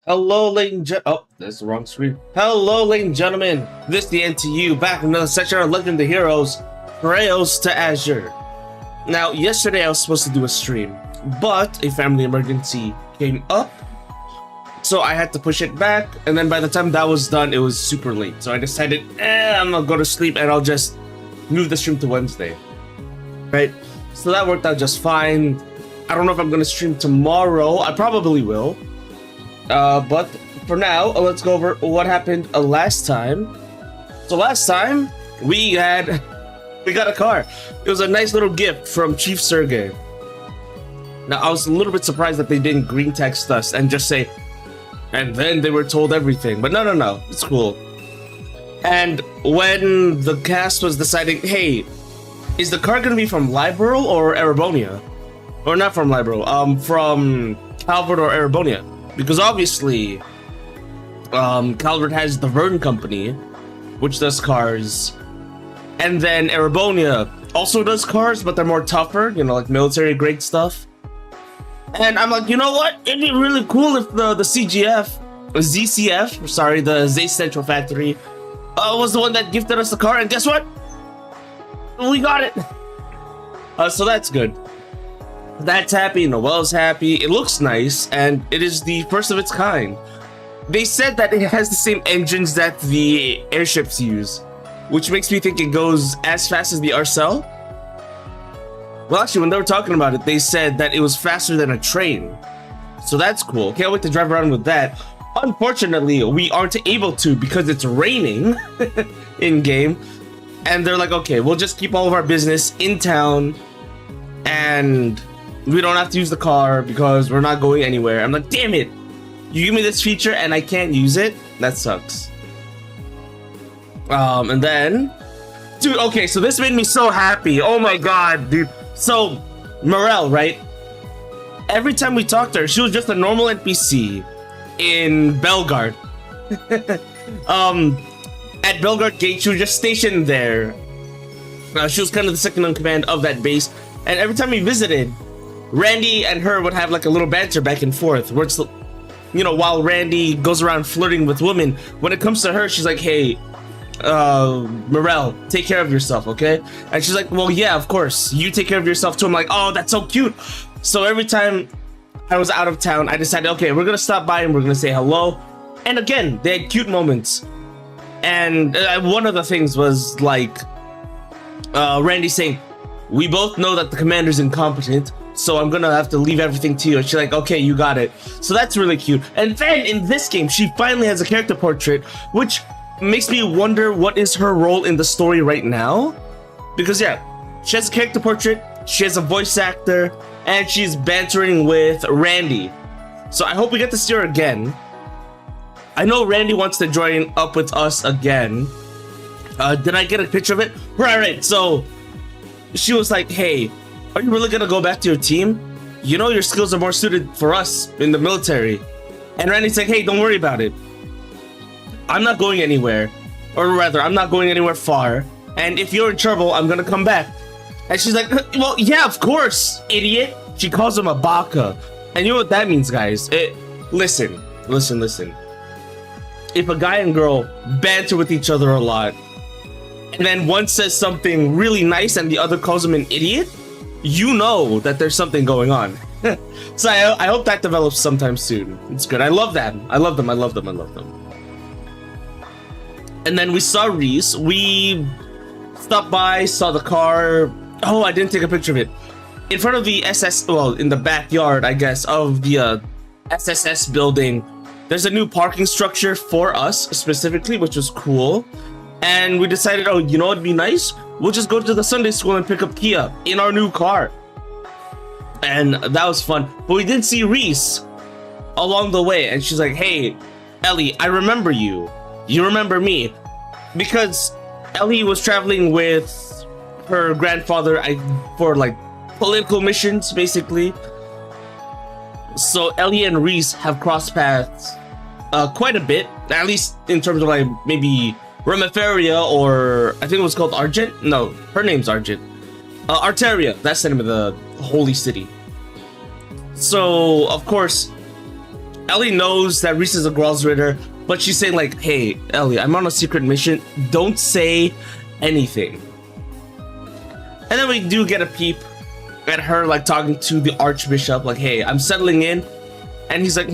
Hello, oh, that's the wrong screen. Hello, ladies and gentlemen. This is TheAntiYuu back in another section of Legend of the Heroes, Trails to Azure. Now, yesterday I was supposed to do a stream, but a family emergency came up, so I had to push it back. And then by the time that was done, it was super late. So I decided, I'm gonna go to sleep and I'll just move the stream to Wednesday. Right? So that worked out just fine. I don't know if I'm gonna stream tomorrow. I probably will. But for now, let's go over what happened last time. So last time we got a car. It was a nice little gift from Chief Sergey. Now I was a little bit surprised that they didn't green text us and just say, and then they were told everything. But no, it's cool. And when the cast was deciding, hey, is the car gonna be from Liberal or Erebonia? Or not from Liberal, from Calvert or Erebonia? Because obviously, Calvert has the Vern Company, which does cars, and then Erebonia also does cars, but they're more tougher, you know, like military grade stuff. And I'm like, you know what? It'd be really cool if the ZCF, sorry, the Z Central Factory, was the one that gifted us the car, and guess what? We got it. So that's good. That's happy, Noel's happy, it looks nice, and it is the first of its kind. They said that it has the same engines that the airships use, which makes me think it goes as fast as the Arcel. Well, actually, when they were talking about it, they said that it was faster than a train. So that's cool. Can't wait to drive around with that. Unfortunately, we aren't able to because it's raining in-game. And they're like, okay, we'll just keep all of our business in town, and we don't have to use the car because we're not going anywhere. I'm like, damn it! You give me this feature and I can't use it? That sucks. And then... Dude, okay, so this made me so happy. Oh my god, dude. So, Morel, right? Every time we talked to her, she was just a normal NPC in Belgard. At Belgard Gate, she was just stationed there. She was kind of the second in command of that base. And every time we visited, Randy and her would have like a little banter back and forth, where it's, you know, while Randy goes around flirting with women, when it comes to her, she's like, hey, Morel, take care of yourself, okay? And she's like, well, yeah, of course, you take care of yourself too. I'm like, oh, that's so cute. So every time I was out of town, I decided, okay, we're gonna stop by and we're gonna say hello. And again, they had cute moments. And one of the things was like, Randy saying, we both know that the commander's incompetent, so I'm gonna have to leave everything to you. And she's like, okay, you got it. So that's really cute. And then in this game, she finally has a character portrait, which makes me wonder what is her role in the story right now. Because yeah, she has a character portrait, she has a voice actor, and she's bantering with Randy. So I hope we get to see her again. I know Randy wants to join up with us again. Did I get a picture of it? Right, so she was like, hey, are you really gonna go back to your team? You know your skills are more suited for us in the military. And Randy's like, hey, don't worry about it. I'm not going anywhere. Or rather, I'm not going anywhere far. And if you're in trouble, I'm gonna come back. And she's like, well, yeah, of course, idiot. She calls him a baka. And you know what that means, guys? Listen. If a guy and girl banter with each other a lot, and then one says something really nice and the other calls him an idiot, you know that there's something going on. So I hope that develops sometime soon. It's good. I love that. I love them. And then we saw Reese. We stopped by, saw the car. Oh, I didn't take a picture of it. In front of the in the backyard, I guess, of the SSS building, there's a new parking structure for us specifically, which was cool. And we decided, oh, you know what'd be nice? We'll just go to the Sunday school and pick up Kia in our new car. And that was fun. But we did see Reese along the way. And she's like, hey, Ellie, I remember you. You remember me. Because Ellie was traveling with her grandfather for like political missions, basically. So Ellie and Reese have crossed paths quite a bit. At least in terms of like maybe Remiferia, or I think it was called Argent. No, her name's Argent. Arteria, that's the name of the holy city. So, of course, Ellie knows that Reese is a girl's ritter, but she's saying like, hey, Ellie, I'm on a secret mission. Don't say anything. And then we do get a peep at her like talking to the Archbishop, like, hey, I'm settling in. And he's like,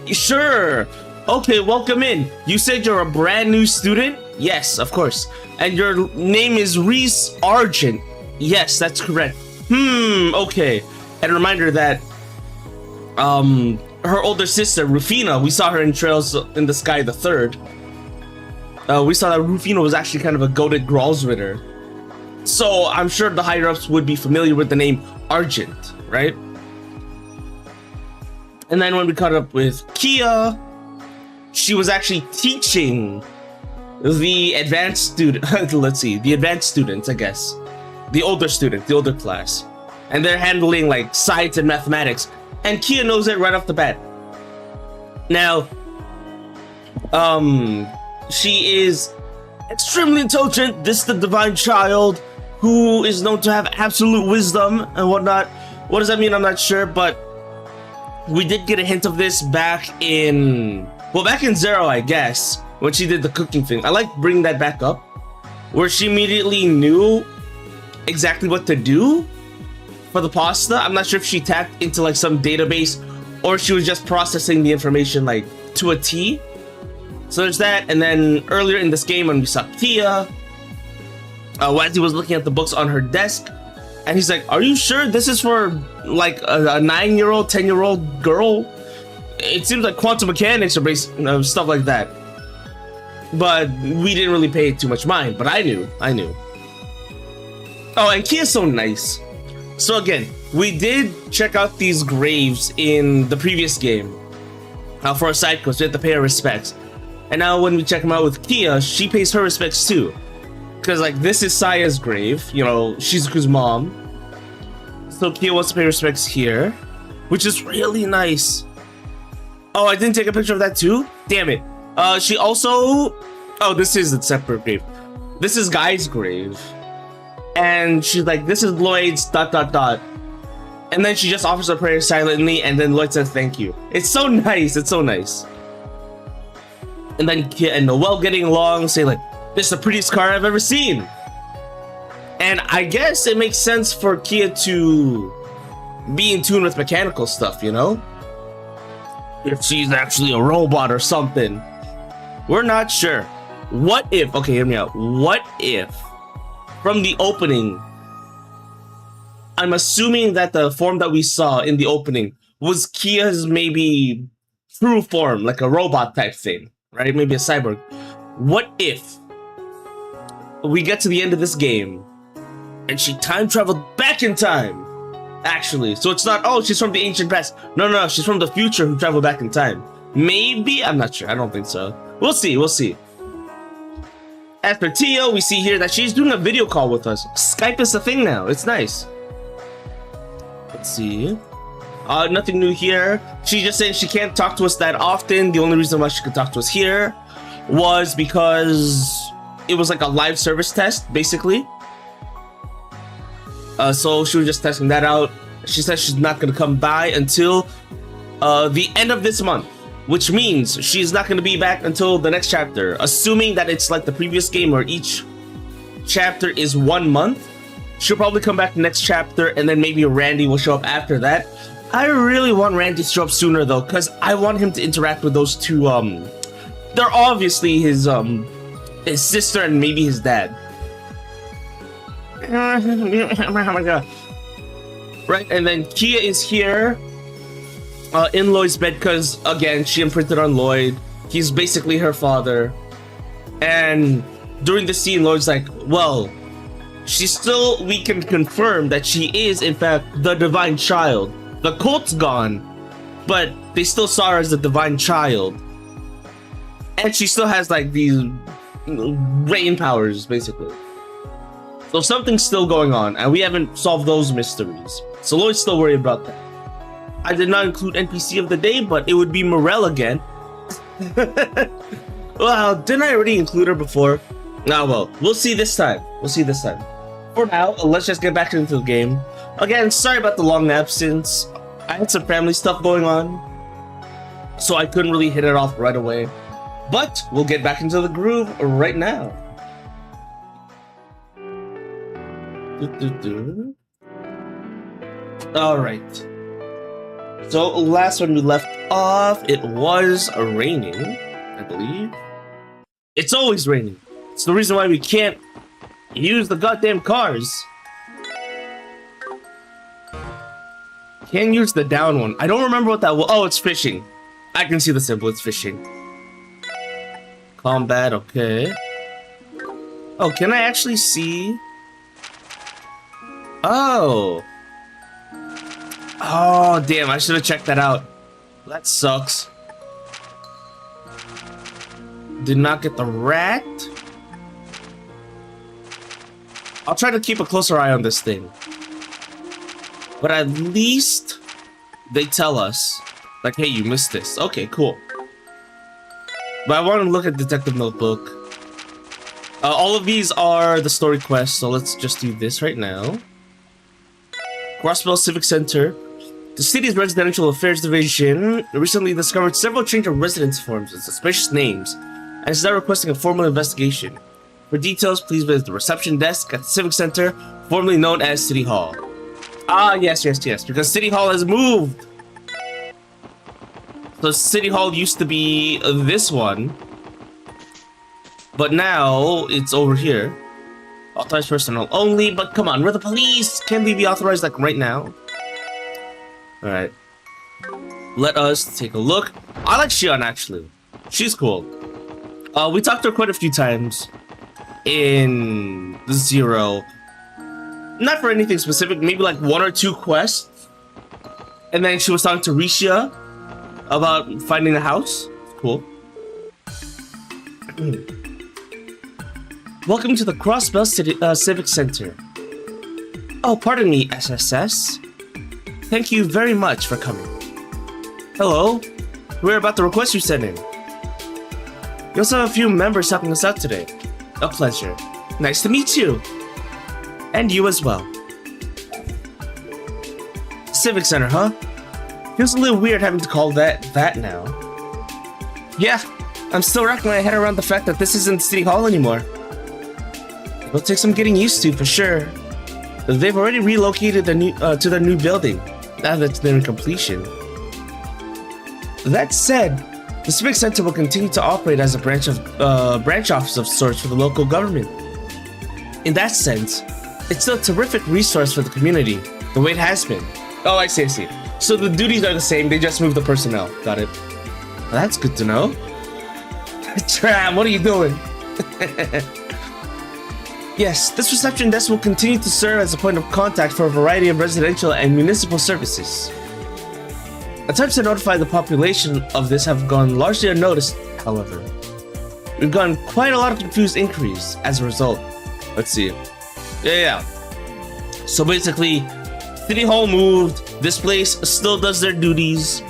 sure. Okay, welcome in. You said you're a brand new student? Yes, of course. And your name is Reese Argent? Yes, that's correct. Okay. And a reminder that her older sister, Rufina, we saw her in Trails in the Sky the Third. We saw that Rufina was actually kind of a goated Gralsritter. So I'm sure the higher-ups would be familiar with the name Argent, right? And then when we caught up with Kia, she was actually teaching the advanced student, let's see, the advanced students, I guess. The older student, the older class. And they're handling like science and mathematics. And Kia knows it right off the bat. Now, she is extremely intelligent. This is the divine child who is known to have absolute wisdom and whatnot. What does that mean? I'm not sure, but we did get a hint of this back in Zero, I guess, when she did the cooking thing. I like bringing that back up, where she immediately knew exactly what to do for the pasta. I'm not sure if she tapped into like some database or she was just processing the information like to a T. So there's that. And then earlier in this game when we saw Kia, Wadzi was looking at the books on her desk and he's like, are you sure this is for like a 9-year-old, 10-year-old girl? It seems like quantum mechanics or stuff like that. But we didn't really pay too much mind, but I knew. Oh, and Kia's so nice. So again, we did check out these graves in the previous game for a side quest. We had to pay our respects. And now when we check them out with Kia, she pays her respects too. Because like this is Saya's grave, you know, Shizuku's mom. So Kia wants to pay respects here, which is really nice. Oh, I didn't take a picture of that too? Damn it. She also... Oh, this is a separate grave. This is Guy's grave. And she's like, this is Lloyd's ... And then she just offers a prayer silently, and then Lloyd says thank you. It's so nice, it's so nice. And then Kia and Noelle getting along, say like, this is the prettiest car I've ever seen. And I guess it makes sense for Kia to be in tune with mechanical stuff, you know? If she's actually a robot or something. We're not sure. What if, okay, hear me out. What if, from the opening, I'm assuming that the form that we saw in the opening was Kia's maybe true form, like a robot type thing, right? Maybe a cyborg. What if we get to the end of this game and she time traveled back in time? Actually, so it's not, oh, she's from the ancient past. No, she's from the future who traveled back in time. Maybe? I'm not sure. I don't think so. We'll see. As for Tio, we see here that she's doing a video call with us. Skype is a thing now. It's nice. Let's see. Nothing new here. She's just saying she can't talk to us that often. The only reason why she could talk to us here was because it was like a live service test, basically. So she was just testing that out. She says she's not going to come by until the end of this month, which means she's not going to be back until the next chapter, assuming that it's like the previous game where each chapter is 1 month. She'll probably come back next chapter, and then maybe Randy will show up after that. I really want Randy to show up sooner though, because I want him to interact with those two. They're obviously his sister and maybe his dad. Oh my god. Right, and then Kia is here in Lloyd's bed because, again, she imprinted on Lloyd. He's basically her father. And during the scene, Lloyd's like, well, we can confirm that she is, in fact, the divine child. The cult's gone, but they still saw her as the divine child. And she still has, like, these brain powers, basically. So something's still going on, and we haven't solved those mysteries. So Lloyd's still worried about that. I did not include NPC of the day, but it would be Morel again. Well, didn't I already include her before? Oh well, we'll see this time. For now, let's just get back into the game. Again, sorry about the long absence. I had some family stuff going on. so I couldn't really hit it off right away. But we'll get back into the groove right now. Alright. So last when we left off, it was raining, I believe. It's always raining. It's the reason why we can't use the goddamn cars. Can't use the down one. I don't remember what that was. Oh, it's fishing. I can see the symbol. It's fishing. Combat, okay. Oh, can I actually see? Oh. Oh, damn. I should have checked that out. That sucks. Did not get the rat. I'll try to keep a closer eye on this thing. But at least they tell us, like, hey, you missed this. Okay, cool. But I want to look at Detective Notebook. All of these are the story quests, so let's just do this right now. Crossbell Civic Center. The city's residential affairs division recently discovered several change of residence forms with suspicious names and is now requesting a formal investigation. For details, please visit the reception desk at the Civic Center, formerly known as City Hall. Ah, yes, because City Hall has moved. So City Hall used to be this one, but now it's over here. Authorized personnel only, but come on, we're the police. Can we be authorized like right now? Alright. Let us take a look. I like Shion actually. She's cool. We talked to her quite a few times in Zero. Not for anything specific, maybe like 1 or 2 quests. And then she was talking to Risha about finding a house. Cool. Welcome to the Crossbell City, Civic Center. Oh, pardon me, SSS. Thank you very much for coming. Hello. We're about the request you sent in. You also have a few members helping us out today. A pleasure. Nice to meet you. And you as well. Civic Center, huh? Feels a little weird having to call that now. Yeah, I'm still wrapping my head around the fact that this isn't City Hall anymore. It'll take some getting used to, for sure. They've already relocated to their new building, now that it's nearing completion. That said, the Civic Center will continue to operate as a branch office of sorts for the local government. In that sense, it's still a terrific resource for the community, the way it has been. Oh, I see. So the duties are the same, they just moved the personnel. Got it. Well, that's good to know. Tram, what are you doing? Yes, this reception desk will continue to serve as a point of contact for a variety of residential and municipal services. Attempts to notify the population of this have gone largely unnoticed, however. We've gotten quite a lot of confused inquiries as a result. Let's see. Yeah. So basically, City Hall moved, this place still does their duties,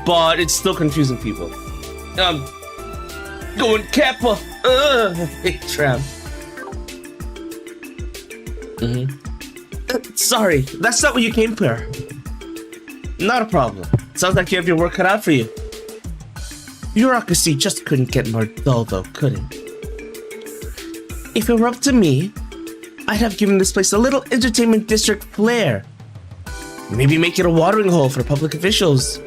but it's still confusing people. Going Kappa! Hey, Tram. Sorry, that's not what you came for. Not a problem. Sounds like you have your work cut out for you. Bureaucracy just couldn't get more dull though, could it? If it were up to me, I'd have given this place a little entertainment district flair. Maybe make it a watering hole for public officials.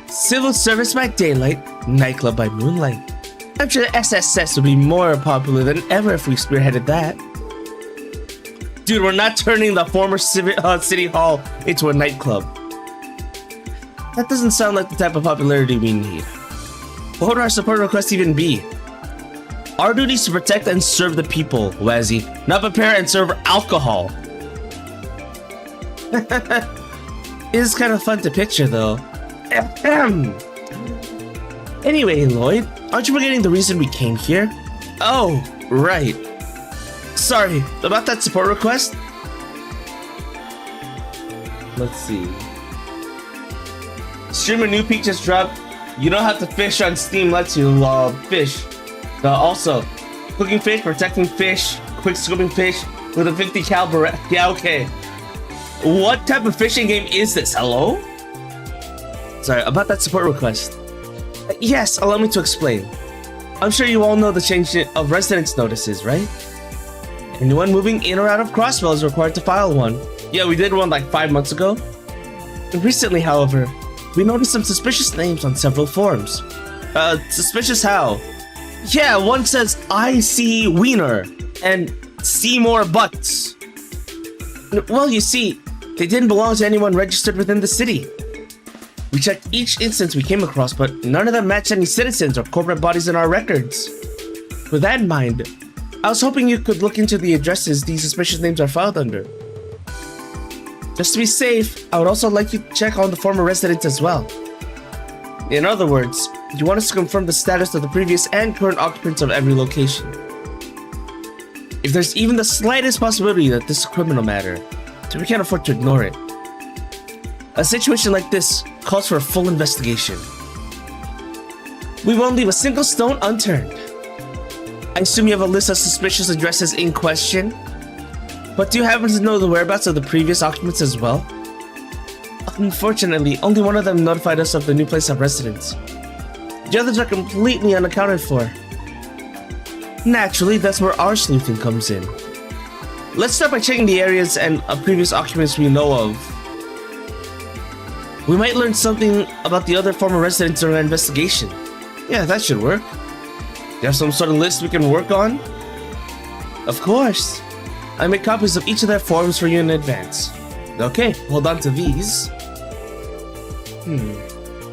Civil service by daylight, nightclub by moonlight. I'm sure SSS would be more popular than ever if we spearheaded that. Dude, we're not turning the former City Hall into a nightclub. That doesn't sound like the type of popularity we need. What would our support request even be? Our duty is to protect and serve the people, Wazzy, not prepare and serve alcohol. It is kind of fun to picture, though. Anyway, Lloyd, aren't you forgetting the reason we came here? Oh, right. Sorry, about that support request? Let's see. Streamer New Peak just dropped. You don't have to fish on Steam lets you fish. Also, cooking fish, protecting fish, quick scooping fish with a 50 caliber. Yeah, okay. What type of fishing game is this? Hello? Sorry, about that support request. Yes, allow me to explain. I'm sure you all know the change of residence notices, right? Anyone moving in or out of Crossville is required to file one. Yeah, we did one like 5 months ago. Recently, however, we noticed some suspicious names on several forms. Suspicious how? Yeah, one says I see Wiener and Seymour Butts. Well, you see, they didn't belong to anyone registered within the city. We checked each instance we came across, but none of them matched any citizens or corporate bodies in our records. With that in mind, I was hoping you could look into the addresses these suspicious names are filed under. Just to be safe, I would also like you to check on the former residents as well. In other words, you want us to confirm the status of the previous and current occupants of every location. If there's even the slightest possibility that this is a criminal matter, then we can't afford to ignore it. A situation like this calls for a full investigation. We won't leave a single stone unturned. I assume you have a list of suspicious addresses in question, but do you happen to know the whereabouts of the previous occupants as well? Unfortunately, only one of them notified us of the new place of residence. The others are completely unaccounted for. Naturally, that's where our sleuthing comes in. Let's start by checking the areas and previous occupants we know of. We might learn something about the other former residents during our investigation. Yeah, that should work. You have some sort of list we can work on? Of course. I made copies of each of their forms for you in advance. Okay, hold on to these.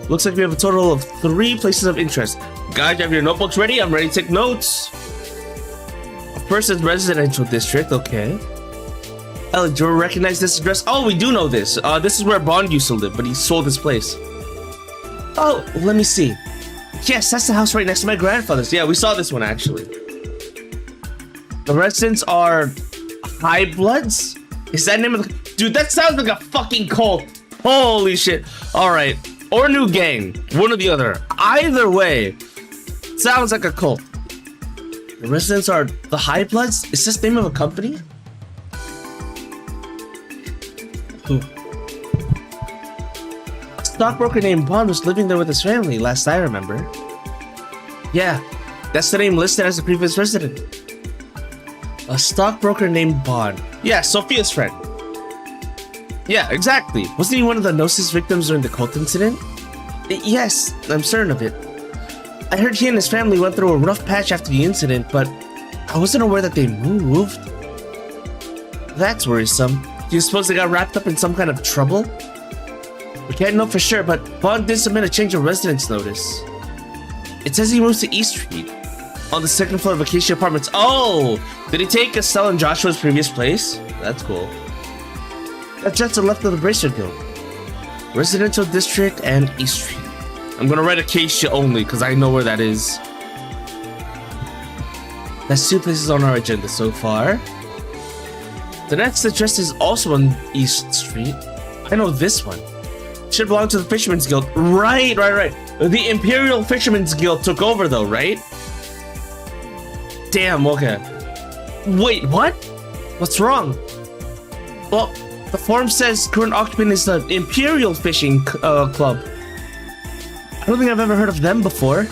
Looks like we have a total of 3 places of interest. Guys, you have your notebooks ready? I'm ready to take notes. First is residential district, okay. Oh, do you recognize this address? Oh, we do know this. This is where Bond used to live, but he sold his place. Oh, let me see. Yes, that's the house right next to my grandfather's. Yeah, we saw this one actually. The residents are High Bloods? Is that the name of the... Dude, that sounds like a fucking cult. Holy shit. Alright. Or new gang. One or the other. Either way, sounds like a cult. The residents are the High Bloods? Is this the name of a company? A stockbroker named Bond was living there with his family, last I remember. Yeah, that's the name listed as the previous resident. A stockbroker named Bond. Yeah, Sophia's friend. Yeah, exactly. Wasn't he one of the Gnosis victims during the cult incident? Yes, I'm certain of it. I heard he and his family went through a rough patch after the incident, but I wasn't aware that they moved. That's worrisome. Do you suppose they got wrapped up in some kind of trouble? We can't know for sure, but Bond did submit a change of residence notice. It says he moves to East Street, on the 2nd floor of Acacia Apartments. Oh! Did he take Estelle and Joshua's previous place? That's cool. That's just to the left of the Bracer Guild. Residential District and East Street. I'm gonna write Acacia only, because I know where that is. That's 2 places on our agenda so far. The next address is also on East Street. I know this one. Should belong to the Fisherman's Guild. Right. The Imperial Fisherman's Guild took over though, right? Damn, okay. Wait, what? What's wrong? Well, the form says current occupant is the Imperial Fishing Club. I don't think I've ever heard of them before.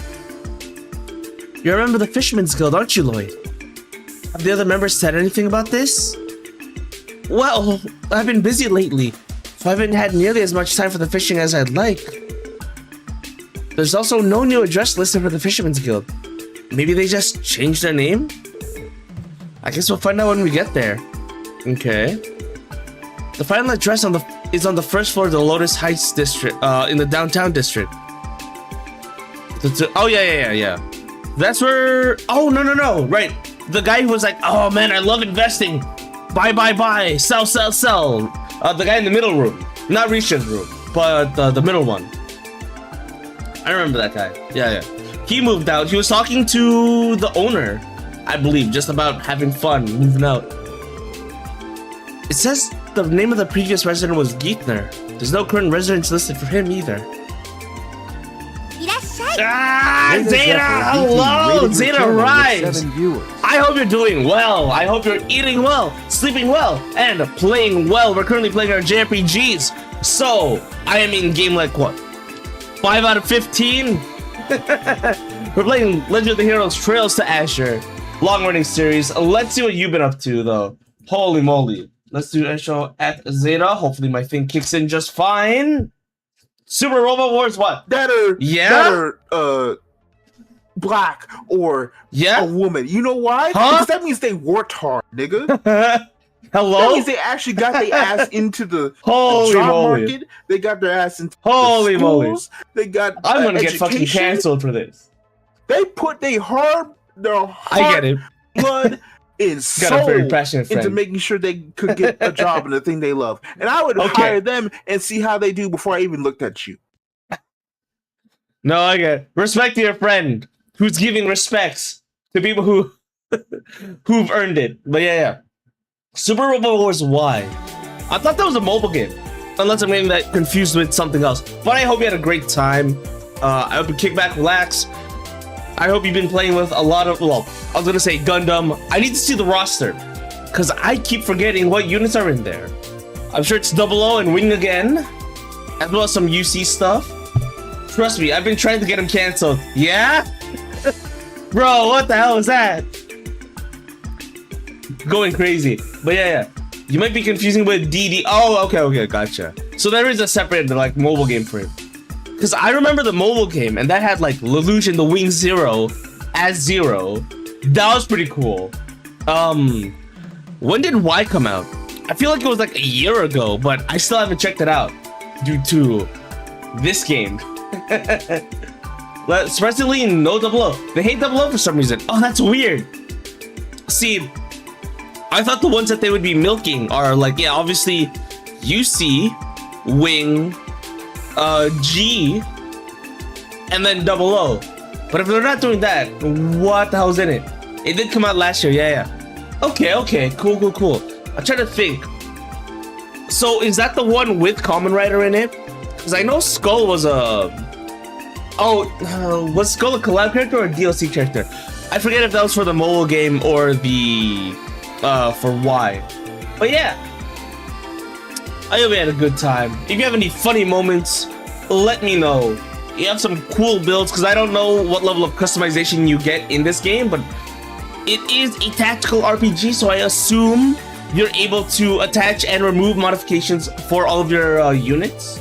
You remember the Fisherman's Guild, aren't you, Lloyd? Have the other members said anything about this? Well, I've been busy lately, so I haven't had nearly as much time for the fishing as I'd like. There's also no new address listed for the Fisherman's Guild. Maybe they just changed their name? I guess we'll find out when we get there. Okay. The final address is on the 1st floor of the Lotus Heights district, in the downtown district. Oh, yeah. That's where... Oh, no. Right. The guy who was like, oh man, I love investing. Buy. Sell. The guy in the middle room. Not Risha's room, but the middle one. I remember that guy. Yeah. He moved out. He was talking to the owner, I believe, just about having fun, moving out. It says the name of the previous resident was Geithner. There's no current residence listed for him either. Zeta, hello! Zeta Rise! I hope you're doing well. I hope you're eating well, sleeping well, and playing well. We're currently playing our JRPGs. So, I am in game like what? 5 out of 15. We're playing Legend of the Heroes Trails to Azure. Long running series. Let's see what you've been up to though. Holy moly. Let's do a show at Zeta. Hopefully my thing kicks in just fine. Super Robot Wars what? That are black or a woman. You know why? Huh? Because that means they worked hard, nigga. Hello? That means they actually got their ass into the Holy job moly. market. They got their ass into Holy the moly. schools. They got I'm gonna get education. fucking canceled for this. They put their heart, I get it. blood, and Got soul a very passionate friend. into making sure they could get a job in the thing they love. And I would hire them and see how they do before I even looked at you. No, I get it. Respect to your friend who's giving respects to people who've earned it. But yeah. Super Robot Wars Y. I thought that was a mobile game. Unless I'm getting that confused with something else. But I hope you had a great time. I hope you kick back, relax. I hope you've been playing with a lot of, well, I was gonna say Gundam. I need to see the roster. Because I keep forgetting what units are in there. I'm sure it's 00 and Wing again. As well as some UC stuff. Trust me, I've been trying to get him canceled. Yeah? Bro, what the hell is that? Going crazy. But yeah. You might be confusing with DD. Oh, okay, gotcha. So there is a separate, like, mobile game for it. Because I remember the mobile game, and that had, like, Lelouch and the Wing Zero as Zero. That was pretty cool. When did Y come out? I feel like it was, like, a year ago, but I still haven't checked it out. Due to this game. Surprisingly, no 00. They hate 00 for some reason. Oh, that's weird. See, I thought the ones that they would be milking are like, yeah, obviously UC, Wing, G, and then 00. But if they're not doing that, what the hell's in it? It did come out last year, yeah. Okay, cool. I'm trying to think. So is that the one with Kamen Rider in it? Because I know Skull was a... was Skull a collab character or a DLC character? I forget if that was for the mobile game or the... for Y. But yeah. I hope you had a good time. If you have any funny moments, let me know. You have some cool builds, because I don't know what level of customization you get in this game, but it is a tactical RPG, so I assume you're able to attach and remove modifications for all of your units.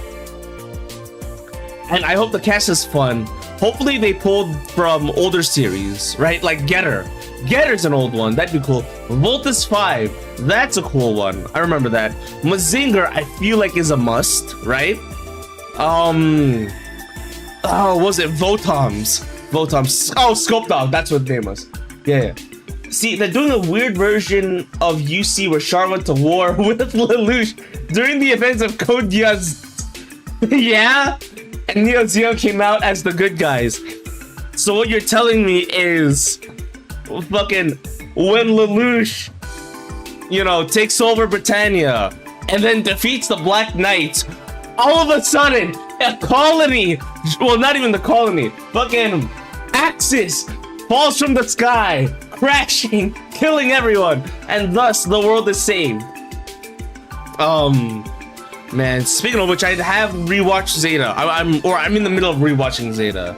And I hope the cast is fun. Hopefully they pulled from older series, right? Like Getter. Getter's an old one. That'd be cool. Voltus 5. That's a cool one. I remember that. Mazinger, I feel like is a must, right? Oh, was it Votoms? Oh, Scope Dog. That's what the name was. Yeah. See, they're doing a weird version of UC where Char went to war with Lelouch during the events of Code Geass. Yeah? And Neo Zeo came out as the good guys. So what you're telling me is fucking when Lelouch, you know, takes over Britannia and then defeats the Black Knights, all of a sudden a colony, well, not even the colony, fucking Axis falls from the sky, crashing, killing everyone, and thus the world is saved. Man, speaking of which, I have rewatched Zeta. I'm in the middle of rewatching Zeta.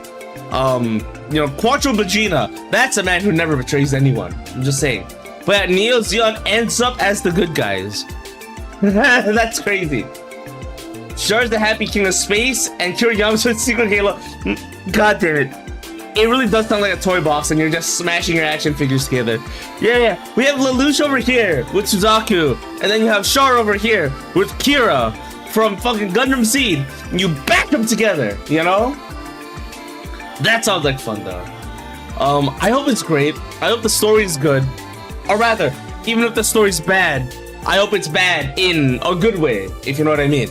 You know, Quattro Vagina, that's a man who never betrays anyone. I'm just saying. But Neo Zeon ends up as the good guys. That's crazy. Char's the happy king of space, and Kiriyama's secret halo. God damn it. It really does sound like a toy box, and you're just smashing your action figures together. Yeah. We have Lelouch over here with Suzaku, and then you have Char over here with Kira from fucking Gundam Seed. And you back them together, you know? That sounds like fun, though. I hope it's great. I hope the story's good. Or rather, even if the story's bad, I hope it's bad in a good way, if you know what I mean.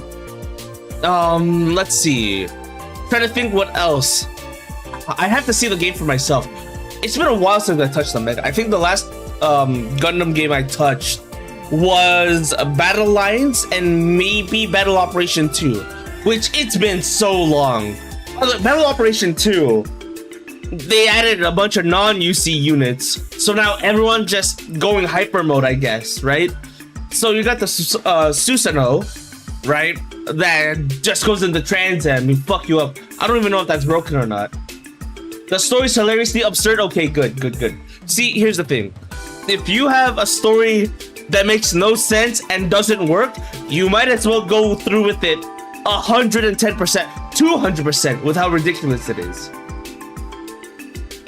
Let's see. Trying to think what else. I have to see the game for myself. It's been a while since I touched them. I think the last Gundam game I touched was Battle Lines and maybe Battle Operation 2, which it's been so long. Battle Operation 2, they added a bunch of non-UC units, so now everyone just going hyper mode, I guess, right? So you got the Susanoo, right? That just goes into trance and fuck you up. I don't even know if that's broken or not. The story's hilariously absurd. Okay, good. See, here's the thing. If you have a story that makes no sense and doesn't work, you might as well go through with it 110%, 200% with how ridiculous it is.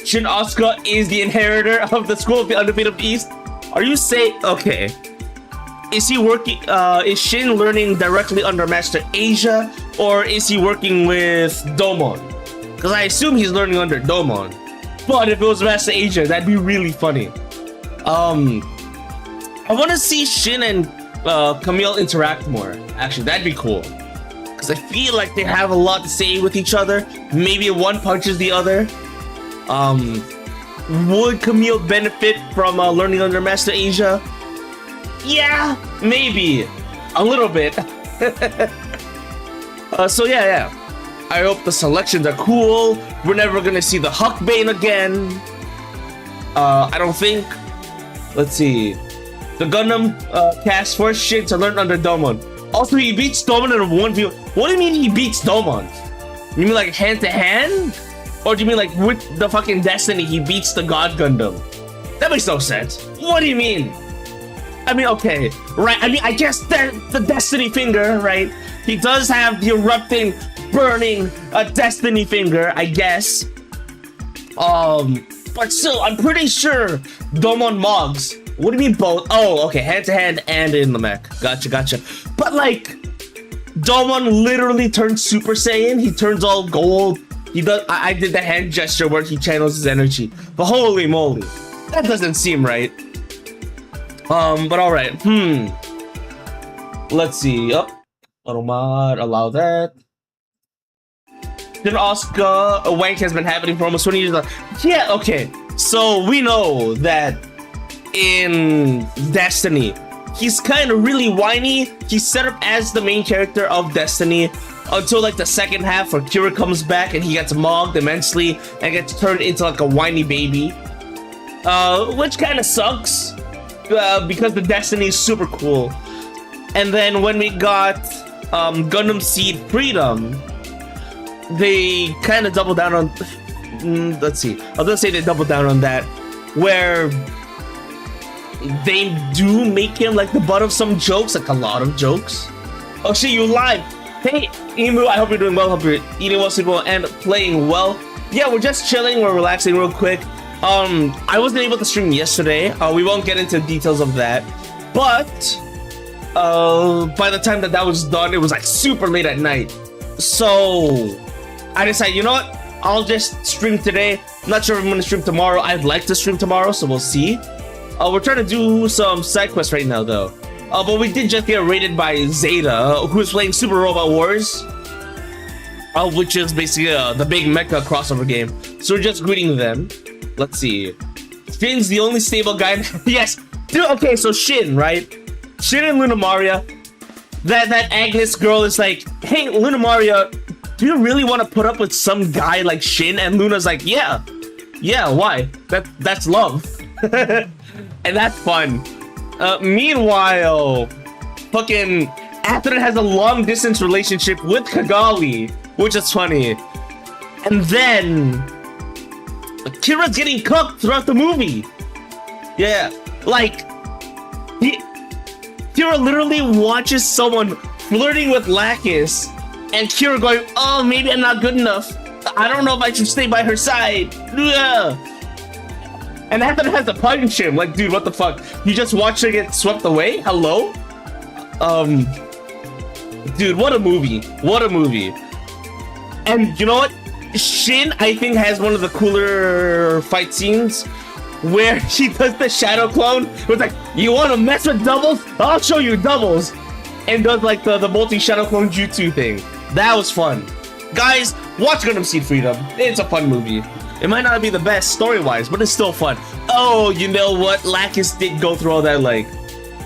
Shin Asuka is the inheritor of the School of the Undefeated East. Are you saying... Okay. Is he working... is Shin learning directly under Master Asia, or is he working with Domon? Because I assume he's learning under Domon. But if it was Master Asia, that'd be really funny. I want to see Shin and Camille interact more. Actually, that'd be cool. Because I feel like they have a lot to say with each other. Maybe one punches the other. Would Camille benefit from learning under Master Asia? Yeah, maybe. A little bit. So yeah. I hope the selections are cool. We're never gonna see the Huckbane again. I don't think. Let's see. The Gundam cast first Shin to learn under Domon. Also, he beats Domon in a 1v1. What do you mean he beats Domon? You mean like hand to hand? Or do you mean like with the fucking Destiny he beats the God Gundam? That makes no sense. What do you mean? I mean, okay, right, I mean, I guess the Destiny finger, right? He does have the erupting, burning Destiny finger, I guess. But still, I'm pretty sure Domon Mogs. What do you mean both? Oh, okay, hand to hand and in the mech. Gotcha. But like, Domon literally turns Super Saiyan. He turns all gold. He does. I did the hand gesture where he channels his energy. But holy moly, that doesn't seem right. But all right. Let's see. Automod, allow that. Then Asuka, a wank has been happening for almost 20 years. Yeah, okay. So we know that in Destiny, he's kind of really whiny. He's set up as the main character of Destiny until like the second half where Kira comes back and he gets mogged immensely and gets turned into like a whiny baby. Which kind of sucks because the Destiny is super cool. And then when we got Gundam Seed Freedom, they kind of double down on... let's see. I was gonna say they double down on that, where they do make him like the butt of some jokes, like a lot of jokes. Oh shit, you live! Hey, Emu, I hope you're doing well. Hope you're eating well, sleeping well, and playing well. Yeah, we're just chilling. We're relaxing real quick. I wasn't able to stream yesterday. We won't get into details of that. But by the time that was done, it was like super late at night. So I decided, you know what? I'll just stream today. I'm not sure if I'm gonna stream tomorrow. I'd like to stream tomorrow, so we'll see. We're trying to do some side quests right now, though. But we did just get raided by Zeta, who's playing Super Robot Wars, which is basically the big mecha crossover game. So we're just greeting them. Let's see. Shin's the only stable guy. Yes, dude. Okay, so Shin, right? Shin and Luna Maria. That Agnes girl is like, hey, Luna Maria, do you really want to put up with some guy like Shin? And Luna's like, yeah, why? That's love. And that's fun. Meanwhile, fucking Athrun has a long distance relationship with Kigali, which is funny. And then Kira's getting cooked throughout the movie. Yeah, like Kira literally watches someone flirting with Lacus, and Kira going, oh, maybe I'm not good enough. I don't know if I should stay by her side. Ugh. And Athrun has to punch him. Like, dude, what the fuck? You just watched her get swept away? Hello? Dude, what a movie. What a movie. And you know what? Shin, I think, has one of the cooler fight scenes where she does the shadow clone. It's like, you want to mess with doubles? I'll show you doubles. And does like the multi-shadow clone jutsu thing. That was fun. Guys, watch Gundam Seed Freedom. It's a fun movie. It might not be the best story-wise, but it's still fun. Oh, you know what? Lacus did go through all that, like,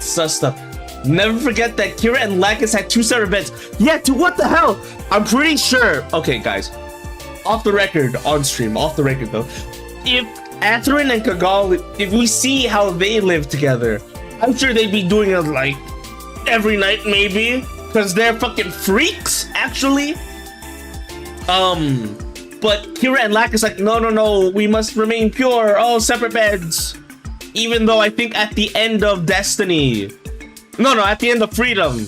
sus stuff. Never forget that Kira and Lacus had 2 separate beds. Yeah, dude, what the hell? I'm pretty sure. Okay, guys. Off the record, on stream. Off the record, though. If Athrun and Kigali, if we see how they live together, I'm sure they'd be doing it, like, every night, maybe. because they're fucking freaks, actually. But Kira and Lack is like, no, we must remain pure. Oh, separate beds. Even though I think at the end of Destiny, at the end of Freedom,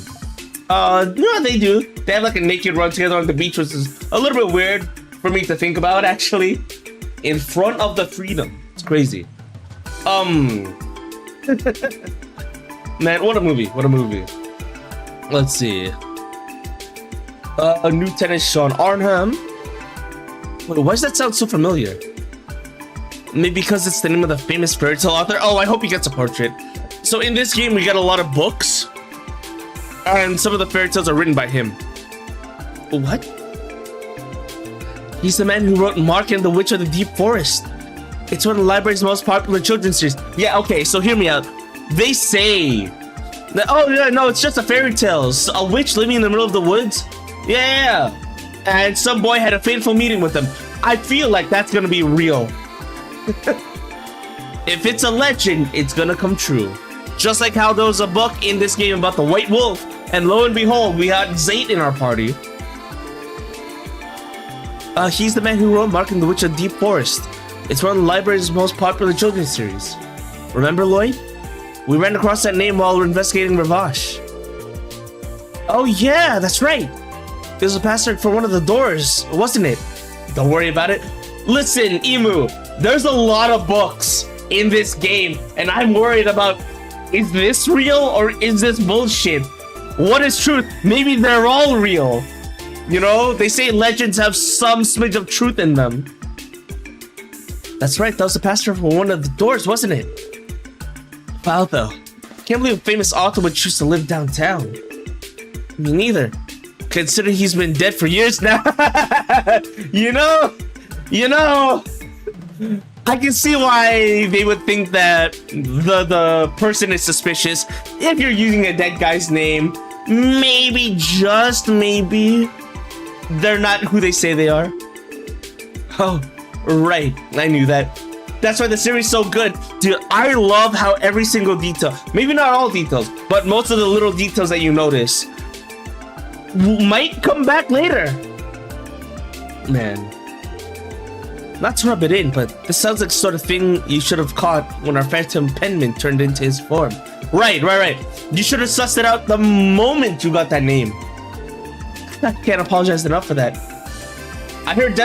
they do. They have like a naked run together on the beach, which is a little bit weird for me to think about, actually. In front of the Freedom. It's crazy. Man, what a movie. Let's see. Lieutenant Sean Arnhem. Wait, why does that sound so familiar? Maybe because it's the name of the famous fairy tale author? Oh, I hope he gets a portrait. So in this game, we get a lot of books. And some of the fairy tales are written by him. What? He's the man who wrote Mark and the Witch of the Deep Forest. It's one of the library's most popular children's series. Yeah, okay, so hear me out. They say that, it's just a fairy tale. A witch living in the middle of the woods? Yeah. And some boy had a fateful meeting with them. I feel like that's gonna be real. If it's a legend, it's gonna come true. Just like how there was a book in this game about the White Wolf, and lo and behold, we had Zayt in our party. He's the man who wrote Mark and the Witch of the Deep Forest. It's one of the library's most popular children's series. Remember, Lloyd? We ran across that name while we were investigating Ravash. Oh yeah, that's right. It was a password for one of the doors, wasn't it? Don't worry about it. Listen, Emu, there's a lot of books in this game, and I'm worried about, is this real or is this bullshit? What is truth? Maybe they're all real. You know, they say legends have some smidge of truth in them. That's right, that was the password for one of the doors, wasn't it? Wow, though. Can't believe a famous author would choose to live downtown. Me neither. Consider he's been dead for years now. you know, I can see why they would think that the person is suspicious if you're using a dead guy's name. Maybe, just maybe, they're not who they say they are. Oh, right, I knew that. That's why the series is so good. Dude, I love how every single detail, maybe not all details, but most of the little details that you notice might come back later. Man. Not to rub it in, but this sounds like the sort of thing you should have caught when our phantom penman turned into his form. Right. You should have sussed it out the moment you got that name. I can't apologize enough for that. I've heard of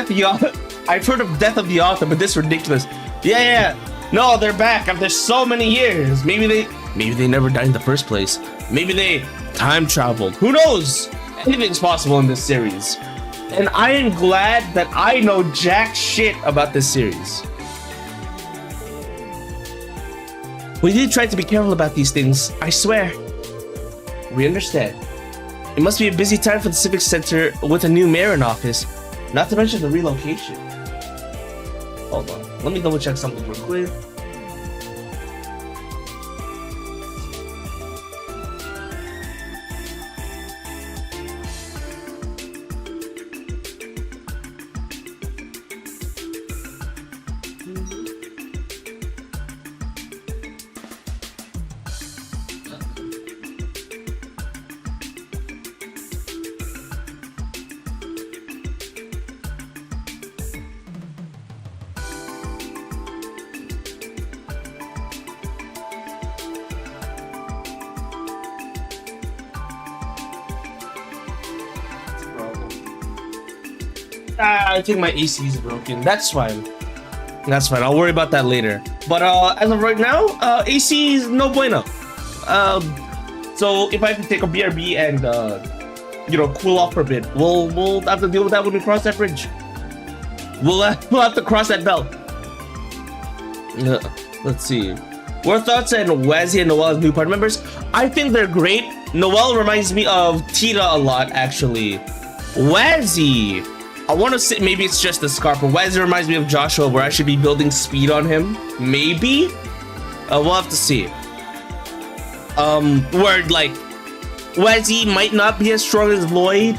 Death of the Author, but this is ridiculous. Yeah. No, they're back after so many years. Maybe they never died in the first place. Maybe they time traveled. Who knows? Anything's possible in this series. And I am glad that I know jack shit about this series. We did try to be careful about these things, I swear. We understand. It must be a busy time for the Civic Center with a new mayor in office, not to mention the relocation. Hold on, let me double check something real quick. I think my AC is broken. That's fine. I'll worry about that later. But as of right now, AC is no bueno. So if I have to take a BRB and cool off for a bit, we'll have to deal with that when we cross that bridge. We'll have to cross that belt. Let's see. What are thoughts on Wazzy and Noelle as new party members? I think they're great. Noelle reminds me of Tita a lot, actually. Wazzy, I want to say maybe it's just the scarf, but Wazzy reminds me of Joshua, where I should be building speed on him. Maybe? We'll have to see. Where like Wazzy might not be as strong as Lloyd,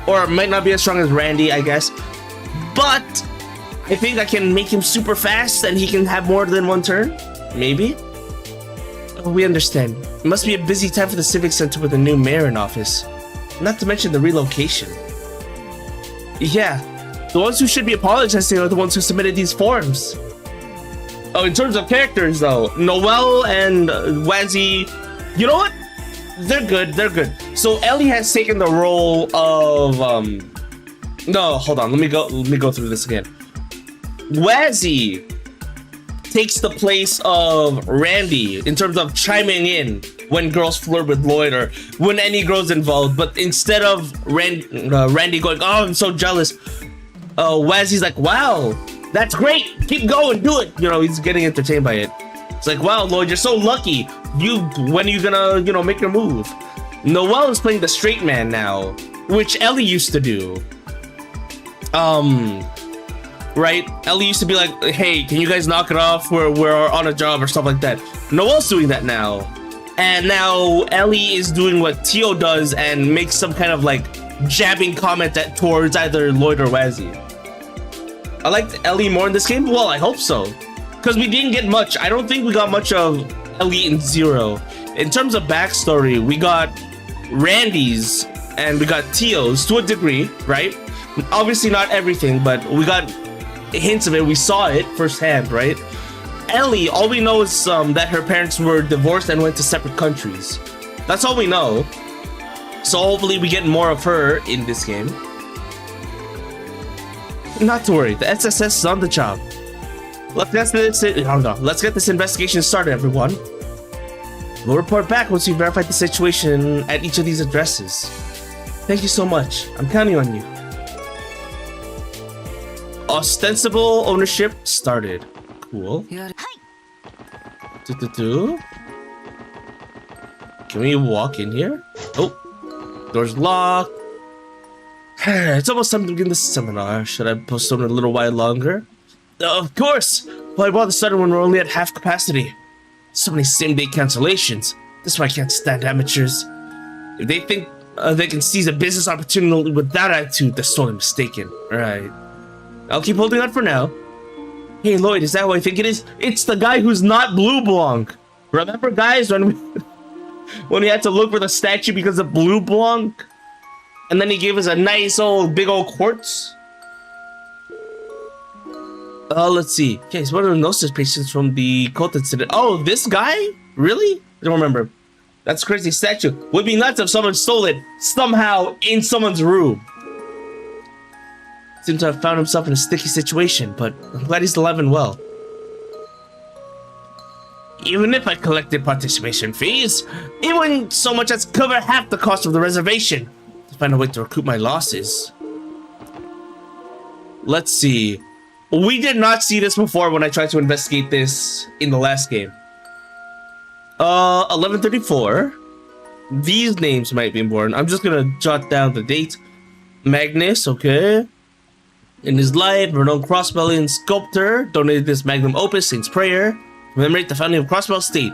or might not be as strong as Randy, I guess. But I think I can make him super fast and he can have more than one turn. Maybe? We understand. It must be a busy time for the Civic Center with a new mayor in office. Not to mention the relocation. Yeah, the ones who should be apologizing are the ones who submitted these forms. Oh, in terms of characters though, Noelle and Wazzy, you know what? They're good, they're good. So Ellie has taken the role of, no, hold on, let me go through this again. Wazzy takes the place of Randy in terms of chiming in when girls flirt with Lloyd or when any girl's involved. But instead of Randy going, oh, I'm so jealous, Wazzy's like, wow, that's great, keep going, do it. You know, he's getting entertained by it. It's like, wow, Lloyd, you're so lucky. When are you gonna, you know, make your move? Noelle is playing the straight man now, which Ellie used to do. Right? Ellie used to be like, hey, can you guys knock it off? We're on a job or stuff like that. Noelle's doing that now. And now Ellie is doing what Tio does and makes some kind of like jabbing comment towards either Lloyd or Wazzy. I liked Ellie more in this game. Well, I hope so. Because we didn't get much. I don't think we got much of Ellie in Zero. In terms of backstory, we got Randy's and we got Tio's to a degree, right? Obviously not everything, but we got hints of it. We saw it firsthand, right? Ellie, all we know is that her parents were divorced and went to separate countries. That's all we know. So hopefully we get more of her in this game. Not to worry, the SSS is on the job. Let's get this investigation started, everyone. We'll report back once we verify the situation at each of these addresses. Thank you so much. I'm counting on you. Ostensible ownership started. Cool. Can we walk in here? Oh, door's locked. It's almost time to begin the seminar. Should I postpone it a little while longer? Of course! Why bother starting when we're only at half capacity? So many same-day cancellations. That's why I can't stand amateurs. If they think they can seize a business opportunity with that attitude, they're sorely mistaken. Alright. I'll keep holding on for now. Hey Lloyd, is that who I think it is? It's the guy who's not Blue Blanc. Remember guys when we had to look for the statue because of Blue Blanc? And then he gave us a nice old big old quartz? Let's see. Okay, so one of the gnosis patients from the cult incident. Oh, this guy? Really? I don't remember. That's a crazy statue. Would be nuts if someone stole it somehow in someone's room. Seems to have found himself in a sticky situation, but I'm glad he's alive and well. Even if I collected participation fees, it wouldn't so much as cover half the cost of the reservation. To find a way to recoup my losses. Let's see. We did not see this before when I tried to investigate this in the last game. 1134. These names might be important. I'm just gonna jot down the date. Magnus, okay. In his life, renowned crossbelly and sculptor donated this magnum opus, Saint's Prayer, to commemorate the founding of Crossbell State.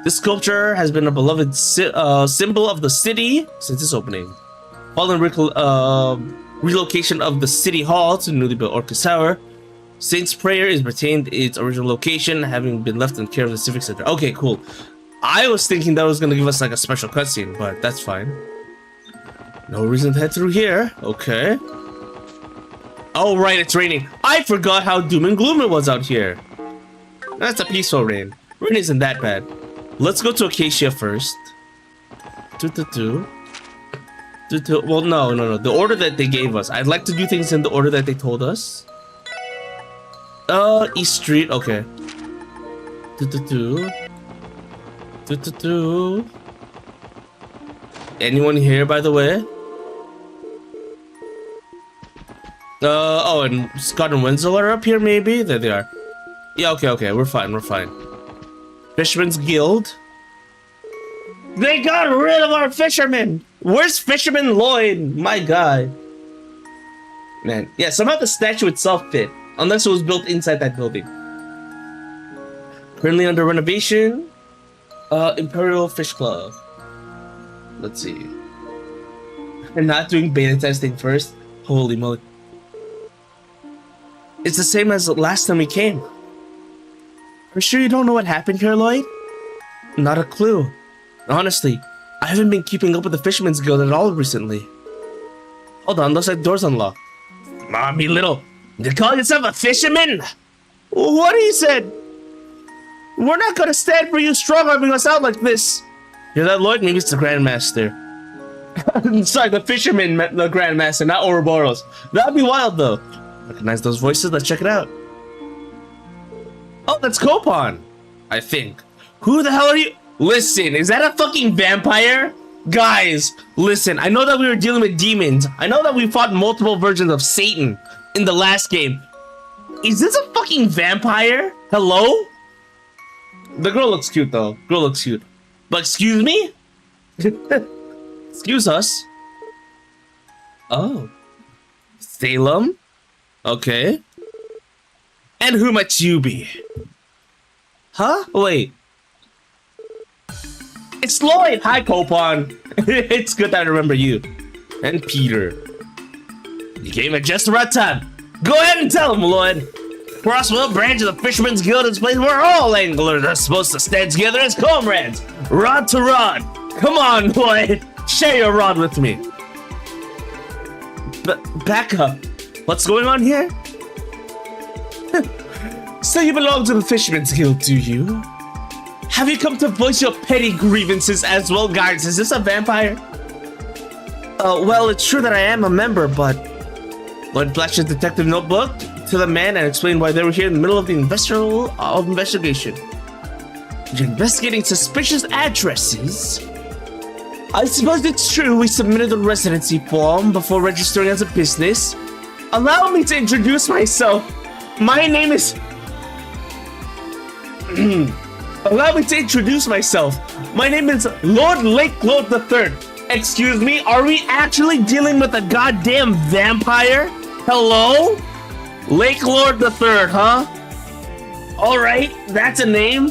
This sculpture has been a beloved symbol of the city since its opening. Following relocation of the city hall to newly built Orcus Tower, Saint's Prayer is retained its original location, having been left in care of the Civic Center. Okay, cool. I was thinking that was going to give us like a special cutscene, but that's fine. No reason to head through here. Okay. Oh, right, it's raining. I forgot how doom and gloom it was out here. That's a peaceful rain. Rain isn't that bad. Let's go to Acacia first. Well, no. The order that they gave us. I'd like to do things in the order that they told us. East Street, okay. Anyone here, by the way? Oh, and Scott and Wenzel are up here, maybe? There they are. Yeah, okay, we're fine. Fisherman's Guild. They got rid of our fisherman! Where's Fisherman Lloyd? My god. Man, yeah, somehow the statue itself fit. Unless it was built inside that building. Currently under renovation. Imperial Fish Club. Let's see. They're not doing beta testing first. Holy moly. It's the same as last time we came. Are you sure you don't know what happened here, Lloyd? Not a clue. Honestly, I haven't been keeping up with the Fisherman's Guild at all recently. Hold on, looks like the door's unlocked. Mommy little, you call yourself a fisherman? What he said? We're not gonna stand for you strong-arming us out like this. Hear that, Lloyd? Maybe it's the Grandmaster. Sorry, the Fisherman met the Grandmaster, not Ouroboros. That'd be wild, though. Recognize those voices? Let's check it out. Oh, that's Copon, I think. Who the hell are you? Listen, is that a fucking vampire? Guys, listen, I know that we were dealing with demons. I know that we fought multiple versions of Satan in the last game. Is this a fucking vampire? Hello? The girl looks cute, though. Girl looks cute. But excuse me? Excuse us. Oh. Salem? Okay. And who might you be? Huh? Wait. It's Lloyd! Hi, Copon. It's good that I remember you. And Peter. You came at just the right time. Go ahead and tell him, Lloyd. Crosswell branch of the Fisherman's Guild is a place where all anglers are supposed to stand together as comrades. Rod to rod. Come on, Lloyd. Share your rod with me. Back up. What's going on here? So you belong to the Fisherman's Guild, do you? Have you come to voice your petty grievances as well, guards? Is this a vampire? Well, it's true that I am a member, but... Lloyd flashed his detective notebook to the man and explained why they were here in the middle of the investigation. You're investigating suspicious addresses? I suppose it's true we submitted a residency form before registering as a business. Allow me to introduce myself. My name is... Allow me to introduce myself. My name is Lord Lake Lord III. Excuse me, are we actually dealing with a goddamn vampire? Hello? Lake Lord III, huh? Alright, that's a name.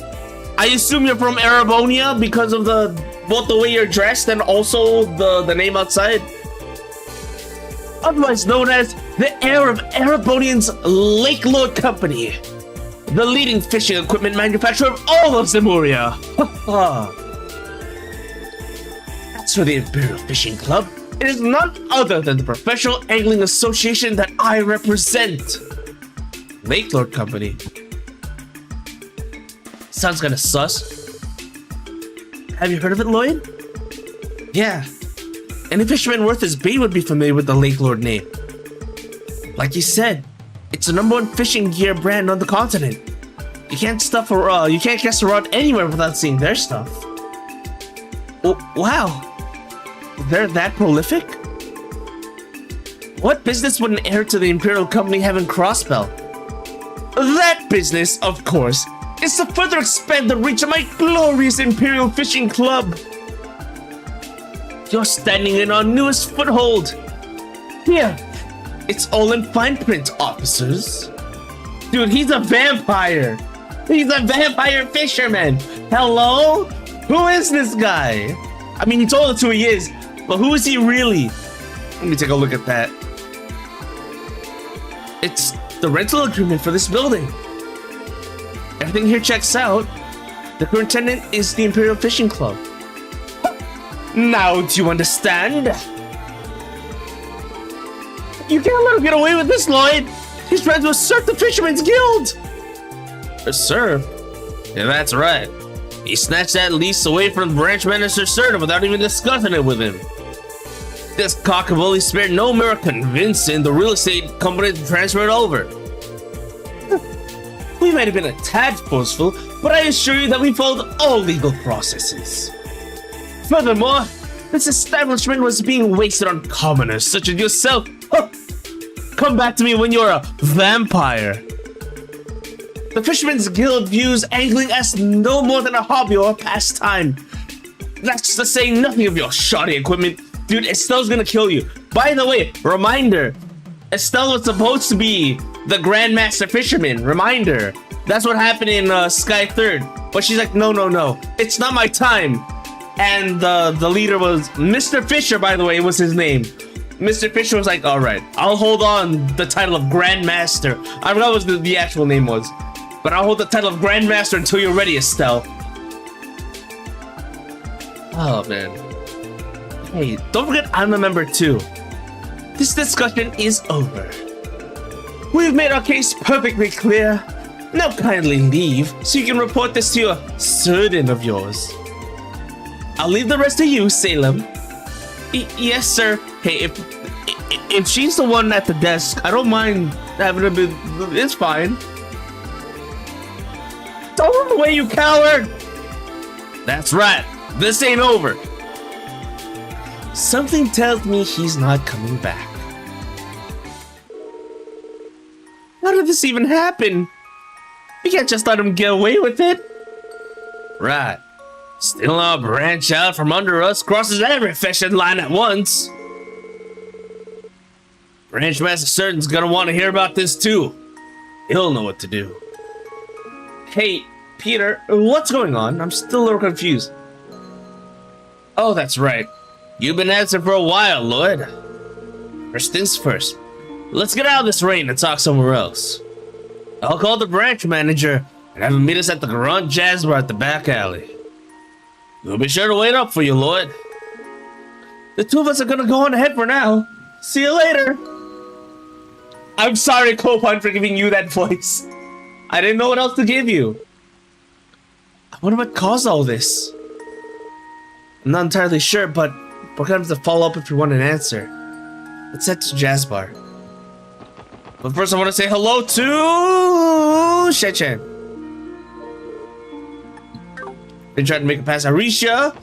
I assume you're from Arabonia because of both the way you're dressed and also the name outside. Otherwise known as the heir of Arabonian's Lake Lord Company, the leading fishing equipment manufacturer of all of Zemuria. As for the Imperial Fishing Club, it is none other than the professional angling association that I represent. Lake Lord Company. Sounds kinda sus. Have you heard of it, Lloyd? Yeah. Any fisherman worth his bait would be familiar with the Lake Lord name. Like you said, it's the #1 fishing gear brand on the continent. You can't cast a rod anywhere without seeing their stuff. Oh, wow. They're that prolific? What business would an heir to the Imperial Company have in Crossbell? That business, of course, is to further expand the reach of my glorious Imperial Fishing Club. You're standing in our newest foothold. Here, it's all in fine print, officers. Dude, he's a vampire. He's a vampire fisherman. Hello? Who is this guy? I mean, he told us who he is, but who is he really? Let me take a look at that. It's the rental agreement for this building. Everything here checks out. The current tenant is the Imperial Fishing Club. Now do you understand? You can't let him get away with this, Lloyd. He's trying to usurp the Fisherman's Guild. Usurp? Yeah, that's right. He snatched that lease away from branch manager Serta without even discussing it with him. This cockabully spared no mere convincing the real estate company to transfer it over. We might have been a tad forceful, but I assure you that we followed all legal processes. Furthermore, this establishment was being wasted on commoners such as yourself. Come back to me when you're a vampire. The Fisherman's Guild views angling as no more than a hobby or a pastime. That's to say nothing of your shoddy equipment. Dude, Estelle's gonna kill you. By the way, reminder, Estelle was supposed to be the Grandmaster Fisherman. Reminder. That's what happened in Sky 3rd. But she's like, no, it's not my time. And the leader was Mr. Fisher, by the way, was his name. Mr. Fisher was like, alright, I'll hold on the title of Grandmaster. I forgot what the actual name was. But I'll hold the title of Grandmaster until you're ready, Estelle. Oh, man. Hey, don't forget I'm a member too. This discussion is over. We've made our case perfectly clear. Now kindly leave so you can report this to your servant of yours. I'll leave the rest to you, Salem. Yes, sir. Hey, if she's the one at the desk, I don't mind having a bit. It's fine. Don't run away, you coward! That's right. This ain't over. Something tells me he's not coming back. How did this even happen? We can't just let him get away with it. Right. Stealing our branch out from under us crosses every fishing line at once. Branch Master Certain's gonna want to hear about this too. He'll know what to do. Hey, Peter, what's going on? I'm still a little confused. Oh, that's right. You've been absent for a while, Lloyd. First things first. Let's get out of this rain and talk somewhere else. I'll call the branch manager and have him meet us at the Grand Jazz Bar at the back alley. We'll be sure to wait up for you, Lloyd. The two of us are gonna go on ahead for now. See you later. I'm sorry, Copon, for giving you that voice. I didn't know what else to give you. I wonder what caused all this. I'm not entirely sure, but we're gonna have to follow up if you want an answer. Let's head to Jazz Bar. But first I want to say hello to Shechen. Been trying to make it past Arisha,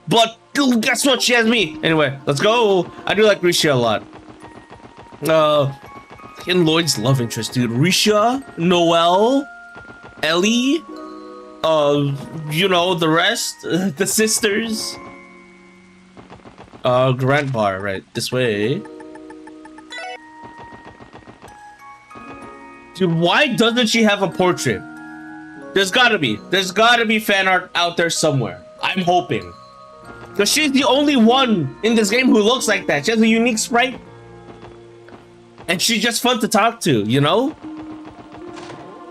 but guess what? She has me. Anyway, let's go. I do like Risha a lot. In Lloyd's love interest, dude. Risha, Noelle, Ellie, you know, the rest, the sisters. Grand Bar, right, this way. Dude, why doesn't she have a portrait? There's gotta be fan art out there somewhere. I'm hoping. Because she's the only one in this game who looks like that. She has a unique sprite. And she's just fun to talk to, you know?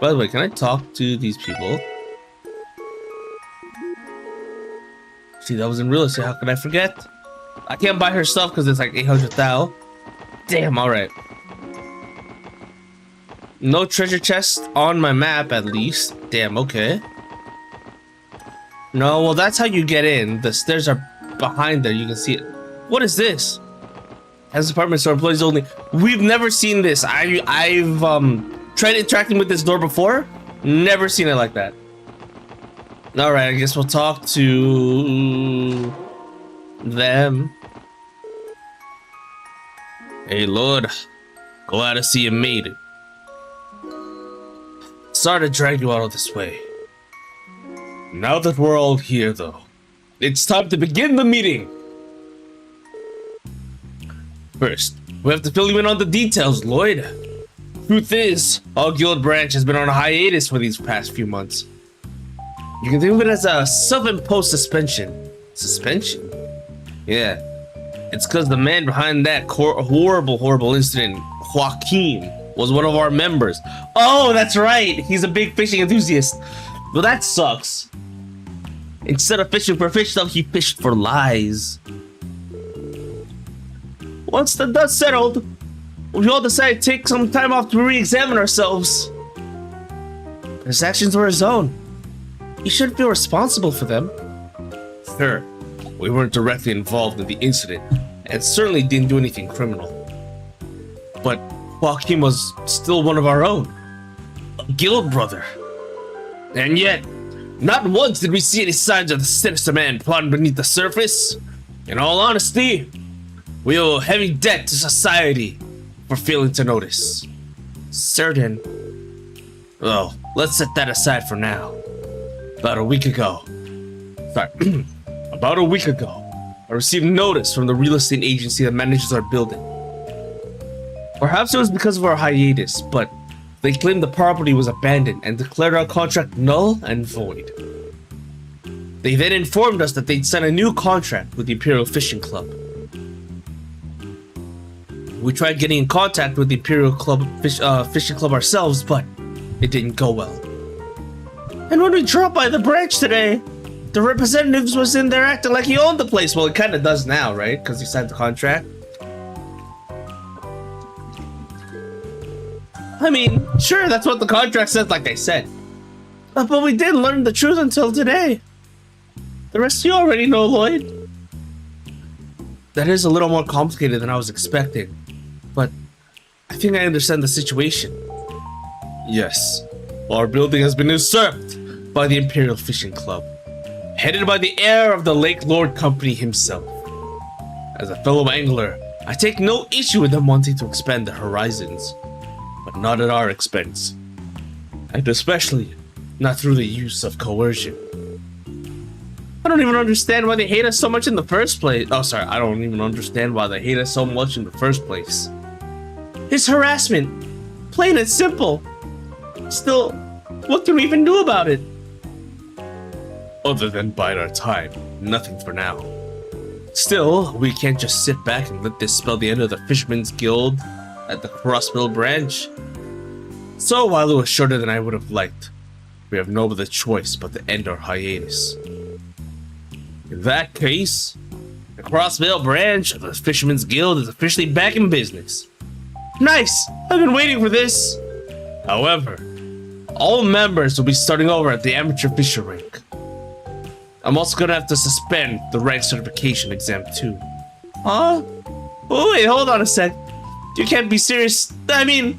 By the way, can I talk to these people? See, that wasn't real estate. How could I forget? I can't buy her stuff because it's like 800,000. Damn, alright. No treasure chest on my map, at least. Damn, okay. No, well, that's how you get in. The stairs are behind there. You can see it. What is this? As department store employees only. We've never seen this. I've tried interacting with this door before. Never seen it like that. Alright, I guess we'll talk to them. Hey, Lord. Glad to see you made it. Sorry to drag you out of this way. Now that we're all here, though, it's time to begin the meeting. First, we have to fill you in on the details, Lloyd. Truth is, our guild branch has been on a hiatus for these past few months. You can think of it as a self-imposed suspension. Suspension? Yeah. It's because the man behind that horrible incident, Joaquin, was one of our members. Oh, that's right. He's a big fishing enthusiast. Well, that sucks. Instead of fishing for fish stuff, he fished for lies. Once the dust settled, we all decided to take some time off to re-examine ourselves. His actions were his own. He shouldn't feel responsible for them. Sure, we weren't directly involved in the incident, and certainly didn't do anything criminal. But Joaquin was still one of our own. A guild brother. And yet, not once did we see any signs of the sinister man plotting beneath the surface. In all honesty, we owe a heavy debt to society for failing to notice. Certain. Well, let's set that aside for now. About a week ago, I received notice from the real estate agency that manages our building. Perhaps it was because of our hiatus, but they claimed the property was abandoned and declared our contract null and void. They then informed us that they'd signed a new contract with the Imperial Fishing Club. We tried getting in contact with the Imperial Fishing Club ourselves, but it didn't go well. And when we dropped by the branch today, The representatives was in there acting like he owned the place. Well, it kind of does now, right? Because he signed the contract. I mean, sure, that's what the contract says, like I said. But we didn't learn the truth until today. The rest you already know, Lloyd. That is a little more complicated than I was expecting. But I think I understand the situation. Yes, our building has been usurped by the Imperial Fishing Club, headed by the heir of the Lake Lord Company himself. As a fellow angler, I take no issue with them wanting to expand their horizons, but not at our expense. And especially, not through the use of coercion. I don't even understand why they hate us so much in the first place. Oh, sorry, I don't even understand why they hate us so much in the first place. It's harassment, plain and simple. Still, what can we even do about it? Other than bide our time, nothing for now. Still, we can't just sit back and let this spell the end of the Fisherman's Guild at the Crossbill branch. So while it was shorter than I would have liked, we have no other choice but to end our hiatus. In that case, the Crossbill branch of the Fisherman's Guild is officially back in business. Nice! I've been waiting for this! However, all members will be starting over at the amateur fisher rank. I'm also gonna have to suspend the rank certification exam too. Huh? Oh wait, hold on a sec. You can't be serious. I mean,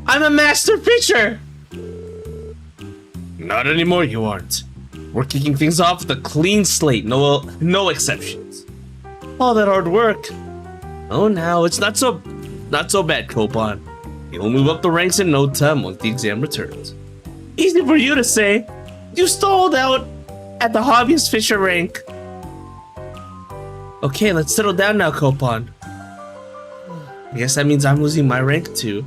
I'm a master fisher! Not anymore, you aren't. We're kicking things off with a clean slate, no exceptions. All that hard work. Oh, now it's not so bad, Coupon. You'll move up the ranks in no time once the exam returns. Easy for you to say. You stalled out at the hobbyist fisher rank. Okay, let's settle down now, Coupon. I guess that means I'm losing my rank too.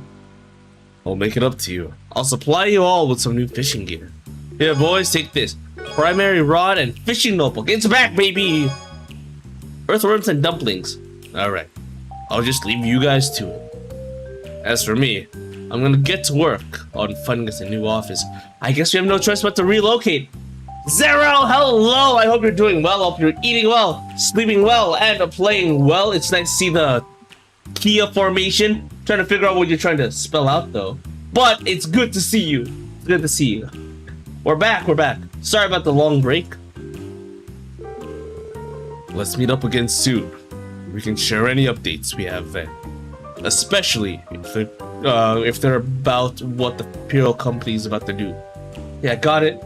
I'll make it up to you. I'll supply you all with some new fishing gear. Here, boys, take this. Primary rod and fishing notebook. It's back, baby! Earthworms and dumplings. Alright. I'll just leave you guys to it. As for me, I'm gonna get to work on finding us a new office. I guess we have no choice but to relocate. Zero, hello! I hope you're doing well. I hope you're eating well, sleeping well, and playing well. It's nice to see the Kia formation. Trying to figure out what you're trying to spell out, though. But it's good to see you. It's good to see you. We're back, we're back. Sorry about the long break. Let's meet up again soon. We can share any updates we have then. Especially if they're about what the Imperial Company is about to do. Yeah, got it.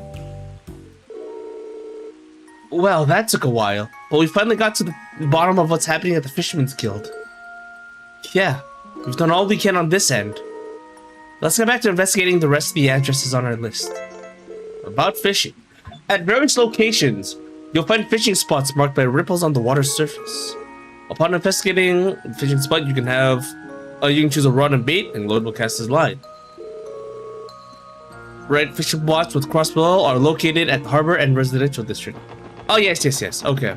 Well, that took a while, but we finally got to the bottom of what's happening at the Fisherman's Guild. Yeah, we've done all we can on this end. Let's get back to investigating the rest of the addresses on our list. About fishing. At various locations, you'll find fishing spots marked by ripples on the water's surface. Upon investigating the fishing spot, you can choose a rod and bait, and Lord will cast his line. Red fishing spots with crossbow are located at the harbor and residential district. Oh, yes. Okay.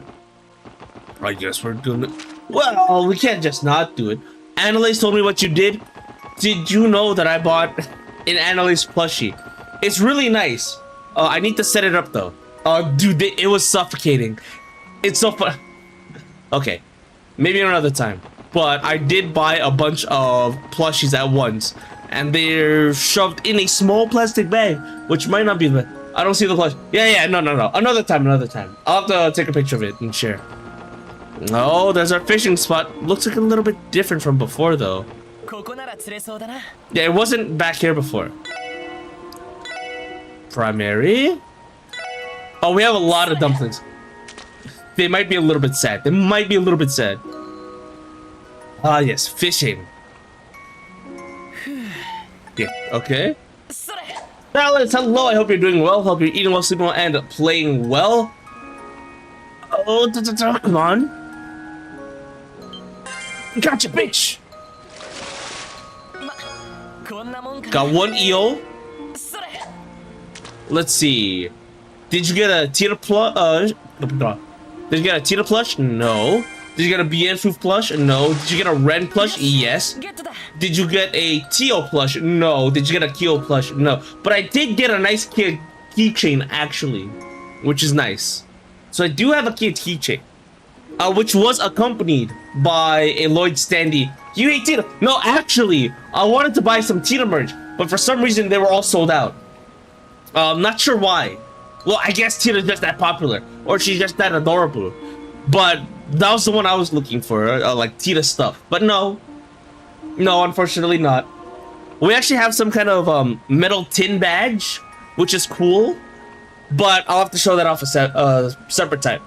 I guess we're doing it. Well, we can't just not do it. Annalise told me what you did. Did you know that I bought an Annalise plushie? It's really nice. I need to set it up though. Dude, it was suffocating. It's so fun. Okay, maybe another time. But I did buy a bunch of plushies at once, and they're shoved in a small plastic bag, which might not be the. I don't see the plush. Yeah, no. Another time. I'll have to take a picture of it and share. Oh, there's our fishing spot. Looks like a little bit different from before though. Yeah, it wasn't back here before. Primary. Oh, we have a lot of dumplings. They might be a little bit sad. Ah, yes, fishing. Yeah, okay. Alice, hello. I hope you're doing well. Hope you're eating well, sleeping well, and playing well. Oh, come on. Gotcha, bitch. Got one EO. Let's see. Did you get a Tita plush? Did you get a Tita plush? No. Did you get a BN plush? No. Did you get a Ren plush? Yes. Did you get a Teal plush? No. Did you get a Keo plush? No. But I did get a nice keychain actually, which is nice. So I do have a keychain, which was accompanied by a Lloyd Standy. You hate Tina? No, actually, I wanted to buy some Tina merch, but for some reason they were all sold out. I'm not sure why. Well, I guess Tina's just that popular, or she's just that adorable. But that was the one I was looking for, like Tina stuff. But no, unfortunately not. We actually have some kind of metal tin badge, which is cool. But I'll have to show that off a separate time.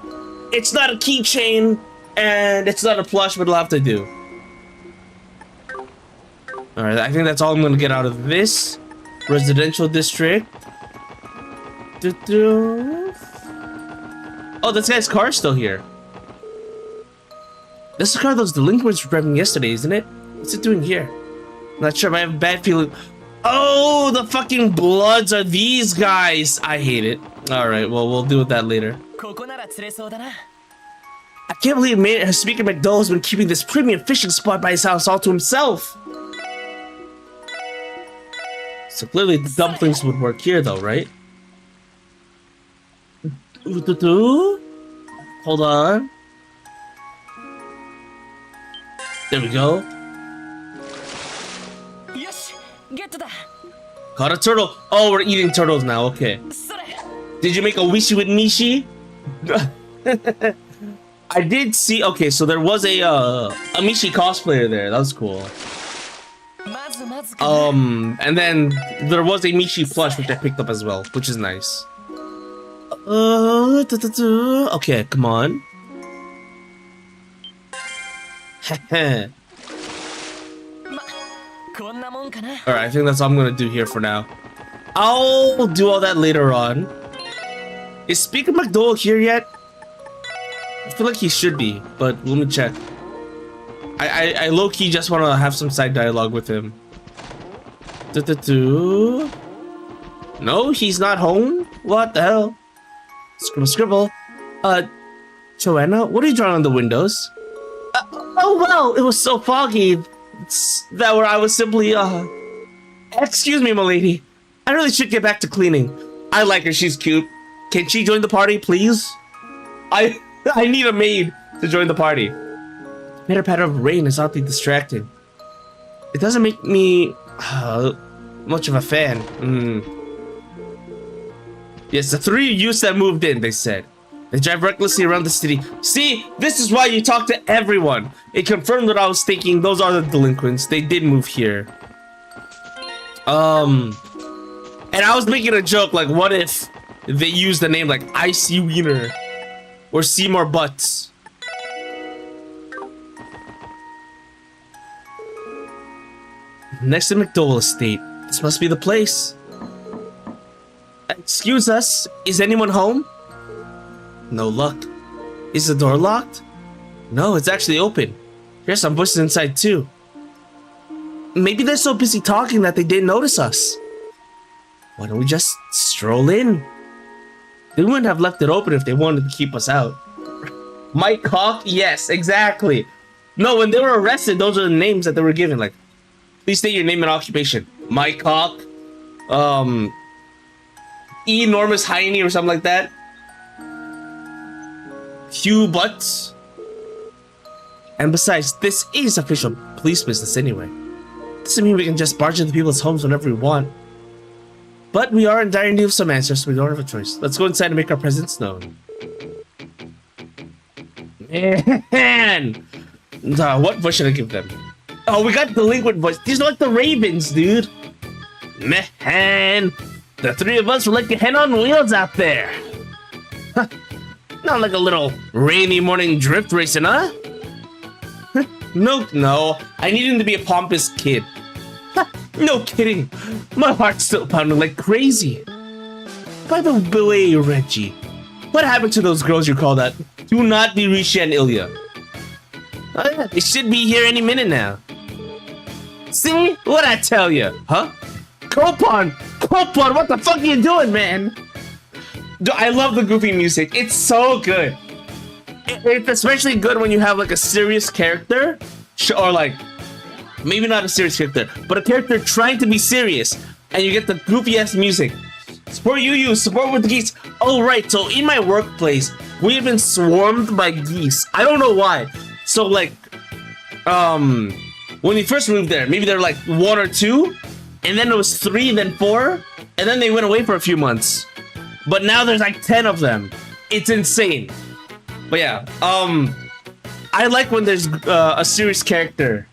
It's not a keychain, and it's not a plush, but it'll have to do. Alright, I think that's all I'm gonna get out of this residential district. Oh, this guy's car's still here. This is the car those delinquents were driving yesterday, isn't it? What's it doing here? Not sure, but I have a bad feeling. Oh, the fucking Bloods are these guys. I hate it. Alright, well, we'll deal with that later. I can't believe Speaker McDowell has been keeping this premium fishing spot by his house all to himself. So clearly the dumplings would work here though, right? Hold on. There we go. Caught a turtle. Oh, we're eating turtles now. Okay. Did you make a wishy with Mishi? I did see. Okay, so there was a Mishi cosplayer there. That was cool. And then there was a Mishi plush which I picked up as well, which is nice. Okay, come on. Alright, I think that's all I'm gonna do here for now. I'll do all that later on. Is Speaker McDowell here yet? I feel like he should be, but let me check. I low-key just want to have some side dialogue with him. No, he's not home? What the hell? Scribble, scribble. Joanna, what are you drawing on the windows? Oh, well, it was so foggy that where I was simply, Excuse me, milady. I really should get back to cleaning. I like her, she's cute. Can she join the party, please? I need a maid to join the party. Pitter patter of rain is oddly distracting. It doesn't make me much of a fan. Yes, the three youths that moved in, they said. They drive recklessly around the city. See, this is why you talk to everyone. It confirmed what I was thinking. Those are the delinquents. They did move here. And I was making a joke, like, what if they use the name like Icy Wiener or Seymour Butts? Next to McDowell Estate. This must be the place. Excuse us, is anyone home? No luck. Is the door locked? No, it's actually open. Here's some bushes inside too. Maybe they're so busy talking that they didn't notice us. Why don't we just stroll in? They wouldn't have left it open if they wanted to keep us out. Mike Hawk? Yes, exactly. No, when they were arrested, those are the names that they were given. Like, please state your name and occupation. Mike Hawk, Enormous Heine or something like that. Hugh Butts. And besides, this is official police business anyway. Doesn't mean we can just barge into people's homes whenever we want. But we are in dire need of some answers, so we don't have a choice. Let's go inside and make our presence known. Man! What voice should I give them? Oh, we got delinquent voice. These are like the Ravens, dude. Man! The three of us were like a hen on wheels out there. Huh. Not like a little rainy morning drift racing, huh? No. I need him to be a pompous kid. No kidding. My heart's still pounding like crazy. By the way, Reggie, what happened to those girls you called that? Do not be Rishi and Ilya. Oh, yeah, they should be here any minute now. See? What'd I tell you? Huh? Coupon, what the fuck are you doing, man? Dude, I love the goofy music. It's so good. It's especially good when you have like a serious character, or like, maybe not a serious character, but a character trying to be serious, and you get the goofy ass music. Support TheAntiYuu, support with the geeks. Oh right, so in my workplace, we've been swarmed by geese. I don't know why. So like, when we first moved there, maybe there were like 1 or 2, and then it was 3, then 4, and then they went away for a few months. But now there's like 10 of them. It's insane. But yeah, I like when there's a serious character,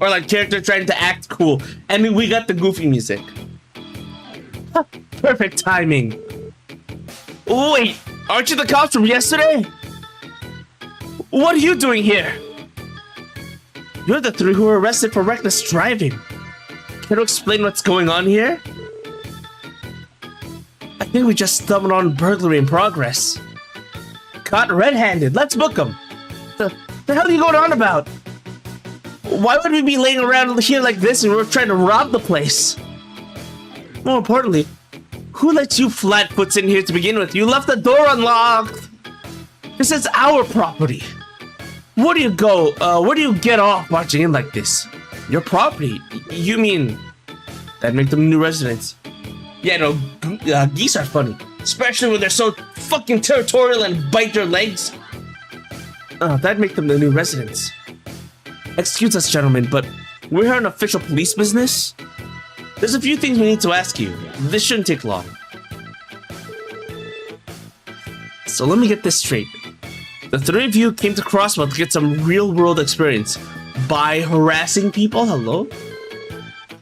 or like character trying to act cool, and we got the goofy music. Perfect timing. Wait, aren't you the cops from yesterday? What are you doing here? You're the 3 who were arrested for reckless driving. Can you explain what's going on here? I think we just stumbled on burglary in progress. Caught red-handed. Let's book them. The hell are you going on about? Why would we be laying around here like this and we're trying to rob the place? More importantly, who lets you flatfoots in here to begin with? You left the door unlocked. This is our property. Where do you go? Where do you get off marching in like this? Your property? You mean that make them new residents? Yeah, no, geese are funny, especially when they're so fucking territorial and bite your legs. That'd make them the new residents. Excuse us, gentlemen, but we're here on official police business. There's a few things we need to ask you. This shouldn't take long. So let me get this straight. The 3 of you came to Crosswell to get some real-world experience by harassing people? Hello?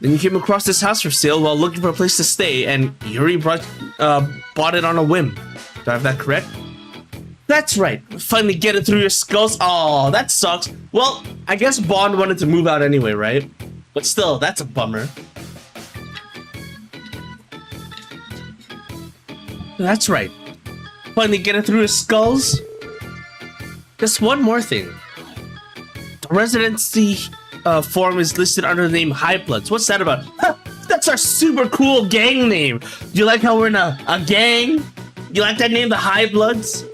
Then you came across this house for sale while looking for a place to stay, and Yuri bought it on a whim. Do I have that correct? That's right. Finally get it through your skulls. Oh, that sucks. Well, I guess Bond wanted to move out anyway, right? But still, that's a bummer. That's right. Finally get it through your skulls. Just one more thing. The residency form is listed under the name High Bloods. What's that about? Huh, that's our super cool gang name. Do you like how we're in a gang? You like that name, the High Bloods?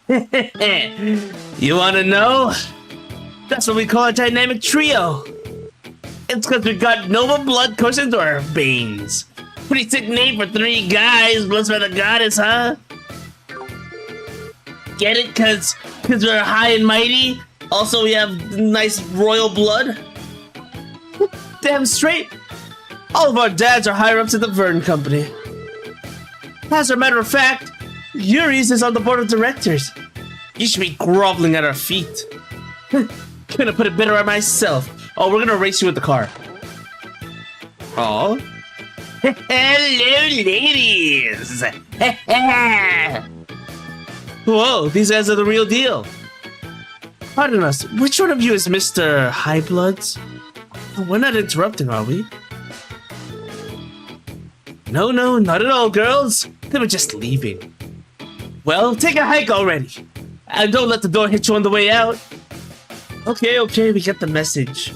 You wanna know? That's what we call a dynamic trio. It's because we got noble blood coursing through our veins. Pretty sick name for 3 guys blessed by the goddess, huh? Get it? Cause we're high and mighty? Also, we have nice royal blood? Damn straight. All of our dads are higher ups at the Vern Company. As a matter of fact, Yuri's is on the board of directors. You should be groveling at our feet. Couldn't put it better on myself. Oh, we're gonna race you with the car. Oh. Hello, ladies. Whoa, these guys are the real deal. Pardon us, which one of you is Mr. High Bloods? We're not interrupting, are we? No, not at all, girls. They were just leaving. Well, take a hike already. And don't let the door hit you on the way out. Okay, we get the message.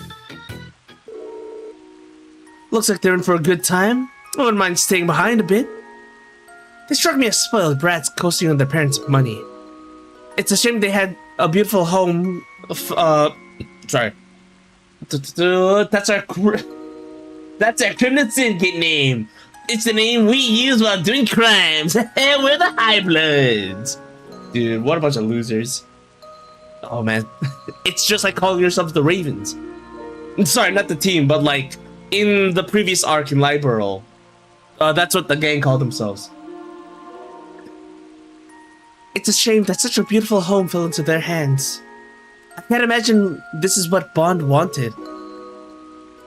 Looks like they're in for a good time. I wouldn't mind staying behind a bit. They struck me as spoiled brats coasting on their parents' money. It's a shame they had a beautiful home. Sorry. That's our criminal syndicate name. It's the name we use while doing crimes. We're the High Bloods. Dude, what a bunch of losers. Oh man, it's just like calling yourselves the Ravens. Sorry, not the team, but like in the previous arc in Liberal. That's what the gang called themselves. It's a shame that such a beautiful home fell into their hands. I can't imagine this is what Bond wanted.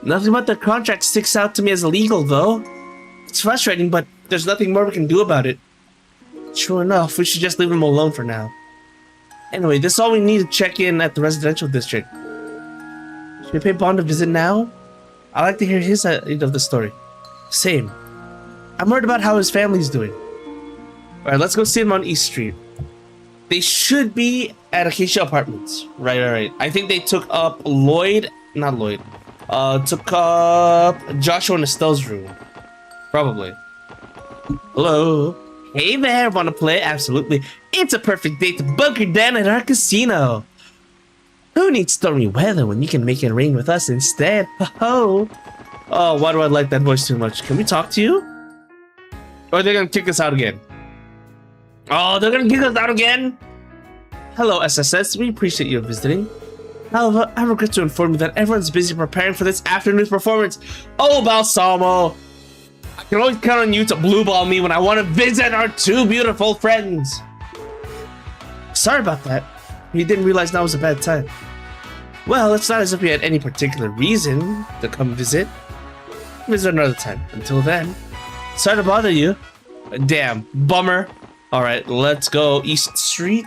Nothing about their contract sticks out to me as illegal, though. It's frustrating, but there's nothing more we can do about it. Sure enough, we should just leave them alone for now. Anyway, this is all we need to check in at the residential district. Should we pay Bond a visit now? I'd like to hear his side of the story. Same. I'm worried about how his family's doing. Alright, let's go see him on East Street. They should be at Acacia Apartments. Right. I think they took up took up Joshua and Estelle's room. Probably. Hello? Hey there, wanna play? Absolutely. It's a perfect day to bunker down at our casino. Who needs stormy weather when you can make it rain with us instead? Ho-ho! Oh, why do I like that voice too much? Can we talk to you? Or are they gonna kick us out again? Oh, they're gonna kick us out again? Hello, SSS. We appreciate you visiting. However, I regret to inform you that everyone's busy preparing for this afternoon's performance. Oh, Balsamo! I can always count on you to blue ball me when I want to visit our two beautiful friends. Sorry about that. We didn't realize now was a bad time. Well, it's not as if we had any particular reason to come visit. Visit another time. Until then, sorry to bother you. Damn, bummer. All right, let's go East Street.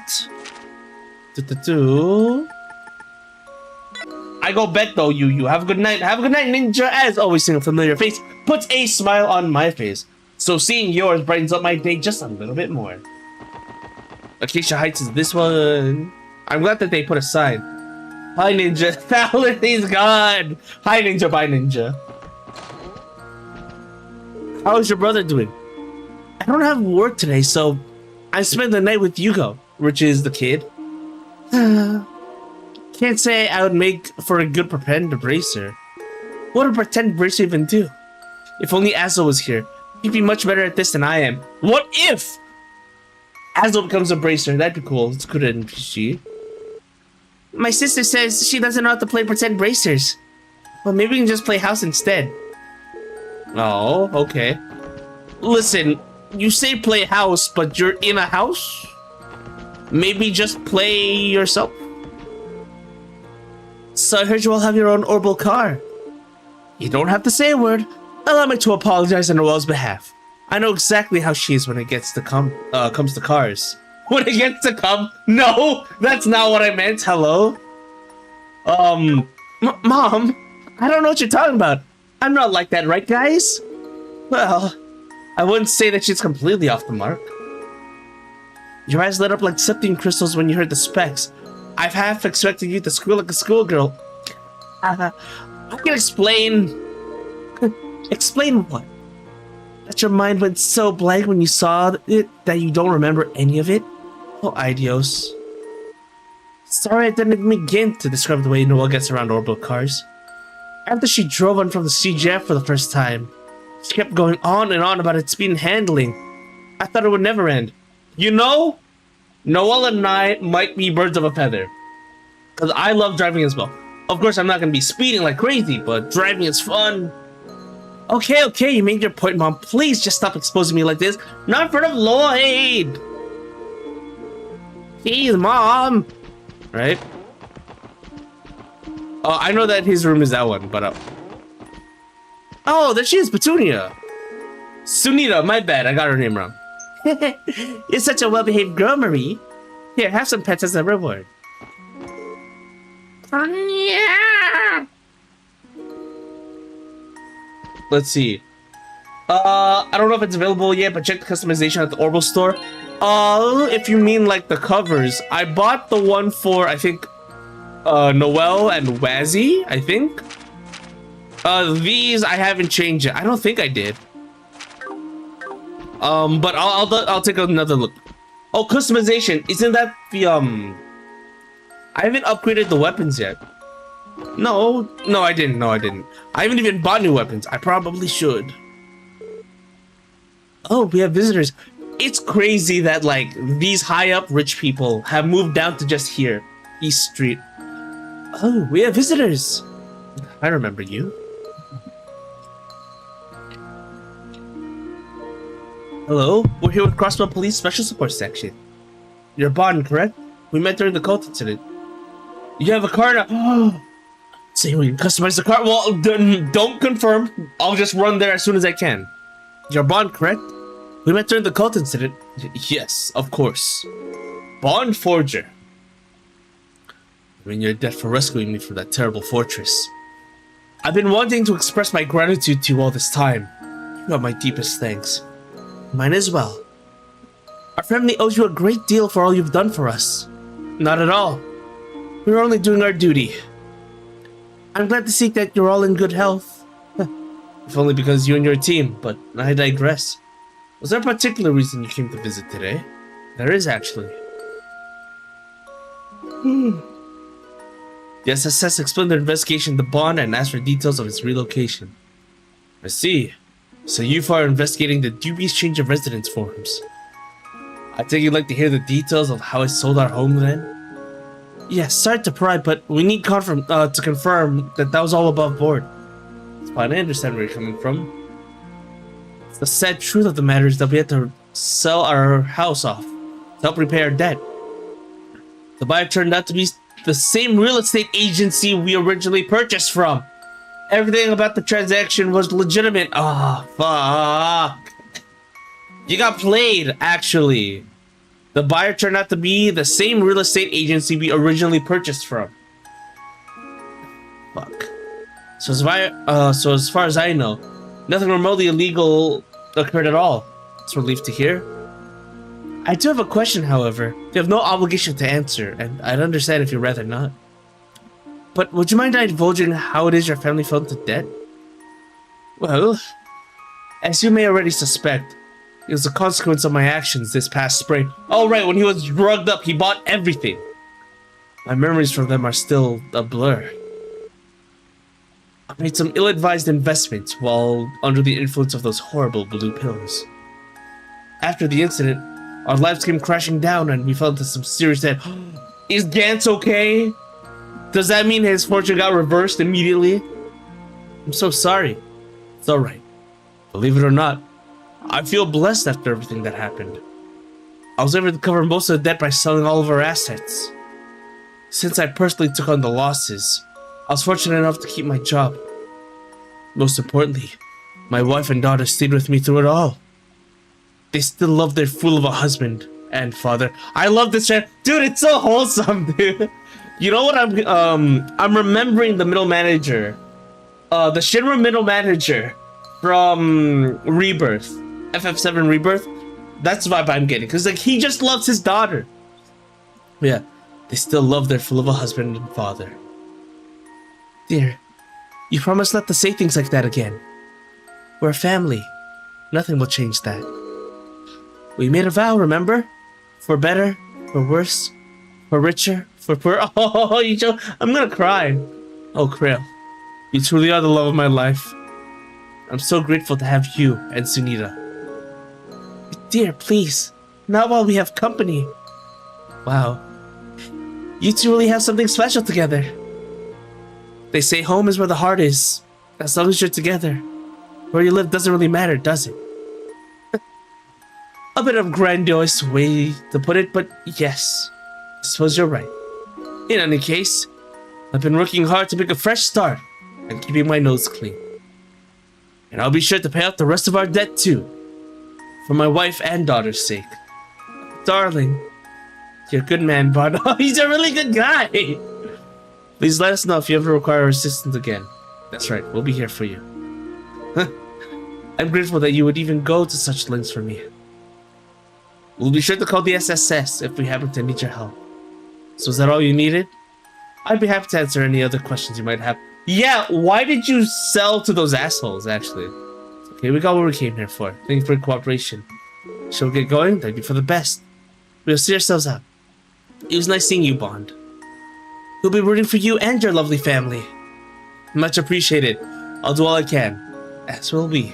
I go bet though, you. Have a good night. Have a good night, Ninja. As always, seeing a familiar face puts a smile on my face. So seeing yours brightens up my day just a little bit more. Acacia Heights is this one. I'm glad that they put a sign. Hi, Ninja. He's gone. Hi, Ninja. Bye, Ninja. How's your brother doing? I don't have work today, so I spent the night with Yugo, which is the kid. Can't say I would make for a good pretend bracer. What would pretend bracer even do? If only Azul was here. He'd be much better at this than I am. What if Azul becomes a bracer? That'd be cool. It's good NPC. My sister says she doesn't know how to play pretend bracers. Well, maybe we can just play house instead. Oh, okay. Listen, you say play house, but you're in a house? Maybe just play yourself? So I heard you all have your own orbital car. You don't have to say a word. Allow me to apologize on Noelle's behalf. I know exactly how she is when it gets to comes to cars. When it gets to come? No, that's not what I meant. Hello? Mom, I don't know what you're talking about. I'm not like that, right, guys? Well, I wouldn't say that she's completely off the mark. Your eyes lit up like septum crystals when you heard the specs. I've half expected you to squeal like a schoolgirl. I can explain. Explain what? That your mind went so blank when you saw it that you don't remember any of it? Oh, Idios. Sorry I didn't begin to describe the way Noelle gets around orbital cars. After she drove one from the CGF for the first time, she kept going on and on about its speed and handling. I thought it would never end. You know, Noelle and I might be birds of a feather. Because I love driving as well. Of course, I'm not going to be speeding like crazy, but driving is fun. Okay, you made your point, Mom. Please just stop exposing me like this. Not in front of Lloyd. Jeez, Mom. Right? Oh, I know that his room is that one, but... Oh, there she is, Petunia. Sunita, my bad. I got her name wrong. You're such a well-behaved girl, Marie. Here, have some pets as a reward. Yeah. Let's see. I don't know if it's available yet, but check the customization at the Orbital store. If you mean like the covers, I bought the one for, I think, Noelle and Wazzy, I think. These I haven't changed yet. I don't think I did. But I'll take another look. Oh, customization. Isn't that the, I haven't upgraded the weapons yet. No, I didn't. I haven't even bought new weapons. I probably should. Oh, we have visitors. It's crazy that, like, these high-up rich people have moved down to just here. East Street. Oh, we have visitors. I remember you. Hello, we're here with Crossbell Police Special Support Section. You're Bond, correct? We met during the cult incident. You have a car now. So you can customize the car? Well, don't confirm. I'll just run there as soon as I can. You're Bond, correct? We met during the cult incident. Yes, of course. Bond Forger. I mean, you're dead for rescuing me from that terrible fortress. I've been wanting to express my gratitude to you all this time. You have my deepest thanks. Mine as well. Our family owes you a great deal for all you've done for us. Not at all. We're only doing our duty. I'm glad to see that you're all in good health. If only because you and your team, but I digress. Was there a particular reason you came to visit today? There is, actually. The SSS explained their investigation to Bond and asked for details of its relocation. I see. So you are investigating the dubious change of residence forms. I think you'd like to hear the details of how I sold our home then? Yes, sorry to pry, but we need to confirm that that was all above board. It's fine, I understand where you're coming from. The sad truth of the matter is that we had to sell our house off to help repay our debt. The buyer turned out to be the same real estate agency we originally purchased from. Everything about the transaction was legitimate. Ah, fuck. You got played, actually. The buyer turned out to be the same real estate agency we originally purchased from. Fuck. So as far as I know, nothing remotely illegal occurred at all. It's a relief to hear. I do have a question, however. You have no obligation to answer, and I'd understand if you'd rather not. But would you mind divulging how it is your family fell into debt? Well, as you may already suspect, it was a consequence of my actions this past spring. Oh right, when he was drugged up, he bought everything. My memories from them are still a blur. I made some ill-advised investments while under the influence of those horrible blue pills. After the incident, our lives came crashing down and we fell into some serious debt. Is Gantz okay? Does that mean his fortune got reversed immediately? I'm so sorry. It's alright. Believe it or not, I feel blessed after everything that happened. I was able to cover most of the debt by selling all of our assets. Since I personally took on the losses, I was fortunate enough to keep my job. Most importantly, my wife and daughter stayed with me through it all. They still love their fool of a husband and father. I love this chat. Dude, it's so wholesome, dude. You know what I'm remembering the middle manager. The Shinra middle manager from Rebirth. FF7 Rebirth. That's the vibe I'm getting. Because like he just loves his daughter. Yeah. They still love their fool of a husband and father. Dear, you promised not to say things like that again. We're a family. Nothing will change that. We made a vow, remember? For better, for worse, for richer, for poor. Oh, you joke. I'm gonna cry. Oh, Krill, you truly are the love of my life. I'm so grateful to have you and Sunita. Dear, please, not while we have company. Wow. You two really have something special together. They say home is where the heart is. As long as you're together. Where you live doesn't really matter, does it? A bit of grandiose way to put it, but yes, I suppose you're right. In any case, I've been working hard to make a fresh start and keeping my nose clean. And I'll be sure to pay out the rest of our debt too, for my wife and daughter's sake. Darling, you're a good man, Bard. Oh, he's a really good guy! Please let us know if you ever require assistance again. That's right, we'll be here for you. I'm grateful that you would even go to such lengths for me. We'll be sure to call the SSS if we happen to need your help. So is that all you needed? I'd be happy to answer any other questions you might have. Yeah, why did you sell to those assholes, actually? Okay, we got what we came here for. Thank you for your cooperation. Shall we get going? That'd be for the best. We'll see ourselves out. It was nice seeing you, Bond. We'll be rooting for you and your lovely family. Much appreciated. I'll do all I can. As will we.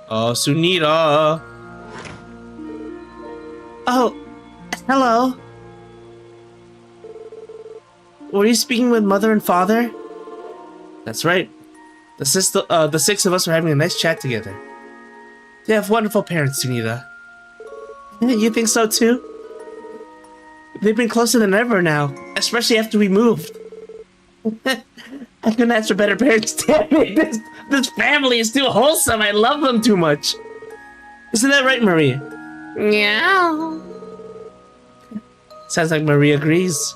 Oh, Sunita. Oh, hello. Were you speaking with Mother and Father? That's right. The six of us are having a nice chat together. They have wonderful parents, Sunita. You think so too? They've been closer than ever now, especially after we moved. I couldn't ask for better parents. Damn it, this family is too wholesome. I love them too much. Isn't that right, Maria? Meow. Sounds like Maria agrees.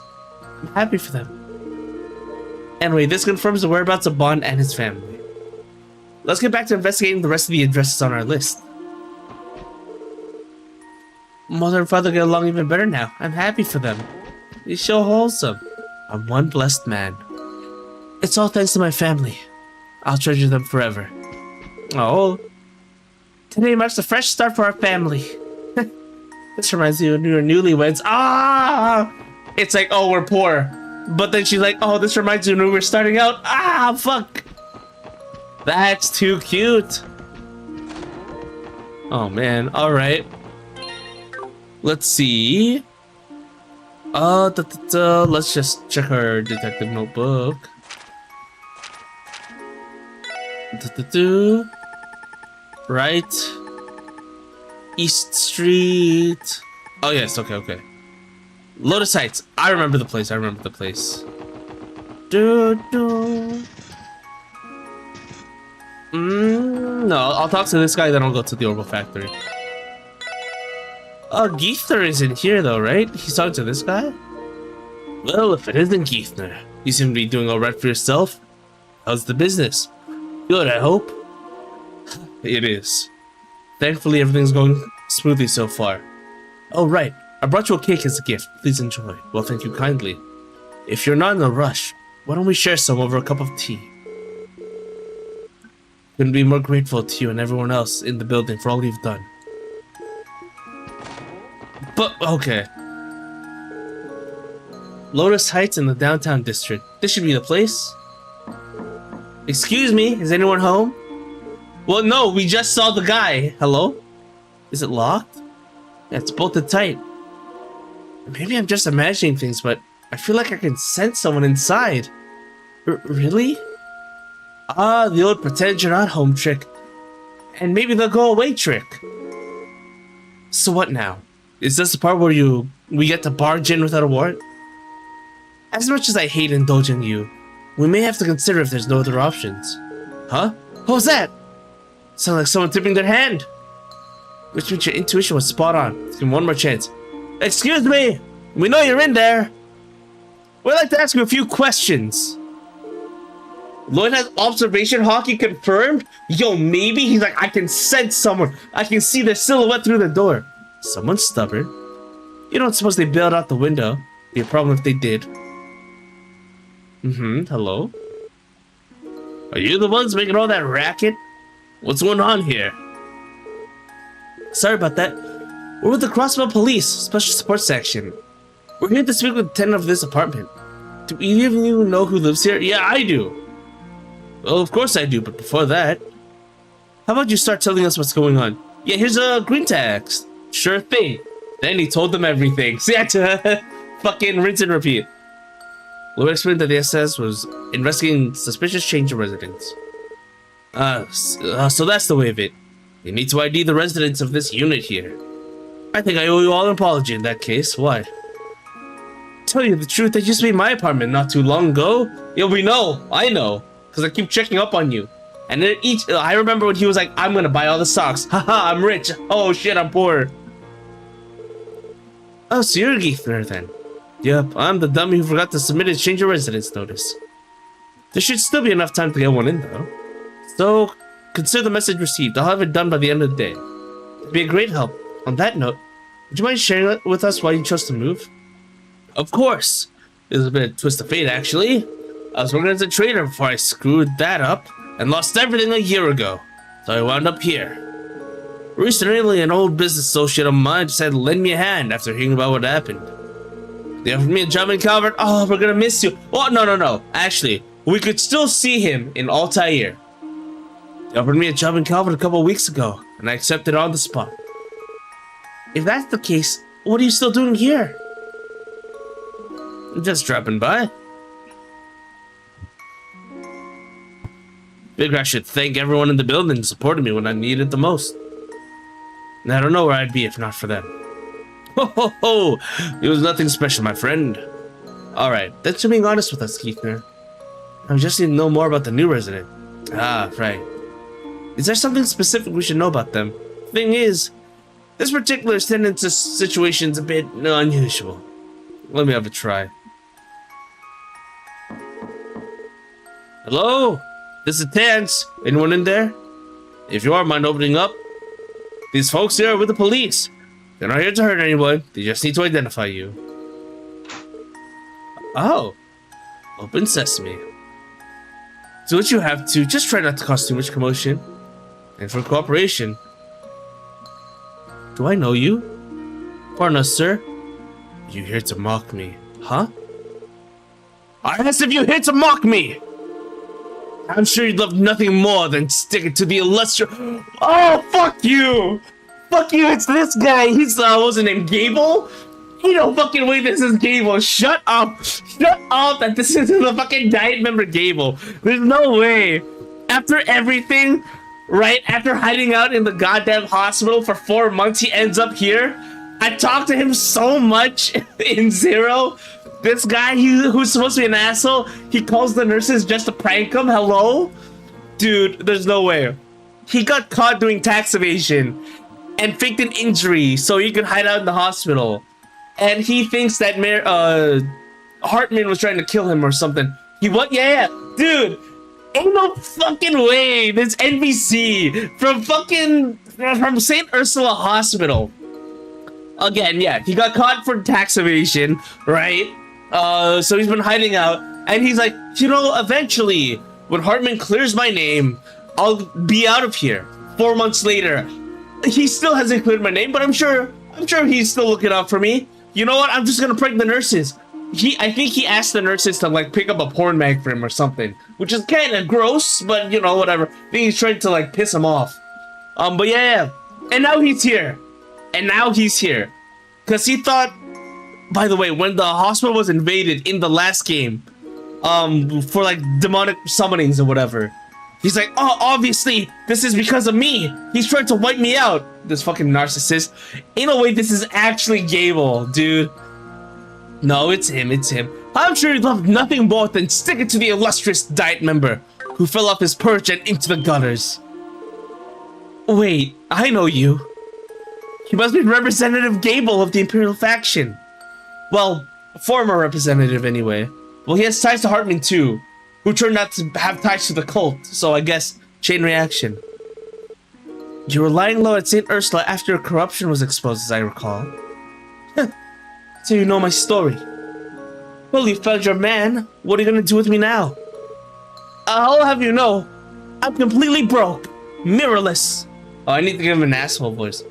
I'm happy for them. Anyway, this confirms the whereabouts of Bond and his family. Let's get back to investigating the rest of the addresses on our list. Mother and father get along even better now. I'm happy for them. They're so wholesome. I'm one blessed man. It's all thanks to my family. I'll treasure them forever. Oh. Today marks a fresh start for our family. This reminds me of your newlyweds. Ah! It's like, oh, we're poor. But then she's like, oh, this reminds me when we were starting out. Ah, fuck. That's too cute. Oh, man. All right. Let's see. Let's just check our detective notebook. Right. East Street. Oh yes, okay. Lotus Heights. I remember the place. No, I'll talk to this guy, then I'll go to the Orbital Factory. Geithner isn't here though, right? He's talking to this guy? Well, if it isn't Geithner, you seem to be doing alright for yourself. How's the business? Good, I hope. It is. Thankfully, everything's going smoothly so far. Oh, right. I brought you a cake as a gift. Please enjoy. Well, thank you kindly. If you're not in a rush, why don't we share some over a cup of tea? Couldn't be more grateful to you and everyone else in the building for all you've done. But, okay. Lotus Heights in the downtown district. This should be the place. Excuse me, is anyone home? Well, no, we just saw the guy. Hello? Is it locked? Yeah, it's bolted tight. Maybe I'm just imagining things, but I feel like I can sense someone inside. Really? Ah, the old pretend you're not home trick. And maybe the go away trick. So what now? Is this the part where we get to barge in without a warrant? As much as I hate indulging you, we may have to consider if there's no other options. Huh? What was that? Sound like someone tipping their hand. Which means your intuition was spot on. Let's give him one more chance. Excuse me! We know you're in there! We'd like to ask you a few questions. Lloyd has observation hockey confirmed? Yo, maybe? He's like, I can sense someone. I can see their silhouette through the door. Someone's stubborn. You don't suppose they bailed out the window. Be a problem if they did. Hello? Are you the ones making all that racket? What's going on here? Sorry about that. We're with the Crossbell Police, Special Support Section. We're here to speak with the tenant of this apartment. Do any of you know who lives here? Yeah, I do. Well, of course I do, but before that... How about you start telling us what's going on? Yeah, here's a green text. Sure thing. Then he told them everything. So he had to fucking rinse and repeat. Lloyd explained that the SS was investigating suspicious change of residence. So that's the way of it. You need to ID the residents of this unit here. I think I owe you all an apology in that case. Why? Tell you the truth, that used to be my apartment not too long ago. Yeah, we know. I know. Because I keep checking up on you. And then I remember when he was like, I'm gonna buy all the socks. Haha, I'm rich. Oh shit, I'm poor. Oh, so you're Geithner then. Yep, I'm the dummy who forgot to submit a change of residence notice. There should still be enough time to get one in though. So, consider the message received. I'll have it done by the end of the day. It'd be a great help. On that note, would you mind sharing it with us why you chose to move? Of course. It was a bit of a twist of fate, actually. I was working as a trader before I screwed that up and lost everything a year ago. So I wound up here. Recently, an old business associate of mine decided to lend me a hand after hearing about what happened. They offered me a job in Calvert. Oh, we're gonna miss you. Oh, no. Actually, we could still see him in Altair. They offered me a job in Calvert a couple of weeks ago, and I accepted on the spot. If that's the case, what are you still doing here? Just dropping by. Figure I should thank everyone in the building who supported me when I needed it the most. And I don't know where I'd be if not for them. Ho ho ho! It was nothing special, my friend. Alright, thanks for being honest with us, Geithner. I just need to know more about the new resident. Ah, right. Is there something specific we should know about them? Thing is, this particular tenant's situation's a bit unusual. Let me have a try. Hello? This is Tans. Anyone in there? If you are, mind opening up? These folks here are with the police. They're not here to hurt anyone. They just need to identify you. Oh. Open sesame. Do what you have to. Just try not to cause too much commotion. And for cooperation. Do I know you? Pardon us, sir. You here to mock me, huh? I asked if you here to mock me! I'm sure you'd love nothing more than sticking to the illustrious. Oh, fuck you! Fuck you, it's this guy. He's, what was his name, Gable? Ain't no fucking way this is Gable. Shut up. Shut up that this is the fucking Diet member Gable. There's no way. After everything, right? After hiding out in the goddamn hospital for 4 months, he ends up here. I talked to him so much in Zero. This guy who's supposed to be an asshole, he calls the nurses just to prank him. Hello? Dude, there's no way. He got caught doing tax evasion and faked an injury so he could hide out in the hospital. And he thinks that Hartman was trying to kill him or something. He what? Yeah, dude. Ain't no fucking way. This NPC from St. Ursula Hospital. Again, yeah, he got caught for tax evasion, right? So he's been hiding out, and he's like, you know, eventually, when Hartman clears my name, I'll be out of here. 4 months later, he still hasn't cleared my name, but I'm sure he's still looking out for me. You know what? I'm just gonna prank the nurses. I think he asked the nurses to like pick up a porn mag for him or something, which is kind of gross, but you know, whatever. I think he's trying to like piss him off. But yeah. And now he's here. Because he thought, by the way, when the hospital was invaded in the last game, for like demonic summonings or whatever, he's like, oh, obviously, this is because of me. He's trying to wipe me out. This fucking narcissist. In a way, this is actually Gable, dude. No, it's him. I'm sure he'd love nothing more than stick it to the illustrious Diet member who fell off his perch and into the gutters. Wait, I know you. He must be Representative Gable of the Imperial faction. Well, former representative anyway. Well, he has ties to Hartman too, who turned out to have ties to the cult, so I guess chain reaction. You were lying low at St. Ursula after your corruption was exposed, as I recall. So you know my story. Well, you found your man. What are you gonna do with me now? I'll have you know, I'm completely broke, mirrorless. Oh, I need to give him an asshole voice.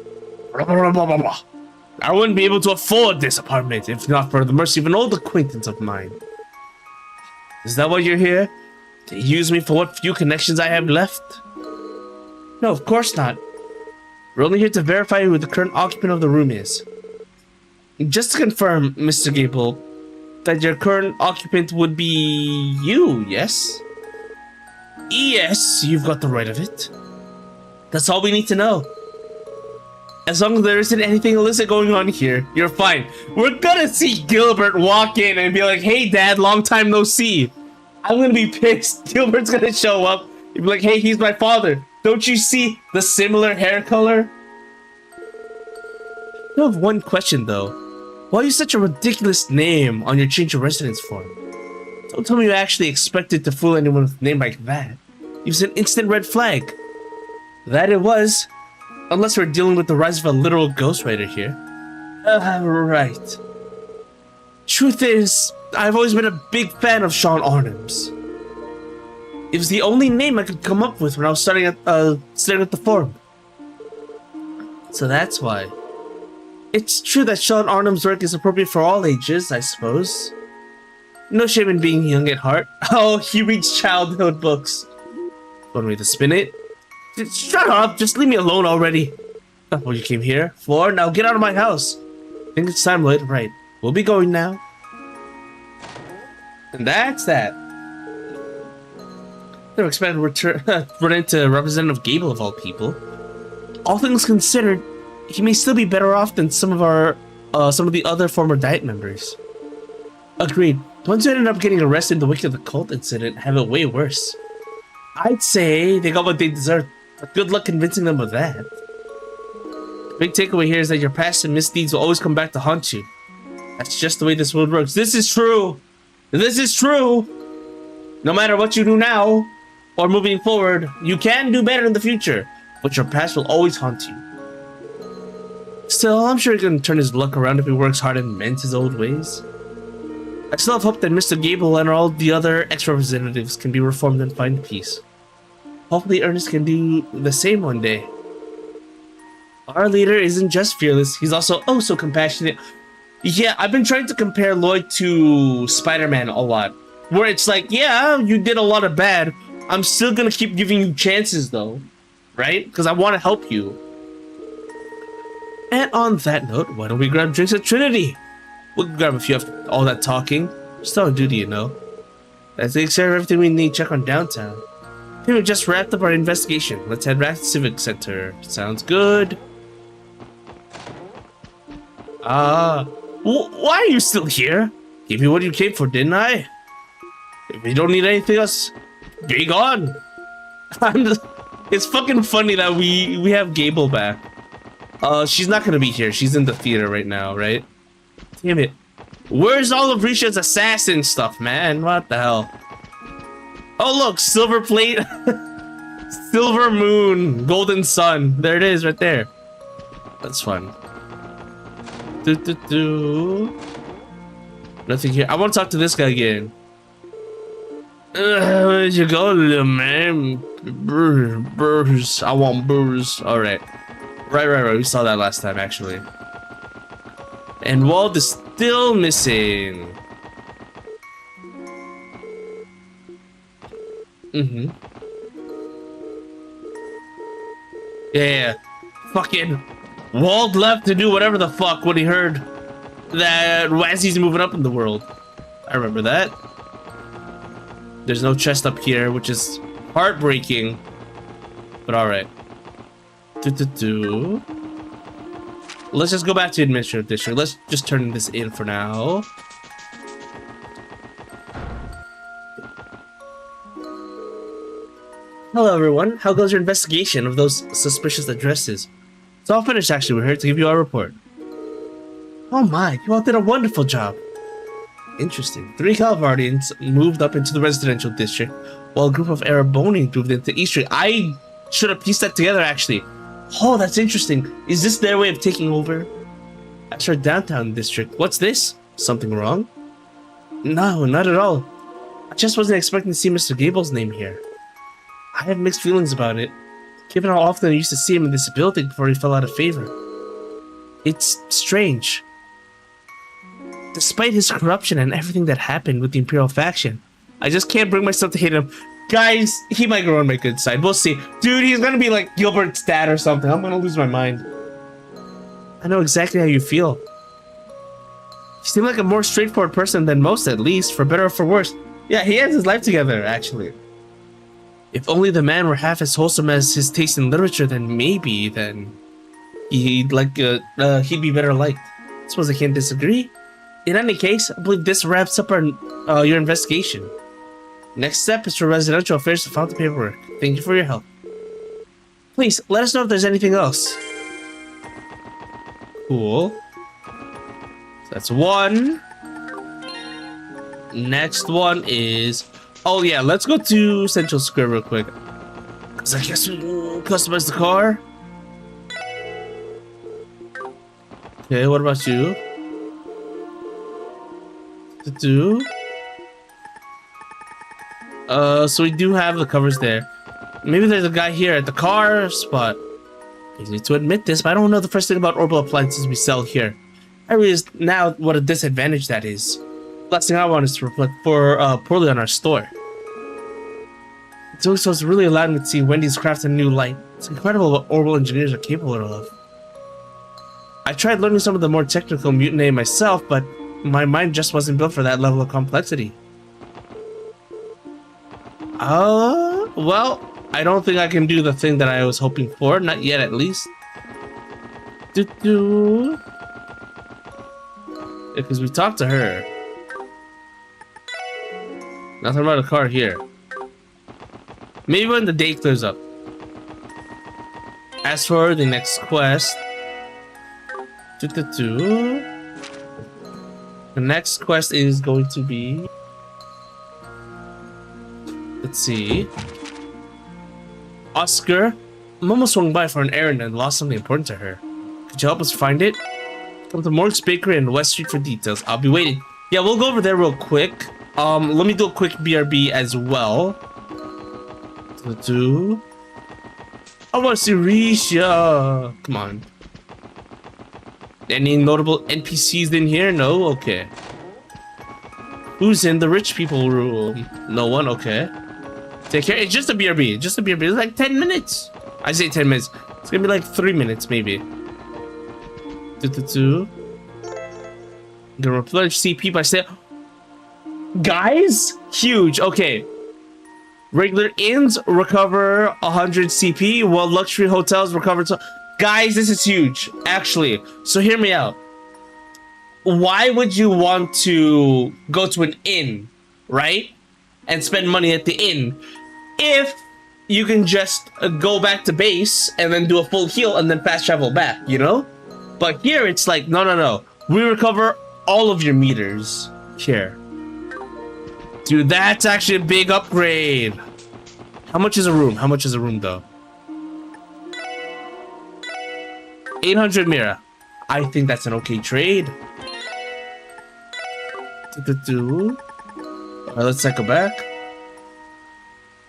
I wouldn't be able to afford this apartment if not for the mercy of an old acquaintance of mine. Is that why you're here? To use me for what few connections I have left? No, of course not. We're only here to verify who the current occupant of the room is. Just to confirm, Mr. Gable, that your current occupant would be you, yes? Yes, you've got the right of it. That's all we need to know. As long as there isn't anything illicit going on here, you're fine. We're gonna see Gilbert walk in and be like, hey dad, long time no see. I'm gonna be pissed. Gilbert's gonna show up. He'd be like, hey, he's my father. Don't you see the similar hair color? I have one question though. Why use such a ridiculous name on your change of residence form? Don't tell me you actually expected to fool anyone with a name like that. Use an instant red flag. That it was. Unless we're dealing with the rise of a literal ghostwriter here. Right. Truth is, I've always been a big fan of Sean Arnham's. It was the only name I could come up with when I was staring at the forum. So that's why. It's true that Sean Arnham's work is appropriate for all ages, I suppose. No shame in being young at heart. Oh, he reads childhood books. One way to spin it. Shut up, just leave me alone already. That's what you came here for. Now get out of my house. I think it's time, Lloyd. Right. We'll be going now. And that's that. Never expected to run into Representative Gable of all people. All things considered, he may still be better off than some of the other former Diet members. Agreed. The ones who ended up getting arrested in the wake of the cult incident have it way worse. I'd say they got what they deserve, but good luck convincing them of that. The big takeaway here is that your past and misdeeds will always come back to haunt you. That's just the way this world works. This is true. This is true. No matter what you do now, or moving forward, you can do better in the future, but your past will always haunt you. Still, I'm sure he can turn his luck around if he works hard and mends his old ways. I still have hope that Mr. Gable and all the other ex-representatives can be reformed and find peace. Hopefully Ernest can do the same one day. Our leader isn't just fearless, he's also oh so compassionate. Yeah, I've been trying to compare Lloyd to Spider-Man a lot. Where it's like, yeah, you did a lot of bad. I'm still gonna keep giving you chances though. Right? Because I want to help you. And on that note, why don't we grab drinks at Trinity? We'll grab a few after all that talking. Still on duty, you know. That takes care of everything we need. Check on downtown. I think we just wrapped up our investigation. Let's head back to the Civic Center. Sounds good. Why are you still here? Gave you what you came for, didn't I? If you don't need anything else, be gone. It's fucking funny that we have Gable back. She's not gonna be here. She's in the theater right now, right? Damn it. Where's all of Risha's assassin stuff, man? What the hell? Oh look, silver plate. Silver moon, golden sun. There it is right there. That's fun. Nothing here. I want to talk to this guy again. Where'd you go, little man? Burrs. I want burrs. Alright. Right. We saw that last time, actually. And Walt is still missing. Yeah. Fucking Walt left to do whatever the fuck when he heard that Wazzy's moving up in the world. I remember that. There's no chest up here, which is heartbreaking. But alright. Let's just go back to Administrative District. Let's just turn this in for now. Hello everyone, how goes your investigation of those suspicious addresses? It's all finished actually, we're here to give you our report. Oh my, you all did a wonderful job. Interesting. 3 Calvardians moved up into the residential district, while a group of Arabonians moved into East Street. I should have pieced that together actually. Oh, that's interesting. Is this their way of taking over? That's our downtown district. What's this? Something wrong? No, not at all. I just wasn't expecting to see Mr. Gable's name here. I have mixed feelings about it, given how often I used to see him in this building before he fell out of favor. It's strange. Despite his corruption and everything that happened with the Imperial faction, I just can't bring myself to hate him. Guys, he might grow on my good side. We'll see. Dude, he's gonna be like Gilbert's dad or something. I'm gonna lose my mind. I know exactly how you feel. You seem like a more straightforward person than most, at least, for better or for worse. Yeah, he has his life together, actually. If only the man were half as wholesome as his taste in literature, then maybe, he'd be better liked. I suppose I can't disagree. In any case, I believe this wraps up your investigation. Next step is for residential affairs to file the paperwork. Thank you for your help. Please, let us know if there's anything else. Cool. So that's one. Next one is... Oh yeah, let's go to Central Square real quick. Because I guess we can customize the car. Okay, what about you? So we do have the covers there. Maybe there's a guy here at the car spot. I need to admit this, but I don't know the first thing about orbital appliances we sell here. I realize now what a disadvantage that is. Last thing I want is to reflect poorly on our store. Doing so has really allowed me to see Wendy's craft in a new light. It's incredible what orbital engineers are capable of. I tried learning some of the more technical mutiny myself, but my mind just wasn't built for that level of complexity. Well, I don't think I can do the thing that I was hoping for. Not yet, at least. Because we talked to her. Nothing about a car here. Maybe when the day clears up. As for the next quest... The next quest is going to be... Let's see... Oscar, Momo swung by for an errand and lost something important to her. Could you help us find it? Come to Morg's Bakery and West Street for details. I'll be waiting. Yeah, we'll go over there real quick. Let me do a quick BRB as well. I want to see Risha. Come on. Any notable NPCs in here? No? Okay. Who's in the rich people room? No one? Okay. Take care. It's just a BRB. Just a BRB. It's like 10 minutes. I say 10 minutes. It's gonna be like 3 minutes, maybe. Gonna replenish CP by staying. Guys, huge. Okay. Regular inns recover 100 CP, while luxury hotels recover. Guys, this is huge, actually. So hear me out. Why would you want to go to an inn, right? And spend money at the inn if you can just go back to base and then do a full heal and then fast travel back, you know? But here it's like, no. We recover all of your meters here. Dude, that's actually a big upgrade. How much is a room? How much is a room though? 800 Mira. I think that's an okay trade. Alright, let's cycle back.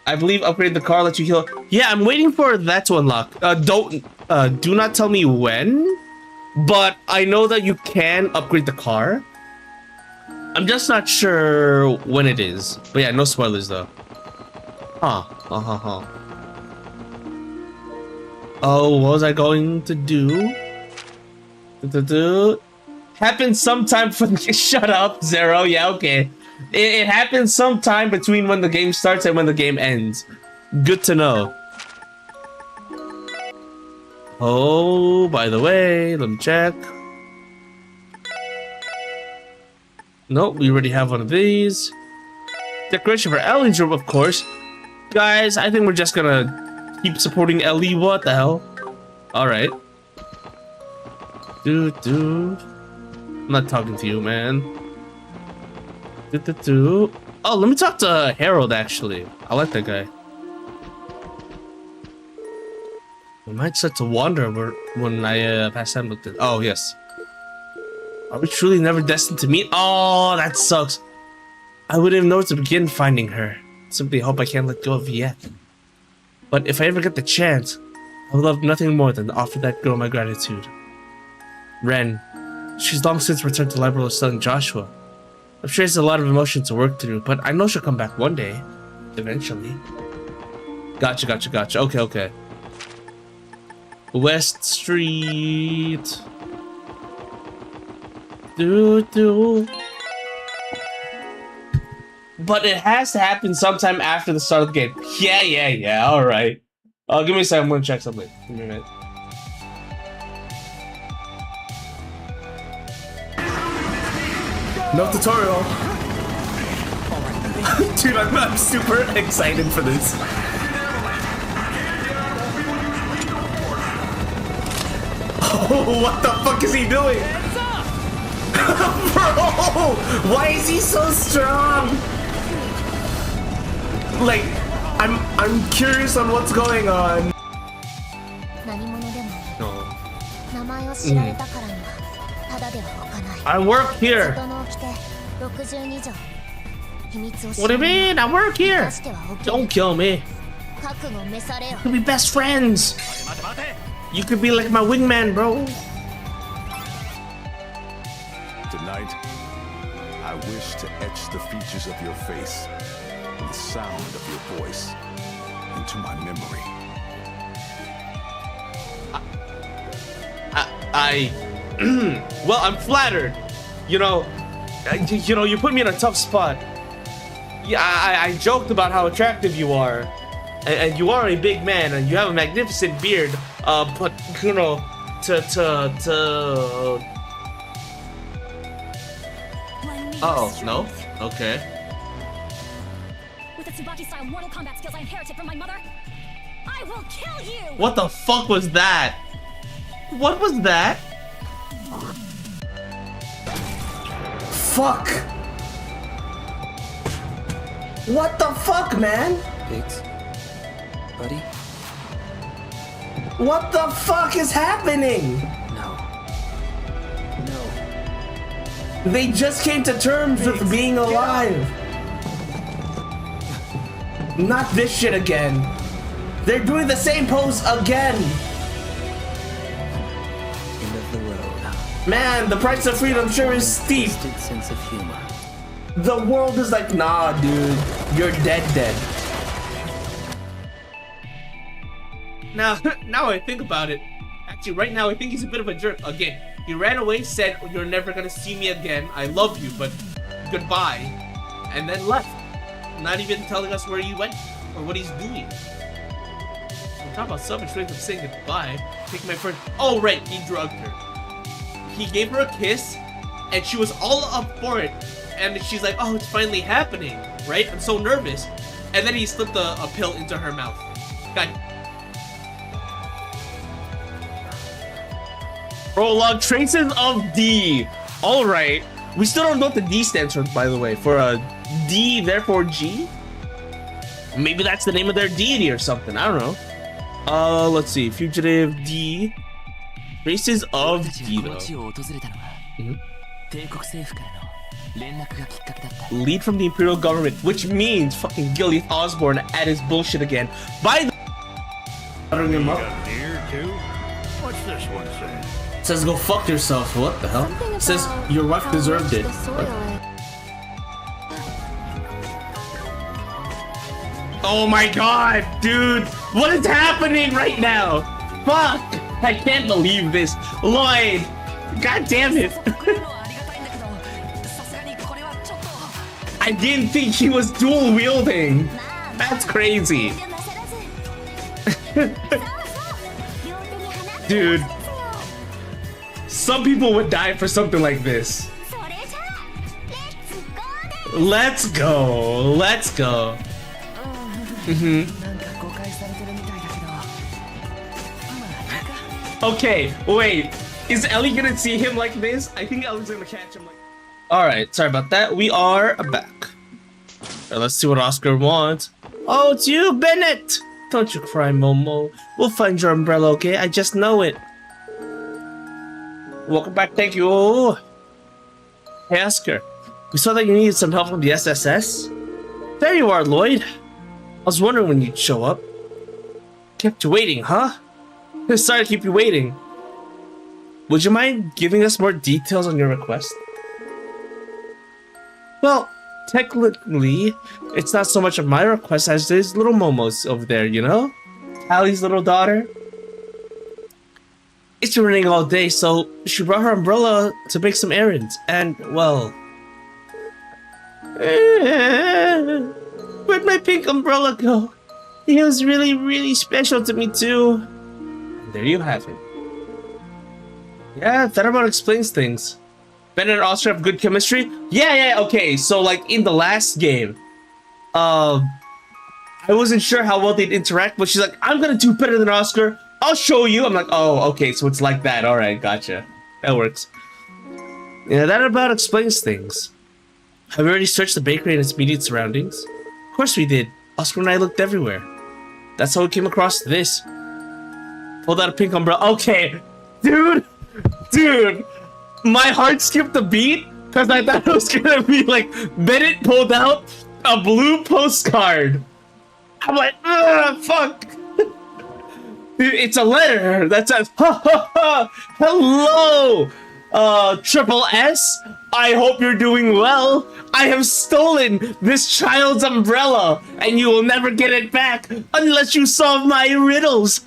I believe upgrade the car, let you heal. Yeah, I'm waiting for that to unlock. Do not tell me when, but I know that you can upgrade the car. I'm just not sure when it is. But yeah, no spoilers though. Oh, what was I going to do? Happens sometime for the shut up, Zero. Yeah, okay. It happens sometime between when the game starts and when the game ends. Good to know. Oh, by the way, let me check. Nope, we already have one of these. Decoration for Ellie's room, of course. Guys, I think we're just gonna keep supporting Ellie. What the hell? Alright. Dude. I'm not talking to you, man. Oh, let me talk to Harold, actually. I like that guy. We might start to wander when I pass time looked at. Oh, yes. Are we truly never destined to meet? Oh, that sucks. I wouldn't even know where to begin finding her. Simply hope I can't let go of yet. But if I ever get the chance, I would love nothing more than to offer that girl my gratitude. Ren. She's long since returned to Liberal son Joshua. I'm sure there's a lot of emotion to work through, but I know she'll come back one day. Eventually. Gotcha. Okay. West Street. But it has to happen sometime after the start of the game. Yeah, alright. Give me a second, I'm gonna check something. Give me a minute. No tutorial. Dude, I'm super excited for this. Oh, what the fuck is he doing? Bro, why is he so strong? Like, I'm curious on what's going on. No. I work here. What do you mean? I work here. Don't kill me. We could be best friends. You could be like my wingman, bro. Tonight, I wish to etch the features of your face and the sound of your voice into my memory. Well, I'm flattered. You know, you put me in a tough spot. Yeah, I joked about how attractive you are, and you are a big man, and you have a magnificent beard. But you know, Oh no. Okay. With the Tsubaki-style Mortal Kombat skills I inherited from my mother, I will kill you. What the fuck was that? What was that? Fuck! What the fuck, man? Biggs? Buddy? What the fuck is happening? No. They just came to terms with being alive. Not this shit again. They're doing the same pose again. End of the road. Man, the price of freedom sure is steep. Twisted sense of humor. The world is like, nah, dude, you're dead. Now I think about it. Actually, right now I think he's a bit of a jerk again. He ran away, said, "You're never gonna see me again. I love you, but goodbye," and then left. Not even telling us where he went or what he's doing. We're talking about selfish ways of saying goodbye. Take my friend. Oh, right, he drugged her. He gave her a kiss, and she was all up for it. And she's like, "Oh, it's finally happening," right? I'm so nervous. And then he slipped a pill into her mouth. God. Prologue, traces of D. All right. We still don't know what the D stands for, by the way. For a D, therefore G? Maybe that's the name of their deity or something. I don't know. Let's see. Fugitive D. Traces of D, though. Lead from the Imperial government, which means fucking Gilead Osborne at his bullshit again. By the him up. What's this one say? Says go fuck yourself. What the hell? Says your wife deserved it. What? Oh my god, dude! What is happening right now? Fuck! I can't believe this. Lloyd! God damn it! I didn't think he was dual wielding. That's crazy. Dude. Some people would die for something like this. Let's go. Let's go. Okay, wait. Is Ellie gonna see him like this? I think Ellie's gonna catch him like. Alright, sorry about that. We are back. Right, let's see what Oscar wants. Oh, it's you, Bennett! Don't you cry, Momo. We'll find your umbrella, okay? I just know it. Welcome back, thank you. Hey, Oscar. We saw that you needed some help from the SSS. There you are, Lloyd. I was wondering when you'd show up. Kept you waiting, huh? Sorry to keep you waiting. Would you mind giving us more details on your request? Well, technically, it's not so much of my request as it is little Momo's over there, you know? Allie's little daughter. It's been raining all day, so she brought her umbrella to make some errands, and, well... Where'd my pink umbrella go? It was really, really special to me, too. And there you have it. Yeah, that about explains things. Ben and Oscar have good chemistry? Yeah, okay, so like in the last game, I wasn't sure how well they'd interact, but she's like, I'm gonna do better than Oscar. I'll show you. I'm like, oh, okay, so it's like that. All right, gotcha. That works. Yeah, that about explains things. Have we already searched the bakery and its immediate surroundings? Of course we did. Oscar and I looked everywhere. That's how we came across this. Pulled out a pink umbrella. Okay, dude. My heart skipped a beat because I thought it was gonna be like Bennett pulled out a blue postcard. I'm like, fuck. It's a letter that says, hello, Triple S. I hope you're doing well. I have stolen this child's umbrella, and you will never get it back unless you solve my riddles.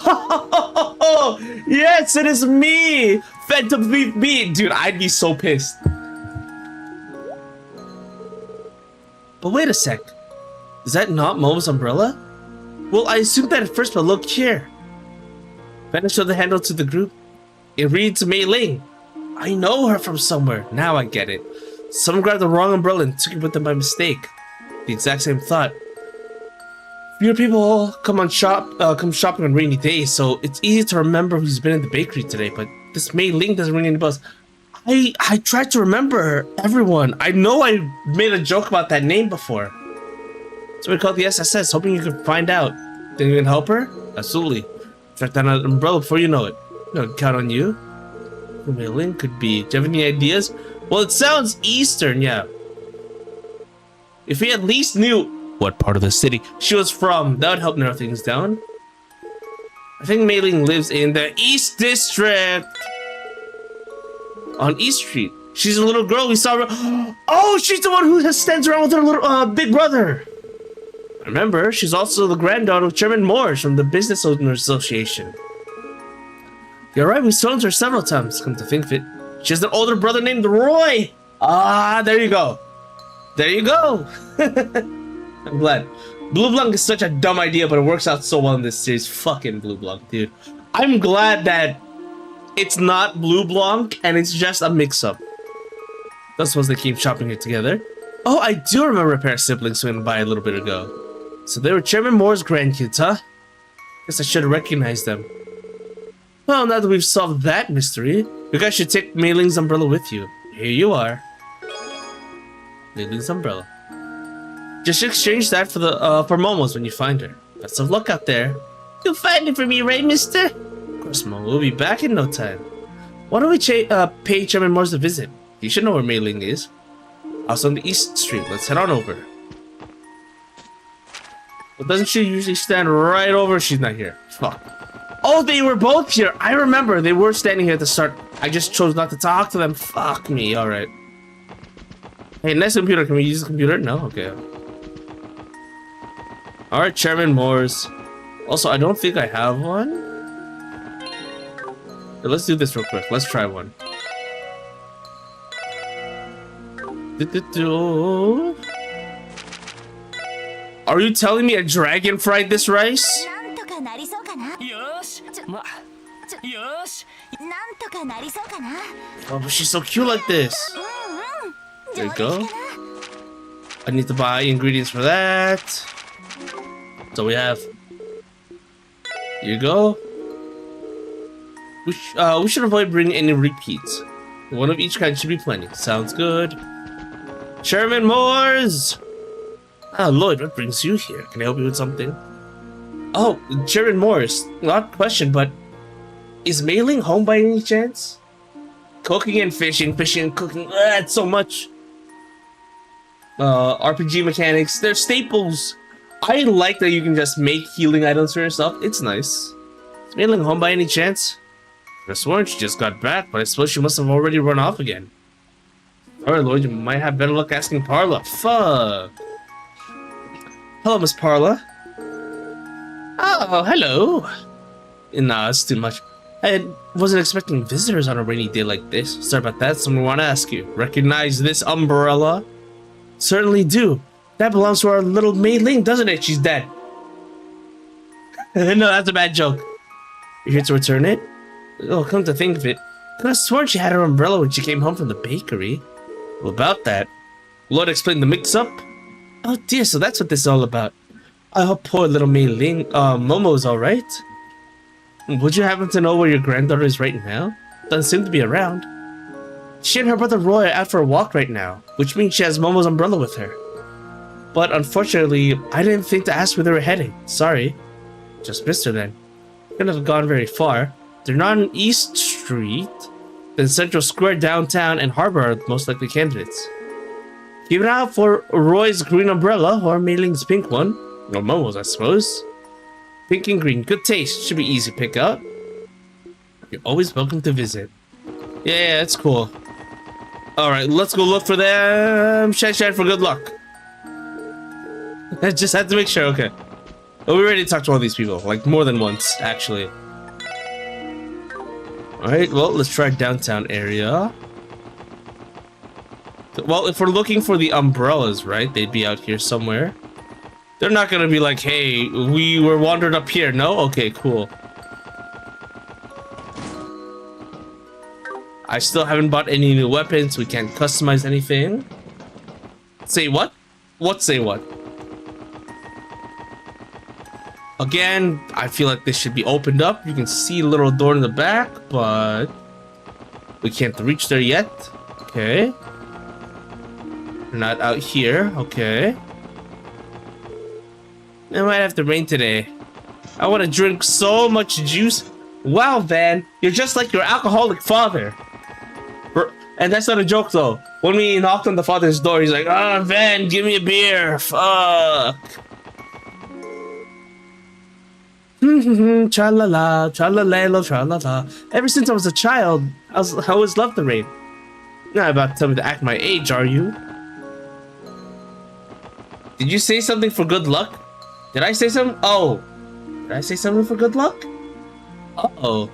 Yes, it is me, Phantom Thief B. Dude, I'd be so pissed. But wait a sec. Is that not Momo's umbrella? Well, I assumed that at first, but look here. Bennett showed the handle to the group. It reads Mei Ling. I know her from somewhere. Now I get it. Someone grabbed the wrong umbrella and took it with them by mistake. The exact same thought. Fewer people come shopping on rainy days, so it's easy to remember who's been in the bakery today, but this Mei Ling doesn't ring any bells. I tried to remember everyone. I know I made a joke about that name before. So we called the SSS, hoping you could find out. Think you can help her? Absolutely. Track down an umbrella before you know it. No, count on you. Who Mei Ling could be. Do you have any ideas? Well, it sounds Eastern, yeah. If we at least knew what part of the city she was from, that would help narrow things down. I think Mei Ling lives in the East District. On East Street. She's a little girl we saw her. Oh, she's the one who stands around with her little big brother. Remember, she's also the granddaughter of Chairman Morris from the Business Owners Association. You're right, we stoned her several times, come to think of it. She has an older brother named Roy. Ah, there you go. There you go. I'm glad. Blue Blanc is such a dumb idea, but it works out so well in this series. Fucking Blue Blanc, dude. I'm glad that it's not Blue Blanc and it's just a mix-up. That's supposed they keep shopping it together. Oh, I do remember a pair of siblings swinging by a little bit ago. So they were Chairman Moore's grandkids, huh? Guess I should have recognized them. Well, now that we've solved that mystery, you guys should take Mei Ling's umbrella with you. Here you are. Mei Ling's umbrella. Just exchange that for Momo's when you find her. Best of luck out there. You'll find it for me, right, mister? Of course, Momo will be back in no time. Why don't we pay Chairman Moore's a visit? You should know where Mei Ling is. I was on the East Street. Let's head on over. Well, doesn't she usually stand right over? She's not here. Fuck. Oh, they were both here. I remember they were standing here at the start. I just chose not to talk to them. Fuck me. All right. Hey, nice computer. Can we use the computer? No? Okay. All right, Chairman Moore's. Also, I don't think I have one. Okay, let's do this real quick. Let's try one. Are you telling me a dragon fried this rice? Oh, but she's so cute like this. There you go. I need to buy ingredients for that. So we have. Here you go. We should avoid bringing any repeats. One of each kind should be plenty. Sounds good. Chairman Moore's! Ah, Lloyd, what brings you here? Can I help you with something? Oh, Chairman Moore's. Not a question, but is Mei Ling home by any chance? Cooking and fishing, fishing and cooking. That's so much. RPG mechanics, they're staples. I like that you can just make healing items for yourself. It's nice. Is Mei Ling home by any chance? I sworn she just got back, but I suppose she must have already run off again. Alright, Lloyd, you might have better luck asking Parla. Fuck. Hello, Miss Parla. Oh, hello. Nah, it's too much. I wasn't expecting visitors on a rainy day like this. Sorry about that. Someone want to ask you. Recognize this umbrella? Certainly do. That belongs to our little Mei Ling, doesn't it? She's dead. No, that's a bad joke. You're here to return it? Oh, come to think of it, I could have sworn she had her umbrella when she came home from the bakery. Well, about that, Lord explained the mix-up. Oh dear, so that's what this is all about. I hope poor little Mei Ling, Momo's alright. Would you happen to know where your granddaughter is right now? Doesn't seem to be around. She and her brother Roy are out for a walk right now, which means she has Momo's umbrella with her. But unfortunately, I didn't think to ask where they were heading. Sorry. Just missed her then. Couldn't have gone very far. They're not on East Street. Then Central Square, downtown, and Harbor are the most likely candidates. Keep an eye out for Roy's green umbrella or Mei Ling's pink one. Or Momo's, I suppose. Pink and green, good taste. Should be easy to pick out. You're always welcome to visit. Yeah, that's cool. Alright, let's go look for them. Shine for good luck. I just had to make sure, okay. Oh, we already talked to all these people, like more than once, actually. Alright, well, let's try downtown area. Well, if we're looking for the umbrellas, right, they'd be out here somewhere. They're not gonna be like, hey, we were wandered up here. No? Okay, cool. I still haven't bought any new weapons. We can't customize anything. Say what? What say what? Again, I feel like this should be opened up. You can see a little door in the back, but we can't reach there yet. Okay. We're not out here. Okay. It might have to rain today. I want to drink so much juice. Wow, Van, you're just like your alcoholic father. And that's not a joke, though. When we knocked on the father's door, he's like, "Oh, Van, give me a beer. Fuck." Tra-la-la, tra-la-la, tra-la-la. Ever since I was a child, I always loved the rain. You're not about to tell me to act my age, are you? Did you say something for good luck? Did I say something? Oh. Did I say something for good luck? Uh-oh.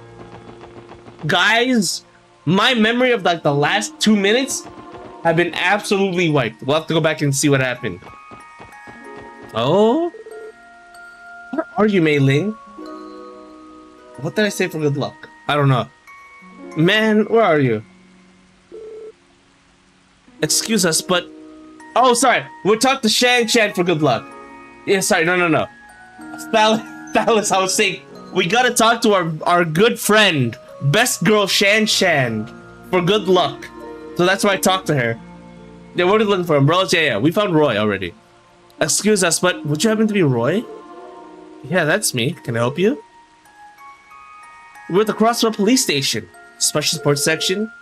Guys, My memory of like the last 2 minutes have been absolutely wiped. We'll have to go back and see what happened. Oh? Where are you, Mei Ling? What did I say for good luck? I don't know. Man, where are you? Excuse us, but... Oh, sorry. We'll talk to Shan for good luck. Yeah, sorry. No. Phallus, I was saying, we gotta talk to our good friend, best girl Shan for good luck. So that's why I talked to her. Yeah, what are you looking for? Umbrellas? Yeah. We found Roy already. Excuse us, but would you happen to be Roy? Yeah, that's me. Can I help you? We're at the Crossroad Police Station. Special Support Section.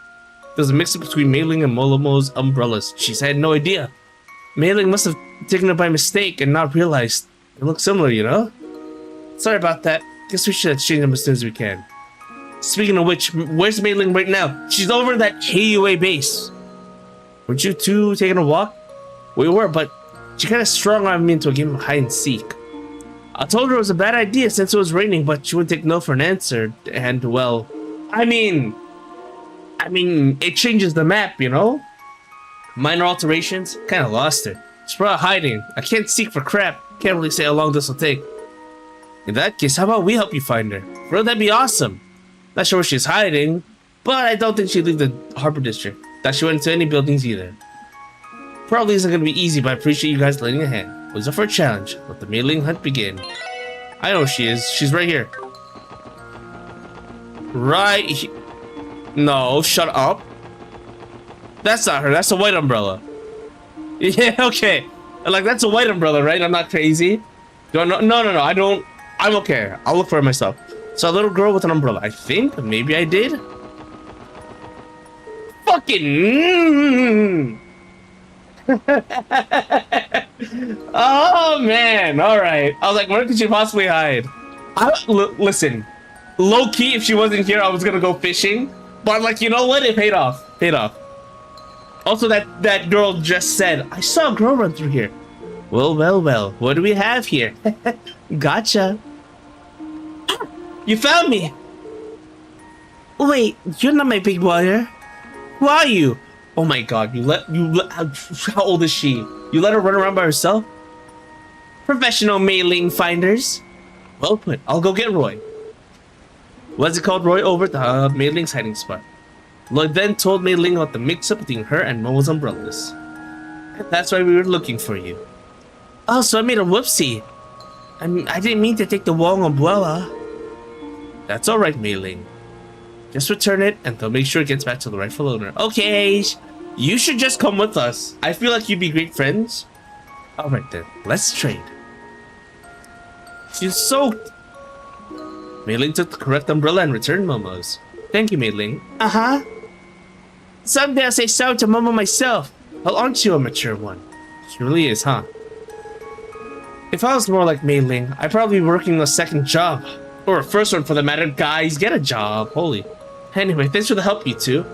There's a mix-up between Mei Ling and Momo's umbrellas. She's had no idea. Mei Ling must have taken it by mistake and not realized. They look similar, you know? Sorry about that. Guess we should exchange them as soon as we can. Speaking of which, where's Mei Ling right now? She's over at that KUA base. Weren't you two taking a walk? We were, but she kind of strong-armed me into a game of hide-and-seek. I told her it was a bad idea since it was raining, but she wouldn't take no for an answer. And, well, I mean, it changes the map, you know? Minor alterations, kind of lost her. She's probably hiding. I can't seek for crap. Can't really say how long this will take. In that case, how about we help you find her? Bro, that'd be awesome. Not sure where she's hiding, but I don't think she'd leave the Harbor District. That she went into any buildings either. Probably isn't gonna be easy, but I appreciate you guys lending a hand. It was up for a challenge. Let the Mei Ling hunt begin. I know where she is. She's right here. No, shut up. That's not her. That's a white umbrella. Yeah, okay. Like, that's a white umbrella, right? I'm not crazy. No, I don't. I'm okay. I'll look for her myself. So a little girl with an umbrella. I think. Maybe I did. Fucking... Oh, man. All right. I was like, where could she possibly hide? Listen. Low-key, if she wasn't here, I was going to go fishing. But, like, you know what? It paid off. Paid off. Also, that girl just said, I saw a girl run through here. Well. What do we have here? Gotcha. You found me. Wait, you're not my big brother. Who are you? Oh my god, how old is she? You let her run around by herself? Professional Mei Ling finders. Well put, I'll go get Roy. What's it called, Roy? Over at the Mei Ling's hiding spot. Lloyd then told Mei Ling about the mix-up between her and Momo's umbrellas. That's why we were looking for you. Oh, so I made a whoopsie. I didn't mean to take the wrong umbrella. That's alright, Mei Ling. Just return it, and they'll make sure it gets back to the rightful owner. Okay, you should just come with us. I feel like you'd be great friends. Alright then, let's trade. She's soaked. Mei Ling took the correct umbrella and returned Momo's. Thank you, Mei Ling. Uh-huh. Someday I'll say sorry to Momo myself. Well, aren't you a mature one? She really is, huh? If I was more like Mei Ling, I'd probably be working a second job. Or a first one for the matter. Guys, get a job. Holy. Anyway, thanks for the help, you two.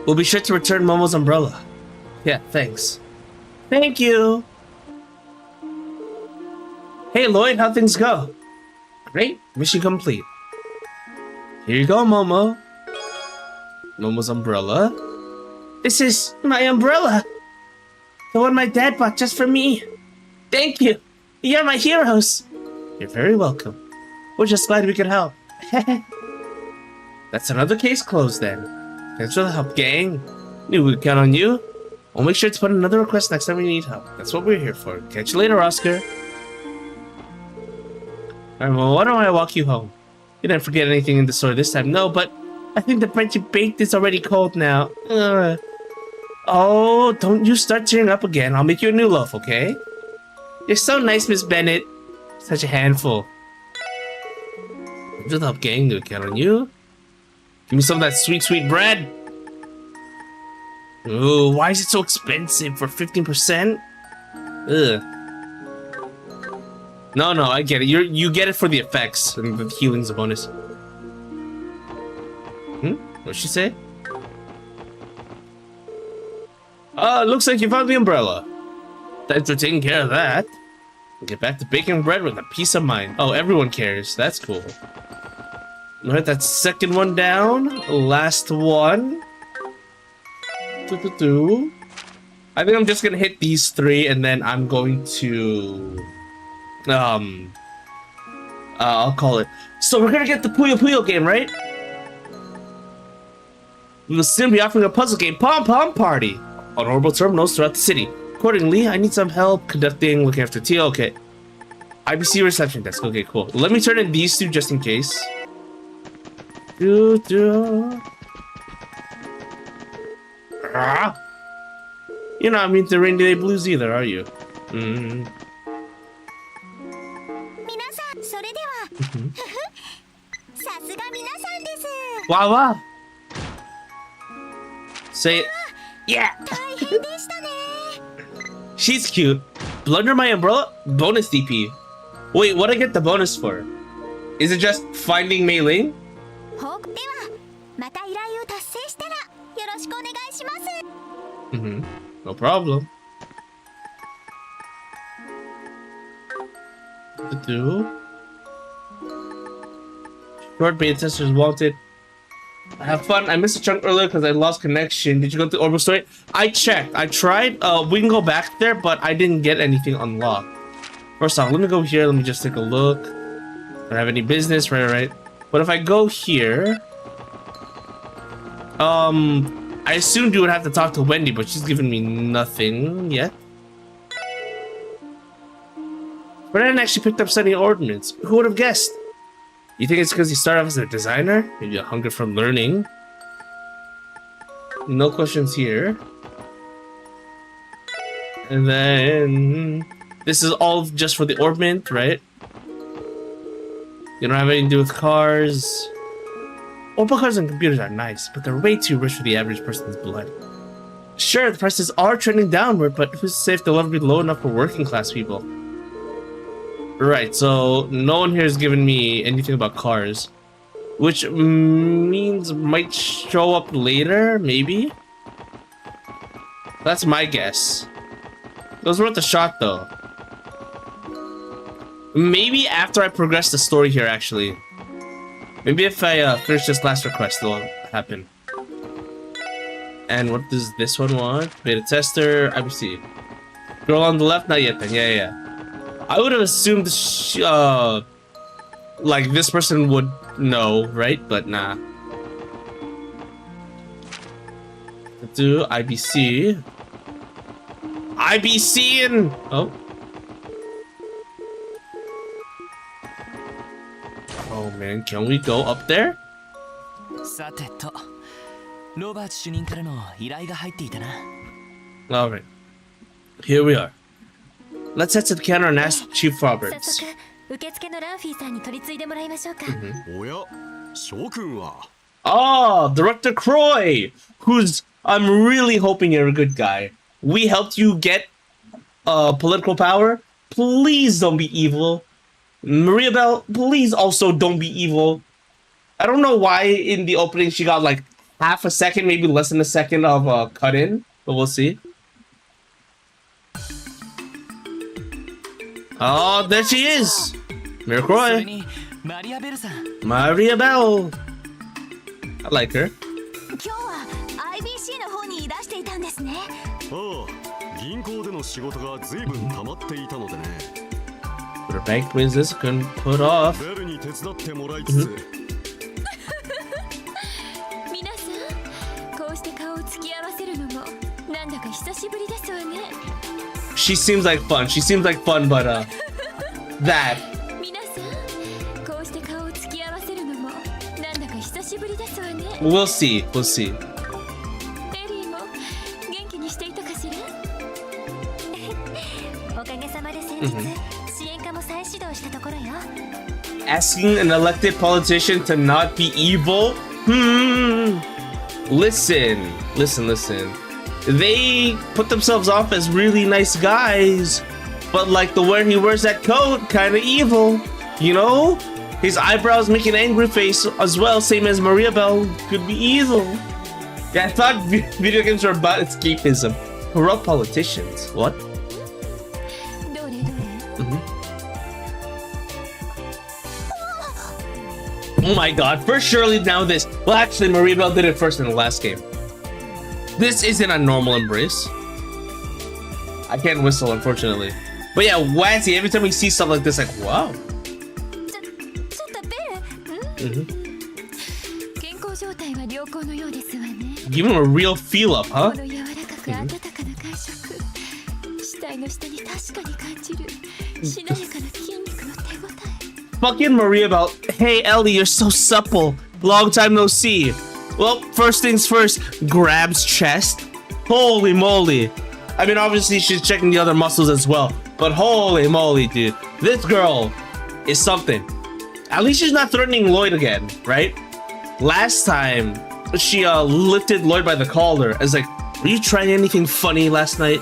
We'll be sure to return Momo's umbrella. Yeah, thanks. Thank you. Hey, Lloyd, how'd things go? Great. Mission complete. Here you go, Momo. Momo's umbrella. This is my umbrella. The one my dad bought just for me. Thank you. You're my heroes. You're very welcome. We're just glad we could help. That's another case closed then. Thanks for the help, gang. Knew we'd count on you. We'll make sure to put another request next time we need help. That's what we're here for. Catch you later, Oscar. Alright, well, why don't I walk you home? You didn't forget anything in the store this time. No, but I think the bread you baked is already cold now. Oh, don't you start tearing up again. I'll make you a new loaf, okay? You're so nice, Miss Bennett. Such a handful. Good help, gang. Do we count on you? Give me some of that sweet, sweet bread. Ooh, why is it so expensive for 15%? Ugh. No, I get it. You get it for the effects, and the healing's a bonus. What'd she say? Looks like you found the umbrella. Thanks for taking care of that. Get back to baking bread with a peace of mind. Oh, everyone cares. That's cool. Alright, that's second one down. Last one. I think I'm just gonna hit these three and then I'm going to I'll call it. So we're gonna get the Puyo Puyo game, right? We will soon be offering a puzzle game, Pom Pom Party, on orbital terminals throughout the city. Accordingly, I need some help looking after Tio. Okay. IBC reception desk. Okay, cool. Let me turn in these two just in case. You're not mean to Rainy Day Blues either, are you? Mm. 皆さん、それでは。さすが皆さんです。 Wow, wow. Say it. Yeah. 大変でしたね。 She's cute. Blunder my umbrella? Bonus DP. Wait, what I get the bonus for? Is it just finding Mei Ling? 報告では、また依頼を達成したらよろしくお願いします。 Mm-hmm. No problem. Short beta testers wanted. Have fun. I missed a chunk earlier because I lost connection. Did you go to Orbital Story? I checked. I tried. We can go back there, but I didn't get anything unlocked. First off, let me go here. Let me just take a look. Don't have any business, right? But if I go here, I assumed you would have to talk to Wendy, but she's given me nothing yet. But I didn't actually pick up studying ordnance. Who would have guessed? You think it's because you started off as a designer? Maybe a hunger from learning? No questions here. And then... this is all just for the orbment, right? You don't have anything to do with cars. Orbital cars and computers are nice, but they're way too rich for the average person's blood. Sure, the prices are trending downward, but who's to say if they'll ever be low enough for working class people? Right, so no one here has given me anything about cars. Which means might show up later, maybe? That's my guess. It was worth a shot, though. Maybe after I progress the story here, actually. Maybe if I finish this last request, it'll happen. And what does this one want? Beta tester, IBC. Girl on the left? Not yet then, yeah. I would have assumed like this person would know, right? But nah. Do IBC. IBC and oh. Oh man, can we go up there? さてと、ロバート主任からの依頼が入っていたな。Alright. Here we are. Let's head to the counter and ask Chief 早 Roberts. 速、受付のランフィーさんに取り継いでもらいましょうか。おや、諸君は。Oh, Director Croy, who's I'm really hoping you're a good guy. We helped you get political power. Please don't be evil. Maria Bell, please also don't be evil. I don't know why in the opening she got like half a second, maybe less than a second of cut in, but we'll see. Oh, there she is. Maria それ Croy. にマリアベルさん。 Maria Bell. I like her. 今日は IBC の方にいらしていたんですね。ああ、銀行での仕事が随分溜まっていたのでね。 But her bank business couldn't put off. ベルに手伝ってもらいつつ、皆さん、こうして顔を突き合わせるのもなんだか久しぶりですわね。 She seems like fun. She seems like fun, but that. 皆さん、こうして顔を突き合わせるのもなんだか久しぶりですわね。 We'll see. We'll see. エリーも元気にしていたかしら。おかげさまで先日、支援課も再始動したところよ。 Asking an elected politician to not be evil? Listen. They put themselves off as really nice guys, but like the way he wears that coat, kind of evil. You know? His eyebrows make an angry face as well, same as Maria Bell could be evil. Yeah, I thought video games were about escapism. Corrupt politicians. What? どれどれ。Oh my god, first Shirley, now this. Well, actually, Maribel did it first in the last game. This isn't a normal embrace. I can't whistle, unfortunately. But yeah, Wazzy, every time we see stuff like this, like, wow. ちょっとベル、健康状態は良好のようですわね。 Give him a real feel up, huh? この柔らかく温かな感触、死体の下に確かに感じるしなやかな筋肉の手応え。 Fucking Maria about, hey Ellie, you're so supple. Long time no see. Well, first things first, grabs chest. Holy moly. I mean, obviously she's checking the other muscles as well, but holy moly, dude. This girl is something. At least she's not threatening Lloyd again, right? Last time, she lifted Lloyd by the collar. I was like, were you trying anything funny last night?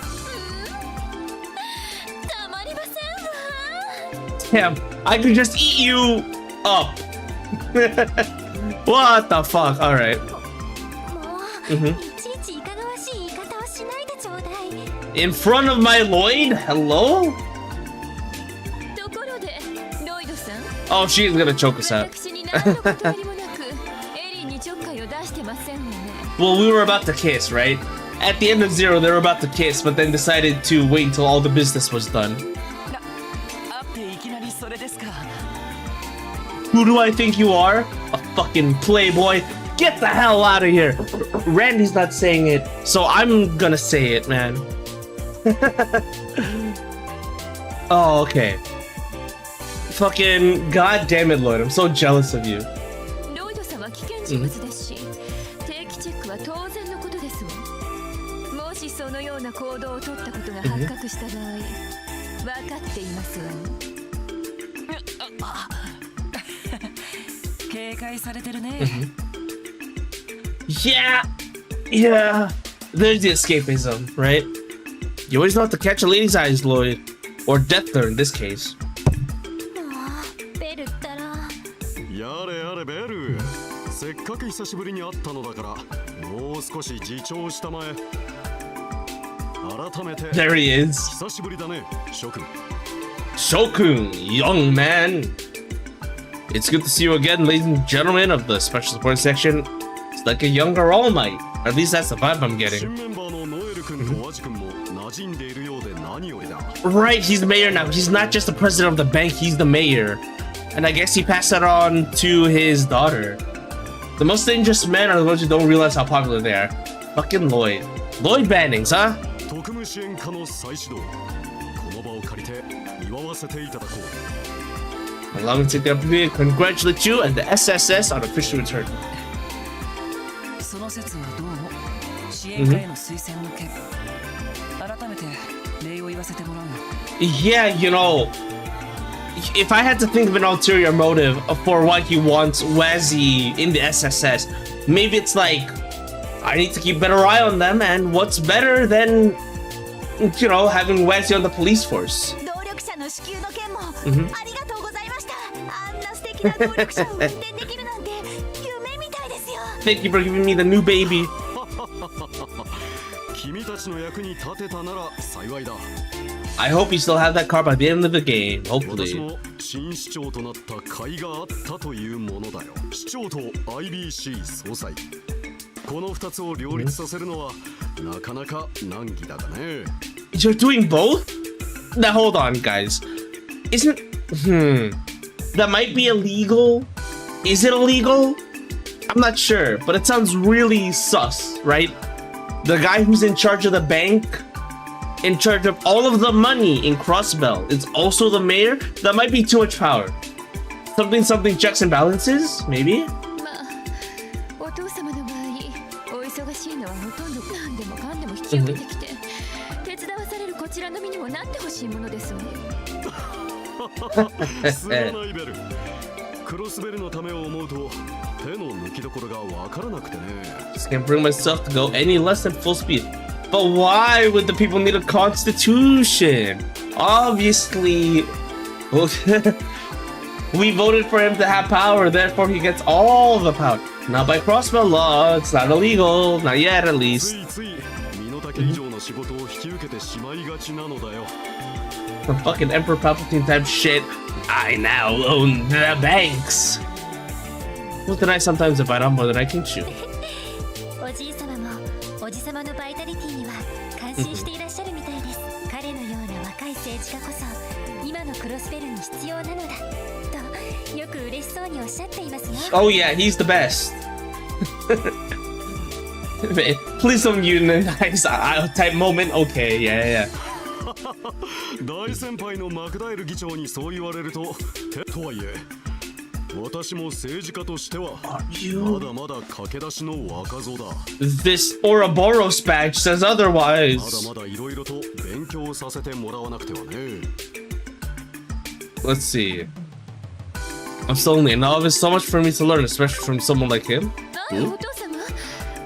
たまりませんわ。 Damn, I could just eat you up. What the fuck? All right. もう、いちいちいかがわしい言い方をしないでちょうだい。 In front of my Lloyd? Hello? ところで、ロイドさん。 Oh, she's gonna choke us out. 私に何の断りもなく、エリーにちょっかいを出してませんわね。 Well, we were about to kiss, right? At the end of Zero, they were about to kiss, but then decided to wait until all the business was done. あっていきなりそれですか。 Who do I think you are? A fucking playboy? Get the hell out of here! Randy's not saying it, so I'm gonna say it, man. Oh, okay. Fucking goddamn it, Lloyd. I'm so jealous of you. ロイドさんは危険人物ですし、定期チェックは当然のことですわ。もしそのような行動を取ったことが発覚した場合、分かっていますわね。警戒されてるね。Yeah, yeah. There's the escapism, right? You always know how to catch a lady's eyes, Lloyd. Or Deathler in this case. ベルったら。やれやれベル、せっかく久しぶりに会ったのだからもう少し自重したまえ。改めて There he is. 久しぶりだね、諸君。 Shokun, young man. It's good to see you again, ladies and gentlemen of the special support section. It's like a younger All Might. At least that's the vibe I'm 新 getting. メンバーのノエル君とワジ君も馴染んでいるようで何よりだ。 Right, he's the mayor now. He's not just the president of the bank, he's the mayor. And I guess he passed that on to his daughter. The most dangerous men are the ones who don't realize how popular they are. Fucking Lloyd. Lloyd Bannings, huh? 特務支援課の再始動。この場を借りて祝わせていただこう。 Allow me to take the opportunity to congratulate you and the SSS on official return. その説はどうも支援課への推薦の件。改めて礼を言わせてもらうよ。 Yeah, you know, if I had to think of an ulterior motive for why he wants Wazzy in the SSS, maybe it's like, I need to keep a better eye on them, and what's better than, you know, having Wazzy on the police force? 能力者の支給の件も、ありがとうございました。あんな素敵な能力者を運転できるなんて夢みたいですよ。 Thank you for giving me the new baby. 君たちの役に立てたなら幸いだ。 I hope you still have that car by the end of the game, 私 hopefully. も新市長となった甲斐があったというものだよ。市長と IBC 総裁。この2つを両立させるのはなかなか難儀だがね。 You're doing both? Now hold on, guys. Isn't that might be illegal? Is it illegal? I'm not sure, but it sounds really sus, right? The guy who's in charge of the bank, in charge of all of the money in Crossbell, is also the mayor? That might be too much power. Something checks and balances? Maybe? まあ、お父様の場合、お忙しいのはほとんど何でもかんでも引き受けてきて、手伝わされるこちらの身にもなってほしいものですわね。すまないベル。クロスベルのためを思うと手の抜きどころがわからなくてね。 Just can't bring myself to go any less than full speed. But why would the people need a constitution? Obviously, we voted for him to have power, therefore he gets all the power. Not by Crossbell law, it's not illegal, not yet at つ least. いつい身の丈以上の仕事を引き受けてしまいがちなのだよ。 Some fucking Emperor Palpatine type shit. I now own the banks. What did I sometimes divide up more than I can chew? おじい様もおじ様のバイタリティには感心していらっしゃるみたいです。彼のような若い政治家こそ今のクロスベルに必要なのだとよく嬉しそうにおっしゃっていますよ。 Oh yeah, he's the best. Please don't unionize type moment. Okay, yeah. 大先輩のマクダエル議長にそう言われるとはいえ私も政治家としてはまだまだ駆け出しの若造だ。 This Ouroboros badge says otherwise. まだまだいろいろと勉強させてもらわなくてはね。 Let's see. I'm still only a novice. So much for me to learn, especially from someone like him. お父様、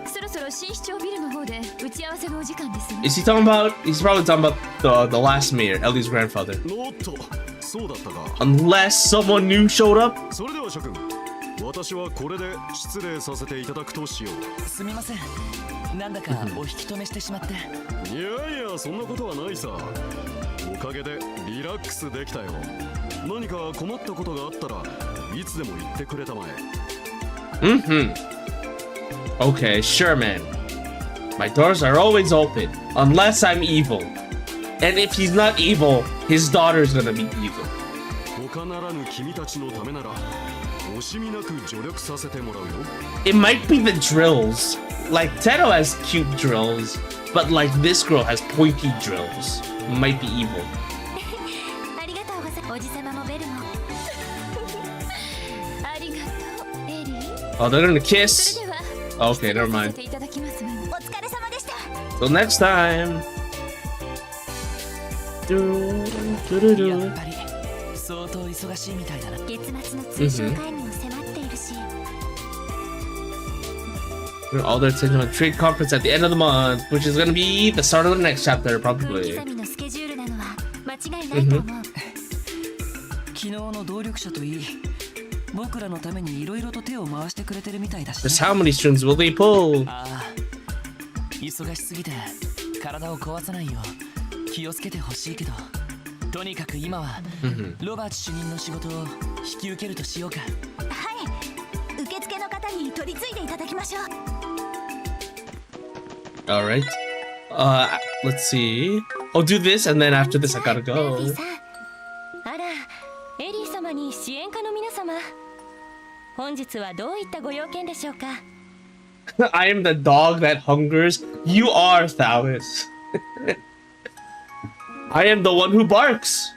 そろそろ新市長ビルの方で打ち合わせのお時間ですよ。 Is he talking about? He's probably talking about the last mayor, Ellie's grandfather. おっと、そうだったか。 Unless someone new showed up. それでは諸君、私はこれで失礼させていただくとしよう。すみません、なんだかお引き止めしてしまって。いやいや、そんなことはないさ。おかげでリラックスできたよ。何か困ったことがあったらいつでも言ってくれたまえ。Okay, sure, man. My doors are always open, unless I'm evil. And if he's not evil, his daughter's gonna be evil. 他ならぬ君たちのためなら惜しみなく助力させてもらうよ。 It might be the drills. Like, Teto has cute drills, but like this girl has pointy drills. Might be evil. ありがとうございます。おじ様もベルもありがとう、エリー。 Oh, they're gonna そ kiss. れでは Okay, never さ mind. せていただきますわ。お疲れ様でした。 Till next time. やっぱり相当忙しいみたいだな。月末の通常会議も迫っているし、 All their attention on trade conference at the end of the month, which is gonna be the start of the next chapter, 分 probably. 刻みのスケジュールなのは間違いないと思う。昨日の動力者といい、僕らのためにいろいろと手を回してくれてるみたいだし、ね。 Just how many strings will they pull? ああ、忙しすぎて体を壊さないよう気をつけてほしいけど、とにかく今はロバート主任の仕事を引き受けるとしようか。はい、受付の方に取り次いでいただきましょう。 All right. Let's see. I'll do this, and then after this, I gotta ラ go. フィーさん、あら、エリー様に支援家の皆様、本日はどういったご用件でしょうか。 I am the dog that hungers. You are Thales. I am the one who barks.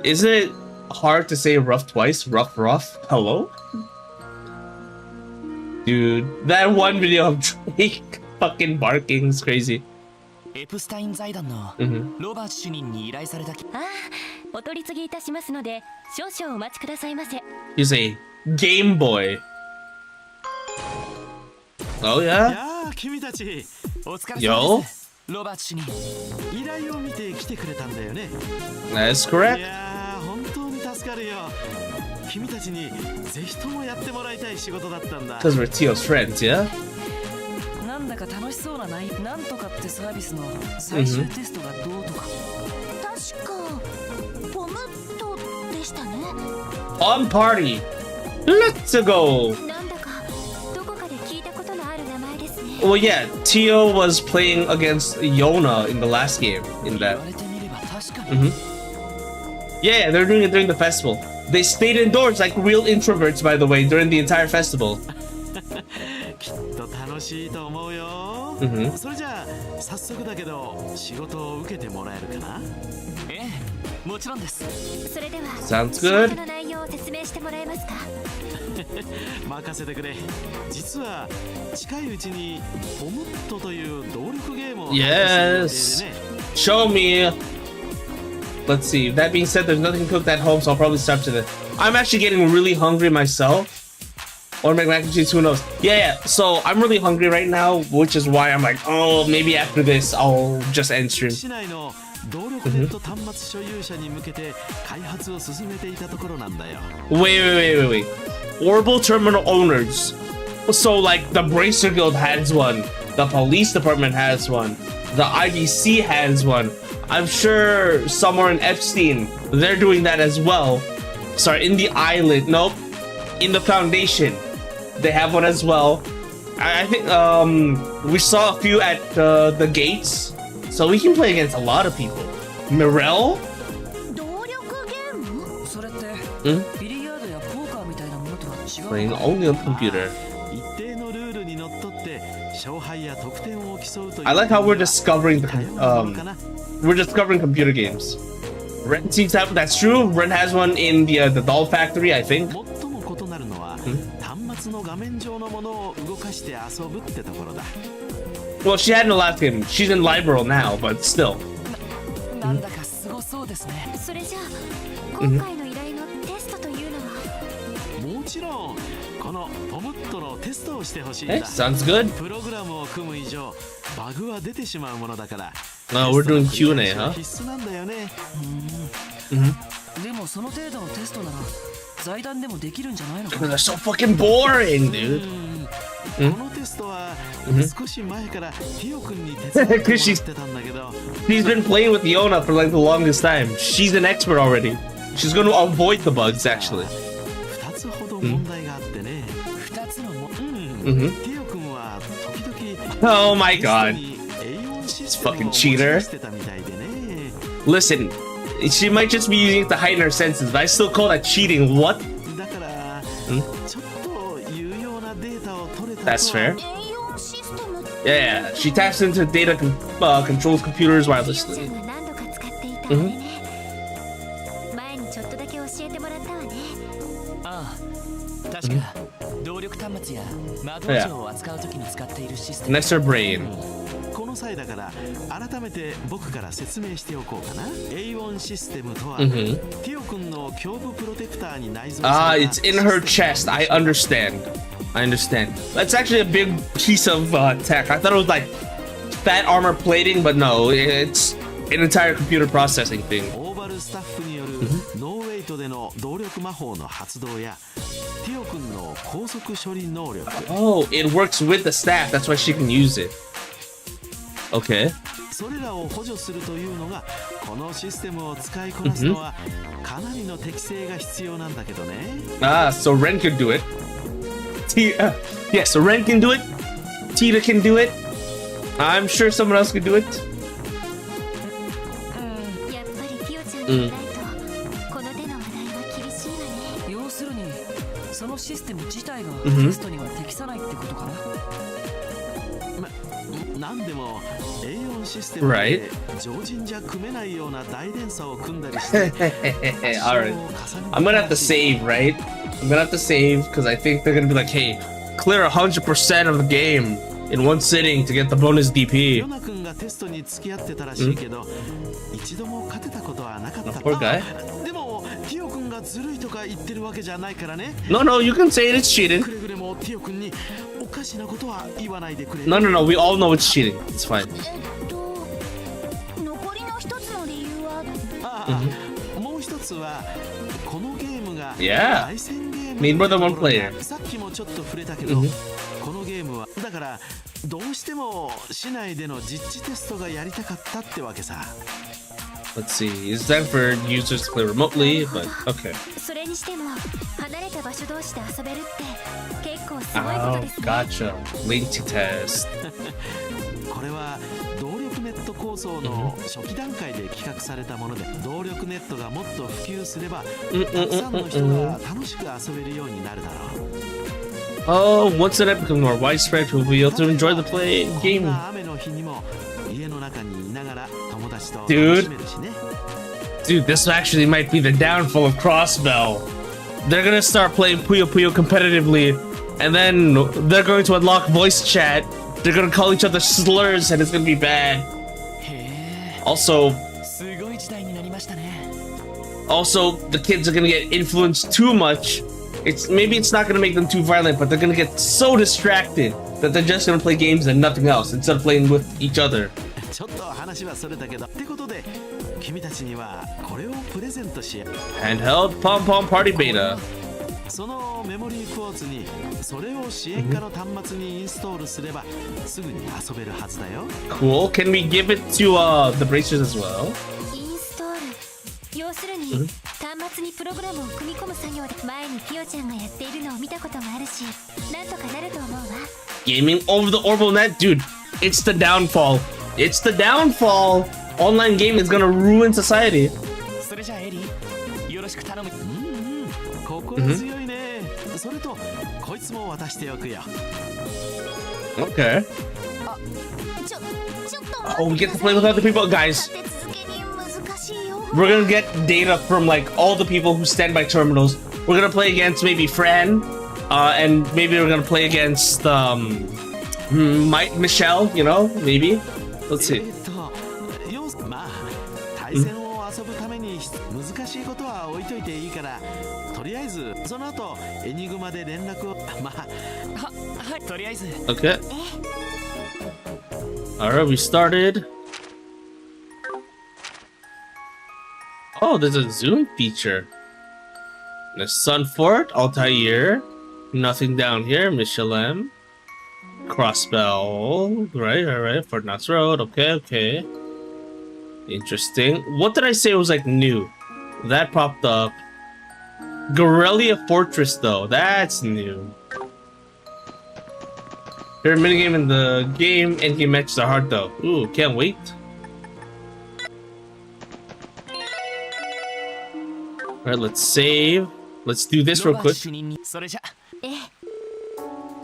Isn't it hard to say rough twice? Rough, rough. Hello? Dude, that one video of Drake fucking barking is crazy. エプスタイン財団のロバート主任に依頼された。ああ、お取り次ぎいたしますので、少々お待ちくださいませ。 He's a Game Boy. Oh い yeah? やー、君たちお疲れ様 Yo? ですロバート主任。依頼を見て来てくれたんだよね。 That's い correct. やー、本当に助かるよ。君たちにぜひともやってもらいたい仕事だったんだ。 Because we're Tio's friends, yeah? なんだか楽しそうな内容。なんとかってサービスの最終テストがどうとか。確かポムットでしたね。 On party. Let's go. なんだかどこかで聞いたことのある名前ですね。 Well, yeah, Tio was playing against Yona in the last game. In 言 that, われてみれば確かに。yeah, they're doing it during the festival. They stayed indoors like real introverts, by the way, during the entire festival. きっと楽しいと思うよ。それじゃあ早速だけど仕事を受けてもらえるかな。ええ、もちろんです。それでは Sounds 仕 good. 事の内容を説明してもらえますか。任せてくれ。実は近いうちにポムットという動力ゲームを Yes. Show me. Let's see. That being said, there's nothing cooked at home, so I'll probably stop to this. I'm actually getting really hungry myself. Or make mac and cheese, who knows? Yeah. So I'm really hungry right now, which is why I'm like, oh, maybe after this, I'll just end stream. 市内の動力ネット端末所有者に向けて開発を進めていたところなんだよ。 Wait. Orbital terminal owners. So, like, the Bracer Guild has one. The police department has one. The IBC has one. I'm sure somewhere in Epstein, they're doing that as well. Sorry, in the island. Nope. in the foundation, they have one as well. I think we saw a few at the gates, so we can play against a lot of people. Mirel? 動力ゲーム？それって Hmm? ビリヤードやポーカーみたいなものとは違う Playing のか only on computer. 一定のルールにのっとって勝敗や得点を競うという I like how we're discovering the 多様なものかな we're discovering computer games. Ren seems to have that's true. Ren has one in the doll factory, I think. 最も異なるのは端末の画面上のものを動かして遊ぶってところだ Well, she had in the last game. She's in Liberal now, but still. なんだかすごそうですね。それじゃあ今回の依頼のテストというのは？もちろんこのポムットのテストをしてほしいん Hey, だ sounds good. プログラムを組む以上バグは出てしまうものだから Oh, we're doing Q&A, テストの繰り返しは huh? 必須なんだよね でもその程度のテストなら財団でもできるんじゃないのか They're so fucking boring, dude. このテストは少し前からティオ君に手伝ってもらってたんだけど She's been playing with Yona for like the longest time. She's an expert already. She's going to avoid the bugs, actually. 2つほど問題があってね2つのもティオ君は時々 Oh my テスト god. に A4 システムを fucking 持ち cheater. 出してたみたいでね Listen, she might just be using it to heighten her senses, but I still call that cheating. What? だからちょっと有用なデータを取れたとは That's fair. 栄養システムって Yeah, she taps into data controls computers リオちゃ wirelessly. んが何度か使っていたあれね前にちょっとだけ教えてもらったわねああ確か動力端末や魔導場を扱う時に使っているシステム Next her brain. この際だから改めて僕から説明しておこうかな A1 システムとは、ティオ君の胸部プロテクターに内蔵 Ah, された it's in her chest. I understand. I understand. That's actually a big piece of tech. I thought it was like fat armor plating, but no, it's an entire computer processing thing. オーバルスタッフによるノーウェイトでの動力魔法の発動やティオ君の高速処理能力 Oh, it works with the staff. That's why she can use it. Okay. それらを補助するというのがこのシステムを使いこなすのはかなりの適性が必要なんだけどね Ah, so Ren could do it. Yeah, so Ren can do it. Tita can do it. I'm sure someone else could do it. やっぱりティオちゃんがいないとこの手の話題は厳しいわね要するにそのシステム自体がテストには適さないってことかな、なんでも A4 システム Right. で常人じゃ組めないような大連鎖を組んだりして Alright. I'm gonna have to save, right? I'm gonna have to save because I think they're gonna be like, hey, clear 100% of the game in one sitting to get the bonus ヨ DP. ナ君がテストに付き合ってたらしいけど、一度も勝てたことはなかった。 Poor guy. でもティオ君がずるいとか言ってるわけじゃないからね。 No, no, you can say it. It's cheating. くれぐれもティオ君におかしなことは言わないでくれ。 No, no, no. We all know it's cheating. It's fine. 残りの一つの理由はああ、もう一つはこのゲームが Yeah. 対戦ゲーム Need more than one というところ player. がさっきもちょっと触れたけど、このゲームはだからどうしても市内での実地テストがやりたかったってわけさ。 Let's see. It's designed for users to play remotely, but okay. それにしても離れた場所同士で遊べるって結構すごいこと Oh, ですね gotcha. Latency test. これは動力ネット構想の初期段階で企画されたもので、動力ネットがもっと普及すればたくさんの人が楽しく遊べるようになるだろう。 Oh, once the net becomes more widespread, we'll be able to enjoy the play こん game. な雨の日にも家の中にいながら友達と楽 Dude. しめるしね。 Dude, this actually might be the downfall of Crossbell. They're gonna start playing Puyo Puyo competitively, and then they're going to unlock voice chat. They're gonna call each other slurs, and it's gonna be bad. へ Also, えすごい時代になりましたね also, the kids are gonna get influenced too much. Maybe it's not gonna make them too violent, but they're gonna get so distracted that they're just gonna play games and nothing else instead of playing with each other. ちょっと話はそれたけどってことで君たちにはこれをプレゼントし Handheld Pom Pom Party Beta. そのメモリークォーツにそれを支援下の端末にインストールすればすぐに遊べるはずだよ。 Cool. Can we give it to the bracers as well? インストール要するに端末にプログラムを組み込む作業で前にティオちゃんがやっているのを見たことがあるし、なんとかなると思うわ。 Gaming over the orbital net, dude. It's the downfall. It's the downfall. Online gaming is gonna ruin society. それじゃあエリーよろしく頼む。心強いね。それとこいつも渡しておくよ。 Okay. ちょっと Oh, we get to play with other people, guys. 立て続けに難しいよ。 We're gonna get data from like all the people who stand by terminals. We're gonna play against maybe Fran, and maybe we're gonna play against Michelle. You know, maybe. Let's see. まあ対戦を遊ぶために難しいことは置いといていいから、とりあえずその後エニグマで連絡を。まあはい、とりあえず。 Okay. All right, we started. Oh, there's a zoom feature. There's Sunfort, Altair. Nothing down here. Michelin. Crossbell. Right, alright. Fort Knox Road. Okay. Interesting. What did I say was like new? That popped up. Guerrilla Fortress, though. That's new. Here, minigame in the game, and game matches are hard, though. Ooh, can't wait. Alright, let's save. Let's do this real quick. それじゃ。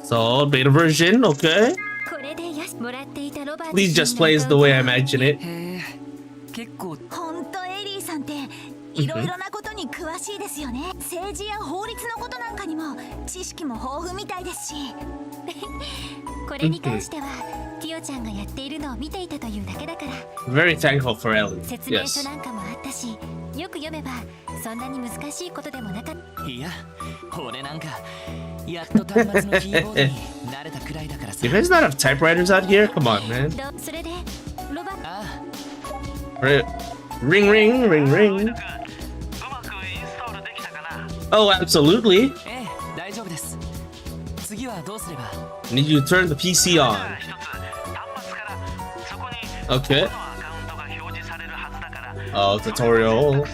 So, beta version, okay. これでよし、もらっていたロバート Please just play as the way I imagine it. へえ、結構。本当エリーさんっていろいろなことに詳しいですよね。政治や法律のことなんかにも知識も豊富みたいですしこれに関してはティオちゃんがやっているのを見ていたというだけだから。 Very thankful for Ellie. 説明 Yes. 書なんかもあったし、よく読めばそんなに難しいことでもなかった。いや、俺なんかやっと端末のキーボードに慣れたくらいだからさ。 You guys not have typewriters out here? Come on, man. それでロバああ、 Right. Ring, ring, ring, ring. Oh, absolutely. ええ、大丈夫です。次はどうすれば。 Need you to turn the PC on. Okay. Oh, tutorial.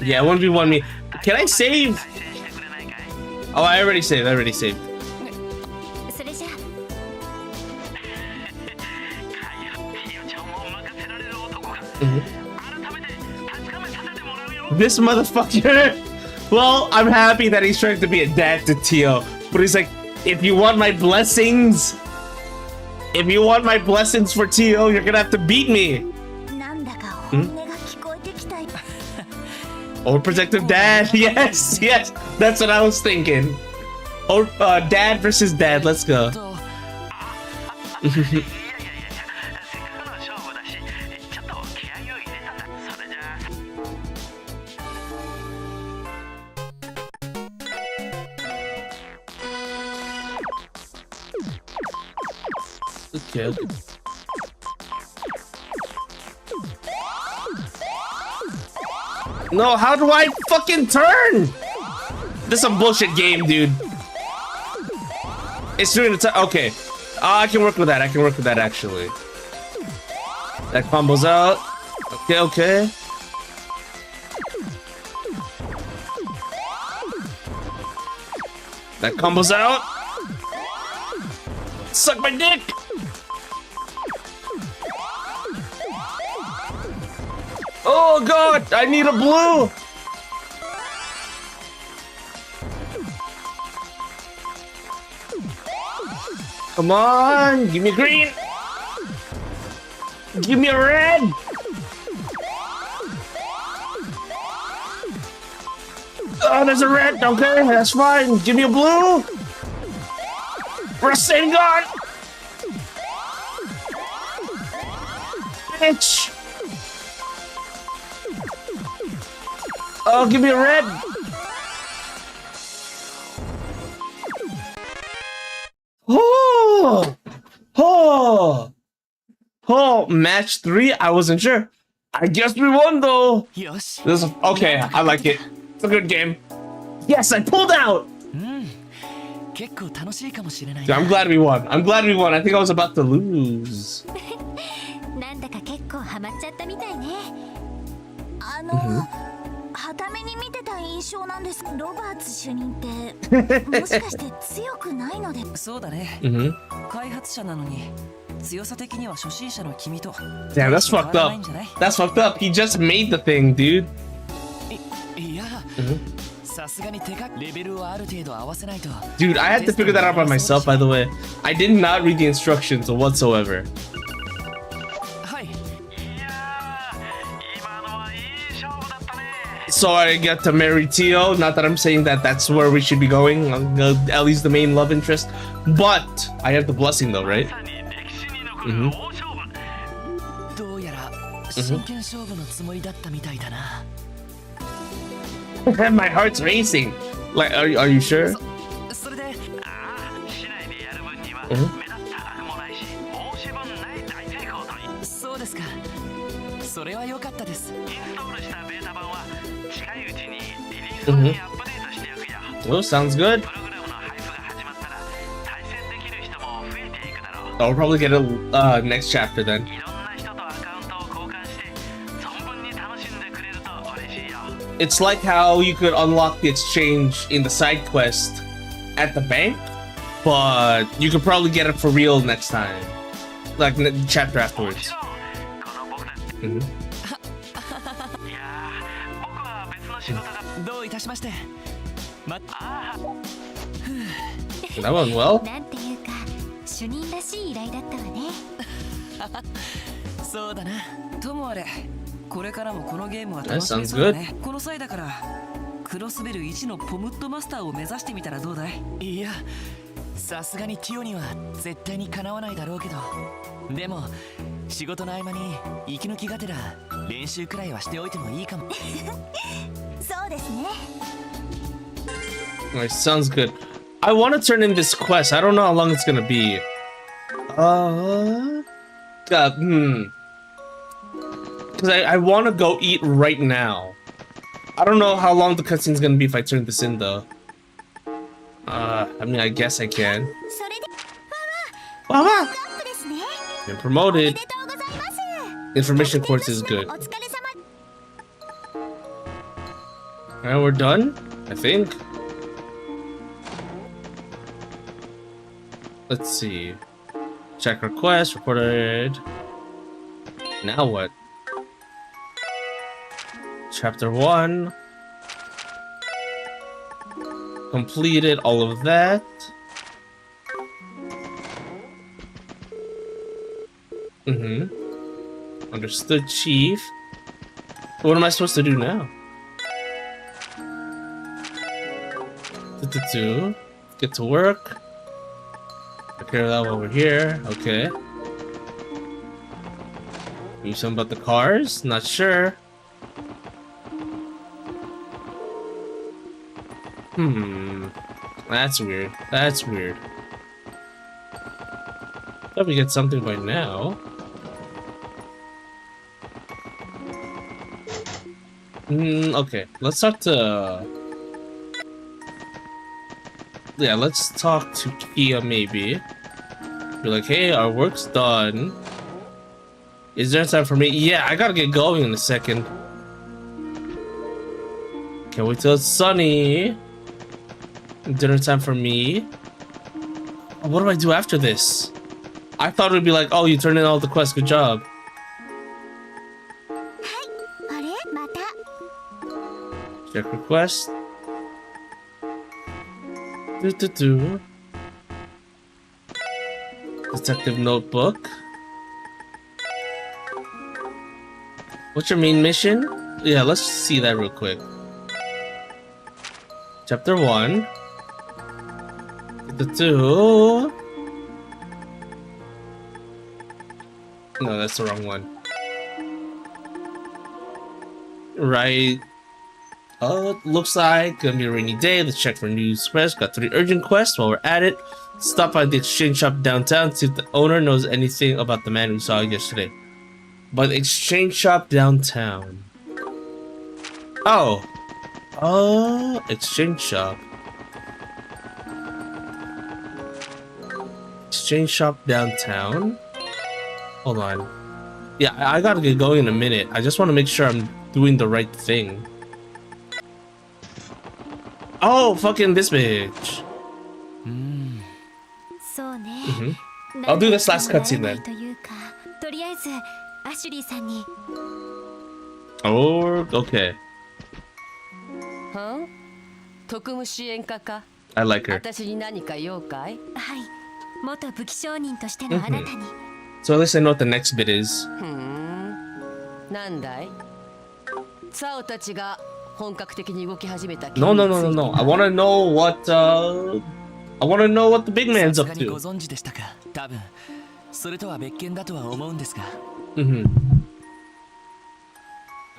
Yeah, 1v1 me. Can I save? Oh, I already saved. I already saved. それじゃ This motherfucker. Well, I'm happy that he's trying to be a dad to Tio, but he's like, if you want my blessings for Tio, you're gonna have to beat me. なんだか本音が聞こえてきたよ。 Overprotective dad. Yes, yes. That's what I was thinking. Or dad versus dad. Let's go. と Okay. No, how do I fucking turn? This is a bullshit game, dude. It's doing the time. Okay. I can work with that. I can work with that, actually. That combos out. Okay, okay. That combos out. Suck my dick. Oh god, I need a blue. Come on, give me a green. Give me a red. Oh, there's a red. Okay, that's fine. Give me a blue. Rasengan. Bitch. Oh, give me a red. Oh, match 3. I wasn't sure. I guess we won though. よし。 This is okay. I like it. It's a good game. Yes, I pulled out. 結構楽しいかもしれない Dude, な。 I'm glad we won. I'm glad we won. I think I was about to lose. なんだか結構ハマっちゃったみたいね。はために見てた印象なんです。ロバーツ主任ってもしかして強くないので。そうだね。開発者なのに強さ的には初心者の君と。Damn, that's fucked up. That's fucked up. He just made the thing, dude. いや、さすがに手がレベルをある程度合わせないと。Dude, I had to figure that out by myself, by the way. I did not read the instructions whatsoever. はい。 So I get to marry Tio. Not that I'm saying that that's where we should be going. At least the main love interest. But I have the blessing though, right? どうやら真剣勝負のつもりだったみたいだな。My heart's racing. Like, are you sure? それで、そうですか。それは良かったです。Oh, sounds good. I'll probably get a next chapter then. It's like how you could unlock the exchange in the side quest at the bank, but you could probably get it for real next time, like the chapter afterwards. That went well. なんていうか主任らしい依頼だったわね。そうだな。ともあれ、これからもこのゲームは That 楽しめ sounds そうだ good. ね。この際だからクロスベル1のポムットマスターを目指してみたらどうだい？いや、さすがにティオには絶対にかなわないだろうけど、でも仕事の合間に息抜きがてら練習くらいはしておいてもいいかも。そうですね。Alright, sounds good. I want to turn in this quest. I don't know how long it's gonna be. Because I want to go eat right now. I don't know how long the cutscene's gonna be if I turn this in though. I mean, I guess I can. それで、 Mama! アップですね。 Been おめ promoted. でとうございます。 Information course is good. お疲れ様。 Alright, we're done, I think. Let's see. Check request, reported. Now what? Chapter 1. Completed all of that. Understood, Chief. What am I supposed to do now? Get to work. Take care of that while we're here. Okay. Do something about the cars? Not sure. That's weird. That's weird. Thought we get something by now. Okay. Let's talk to... Yeah, let's talk to Kia maybe. Be like, hey, our work's done. Is there time for me? Yeah, I gotta get going in a second. Can't wait till it's sunny. Dinner time for me. What do I do after this? I thought it would be like, oh, you turned in all the quests. Good job. あれまた。 Check request. Detective notebook. What's your main mission? Yeah, let's see that real quick. Chapter 1. No, that's the wrong one. Right. Looks like gonna be a rainy day. Let's check for news quest. Got 3 urgent quests. While we're at it, stop by the exchange shop downtown to see if the owner knows anything about the man we saw yesterday. By the exchange shop downtown. Oh. Exchange shop. Exchange shop downtown. Hold on. Yeah, I gotta get going in a minute. I just want to make sure I'm doing the right thing. Oh, fucking this bitch. そうね。 I'll do this last cutscene then. というか、とりあえずアシュリーさんに。 Oh, okay. はん？特務支援課か。 I like her. 私に何か用かい？はい。元武器商人としてのあなたに。 So at least I know what the next bit is. なんだい？サオたちが本格的に動き始めた。 No. I want to know what I want to know what the big man's up さすがにご to. 存知でしたか。多分それとは別件だとは思うんですが。The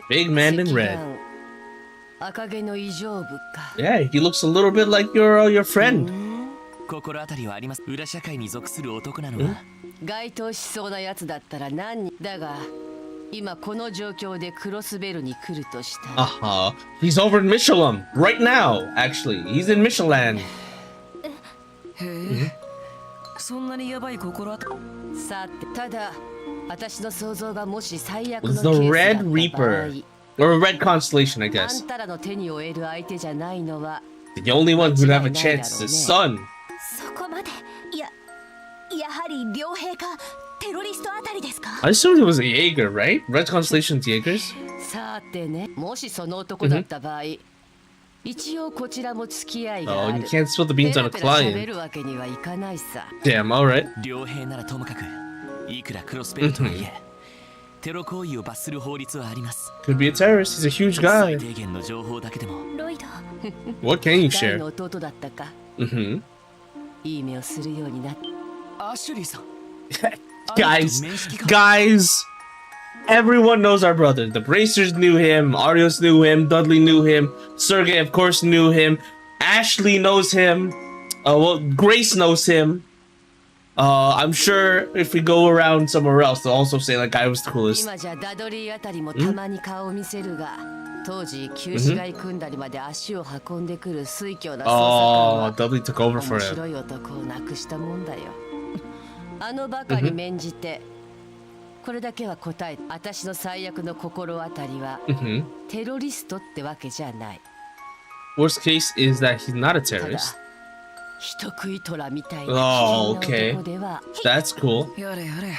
big man in red. 赤毛の異常部か。 Yeah, he looks a little bit like your friend. 心当たりはあります。裏社会に属する男なのは。該当しそうなやつだったら何人だが、今この状況でクロスベルに来るとしたら。He's over in Michelin right now. Actually, he's in Michelin. そんなにやばい心当たり。さて、ただ私の想像がもし最悪のケ The ースだった Red 場合、 Reaper, or a Red Constellation, I あ guess. んたらの手に負える相手じゃないのは。 The only one who'd have a chance is his son. そこまで。やはり両兵かテロリストあたりですか。 I assumed it was a Jaeger, right? Red Constellation's Jaegers? さてね、もしその男だった場合、一応こちらも付き合いが Oh, あ and る。 you can't spill the beans on a ペラペラ喋 client. るわけにはいかないさ。 Damn, alright. 両兵ならともかく、いくらクロスペルとはいえ、テロ行為を罰する法律はあります。 Could be a terrorist. He's a huge 最 guy. 低限の情報だけでも。ロイド。 What can you 誰 share? の弟だったか、 Mm-hmm. いい目をするようになっアシュリーさん。 Guys, everyone knows our brother. The Bracers knew him. Arios knew him. Dudley knew him. Sergey, of course, knew him. Ashley knows him. Well, Grace knows him. I'm sure if we go around somewhere else, they'll also say that guy was the coolest. 今じゃダドリーあたりもたまに顔を見せるが、当時旧市街組んだりまで足を運んでくる水強な捜査官 Oh, は Dudley took over 面 for him. 白い男を亡くしたもんだよ。あのバカに免じて、これだけは答え、私の最悪の心当たりは、テロリストってわけじゃない。 Worst case is that he's not a ただ terrorist. 人食い虎みたい Oh, な okay. 男では、 That's cool. やれやれ。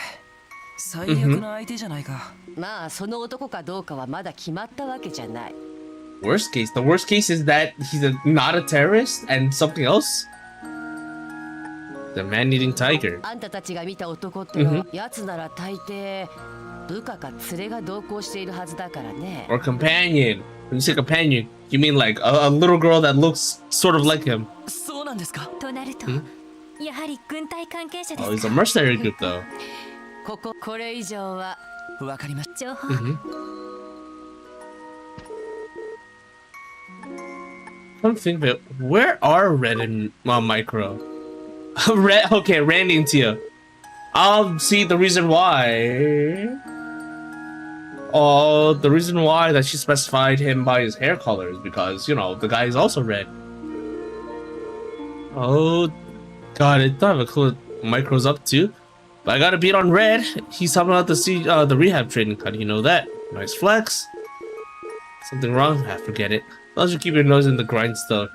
最悪の相手じゃないか。まあその男かどうかはまだ決まったわけじゃない。 Worst case. The worst case is that he's not a terrorist and something else. The man-eating tiger. あんたたちが見た男ってのは、やつなら大抵部下か連れが同行しているはずだからね。 Or companion. When you say companion, you mean like a little girl that looks sort of like him. そうなんですか。となると、やはり軍隊関係者で Oh, he's す a か。 mercenary group though. これ以上はわかりました。情報。 I'm thinking about where are Red and Micro? Red, okay, Randy and Tia. I'll see the reason why. Oh, the reason why that she specified him by his hair color is because, you know, the guy is also red. Oh, God, I don't have a clue what Micro's up to. But I got to beat on Red. He's talking about the rehab training cut. You know that. Nice flex. Something wrong? Ah, forget it. As long as you keep your nose in the grindstone.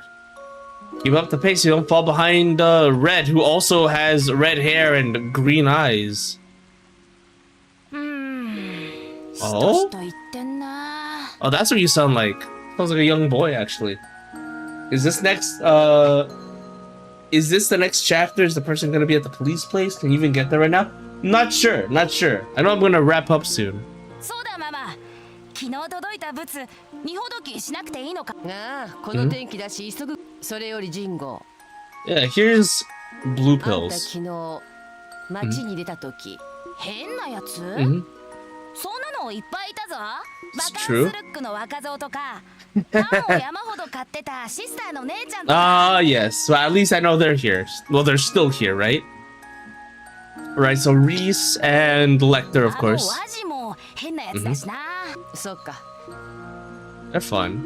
Keep up the pace. You don't fall behind Red, who also has red hair and green eyes. Oh? と言ってんな。 Oh, that's what you sound like. Sounds like a young boy, actually. Is this the next chapter? Is the person gonna be at the police place? Can you even get there right now? Not sure. I know I'm gonna wrap up soon. そうだママ。昨日届いた物、荷ほどきしなくていいのか。ああ、この天気だし急ぐ。それよりジンゴ、 Yeah, here's blue あんた pills. 昨日街に出た時、変なやつ？ Mhm. そんなのいっぱいいたぞ。バ It's カンス true. ルックの若造とか、パンを山ほど買ってたシスターの姉ちゃんとか。 Ah, yes. So at least I know they're here. Well, they're still here, right? Right, so Reese and Lecter, of あの course. ワジも変なやつだしな。そっか。 They're fun.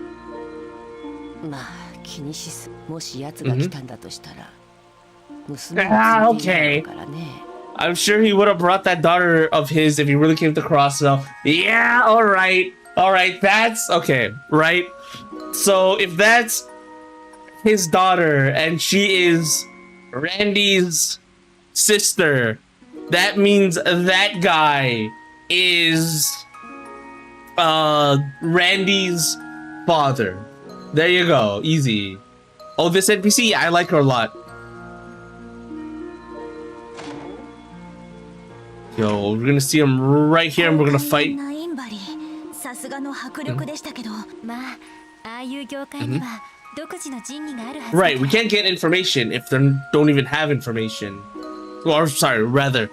まあ気にしす。もし奴が来たんだとしたら、娘 Ah, がついてい okay. るからね。I'm sure he would have brought that daughter of his if he really came to Crossville. Yeah, all right, that's okay, right? So if that's his daughter and she is Randy's sister, that means that guy is Randy's father. There you go, easy. Oh, this NPC, I like her a lot. Yo, we're gonna see him right here and we're gonna fight. さすがの迫力でしたけど、まあ、ああいう業界には独自の仁義があるはず。 Right, we can't get information if they don't even have information. Or, sorry, rather,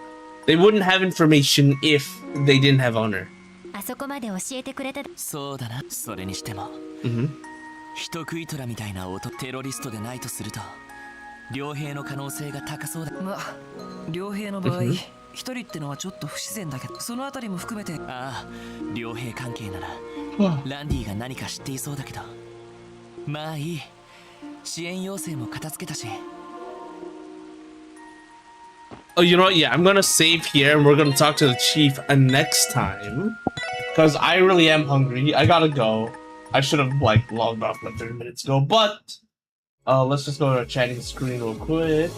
they wouldn't have information if they didn't have honor. あそこまで教えてくれた。そうだな。それにしても、人食い虎みたいな音、テロリストでないとすると、両兵の可能性が高そうだ。まあ、両兵の場合、一人ってのはちょっと不自然だけど、そのあたりも含めて、ああ、両兵関係なら、ランディが何か知っていそうだけど、まあいい。支援要請も片付けたし。Oh, you know what? Yeah, I'm gonna save here and we're gonna talk to the chief next time. Because I really am hungry. I gotta go. I should have, like, logged off like 30 minutes ago. But, let's just go to our chatting screen real quick.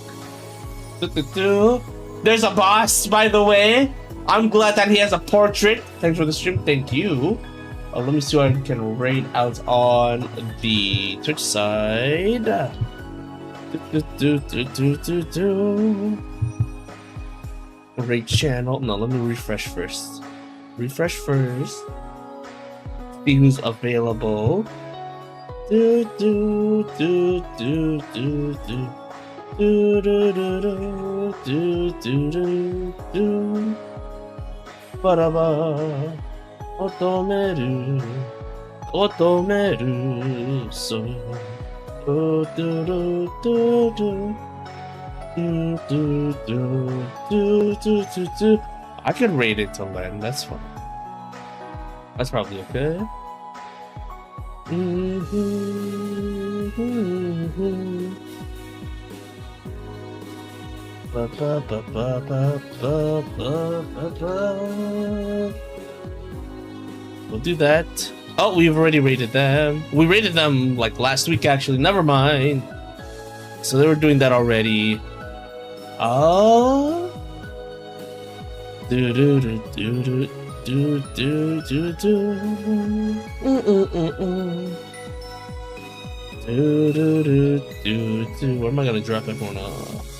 There's a boss, by the way. I'm glad that he has a portrait. Thanks for the stream. Thank you. Let me see what I can rate out on the Twitch side. Rate channel. No, let me refresh first. Refresh first. See who's available. Do do do do do do. Do do do do do do do. Baraba. Otomeru. Otomeru. So. Do do do do do. Do do do do do do do. I can rate it to land. That's fine. That's probably okay. Ba, ba, ba, ba, ba, ba, ba, ba, ba. We'll do that. Oh, we've already rated them. We rated them like last week, actually. Never mind. So they were doing that already. Oh. Do do do do do do do do do. Do do do do do. Where am I gonna drop everyone off?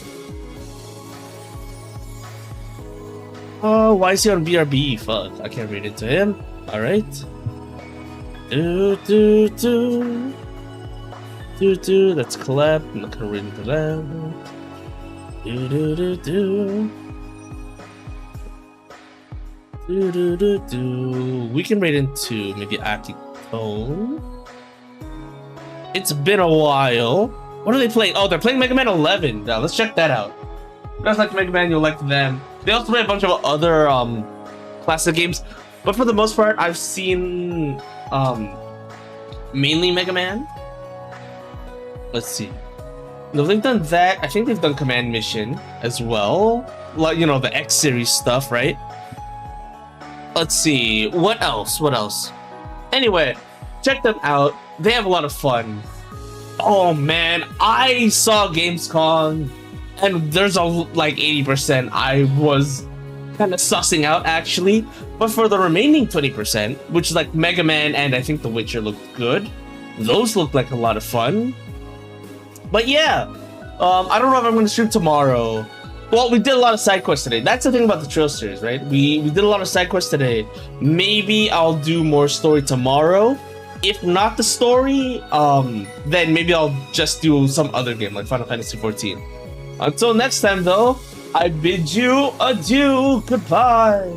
Oh, why is he on BRB? Fuck, I can't read it to him. Alright. Do do do. Do do, that's collab. I'm not gonna read into that. Do do do do. Do do do do. We can rate into maybe Akito. It's been a while. What are they playing? Oh, they're playing Mega Man 11. Now let's check that out. If you guys like Mega Man, you'll like them. They also play a bunch of other classic games, but for the most part, I've seen mainly Mega Man. Let's see. No, they've done that. I think they've done Command Mission as well. Like, you know, the X series stuff, right? Let's see. What else? What else? Anyway, check them out. They have a lot of fun. Oh man, I saw Gamescom and there's a like 80% I was kind of sussing out actually. But for the remaining 20%, which is like Mega Man and I think The Witcher looked good. Those look like a lot of fun. But yeah, I don't know if I'm going to stream tomorrow. Well, we did a lot of side quests today. That's the thing about the Trail series, right? We did a lot of side quests today. Maybe I'll do more story tomorrow. If not the story, then maybe I'll just do some other game like Final Fantasy XIV. Until next time, though, I bid you adieu. Goodbye.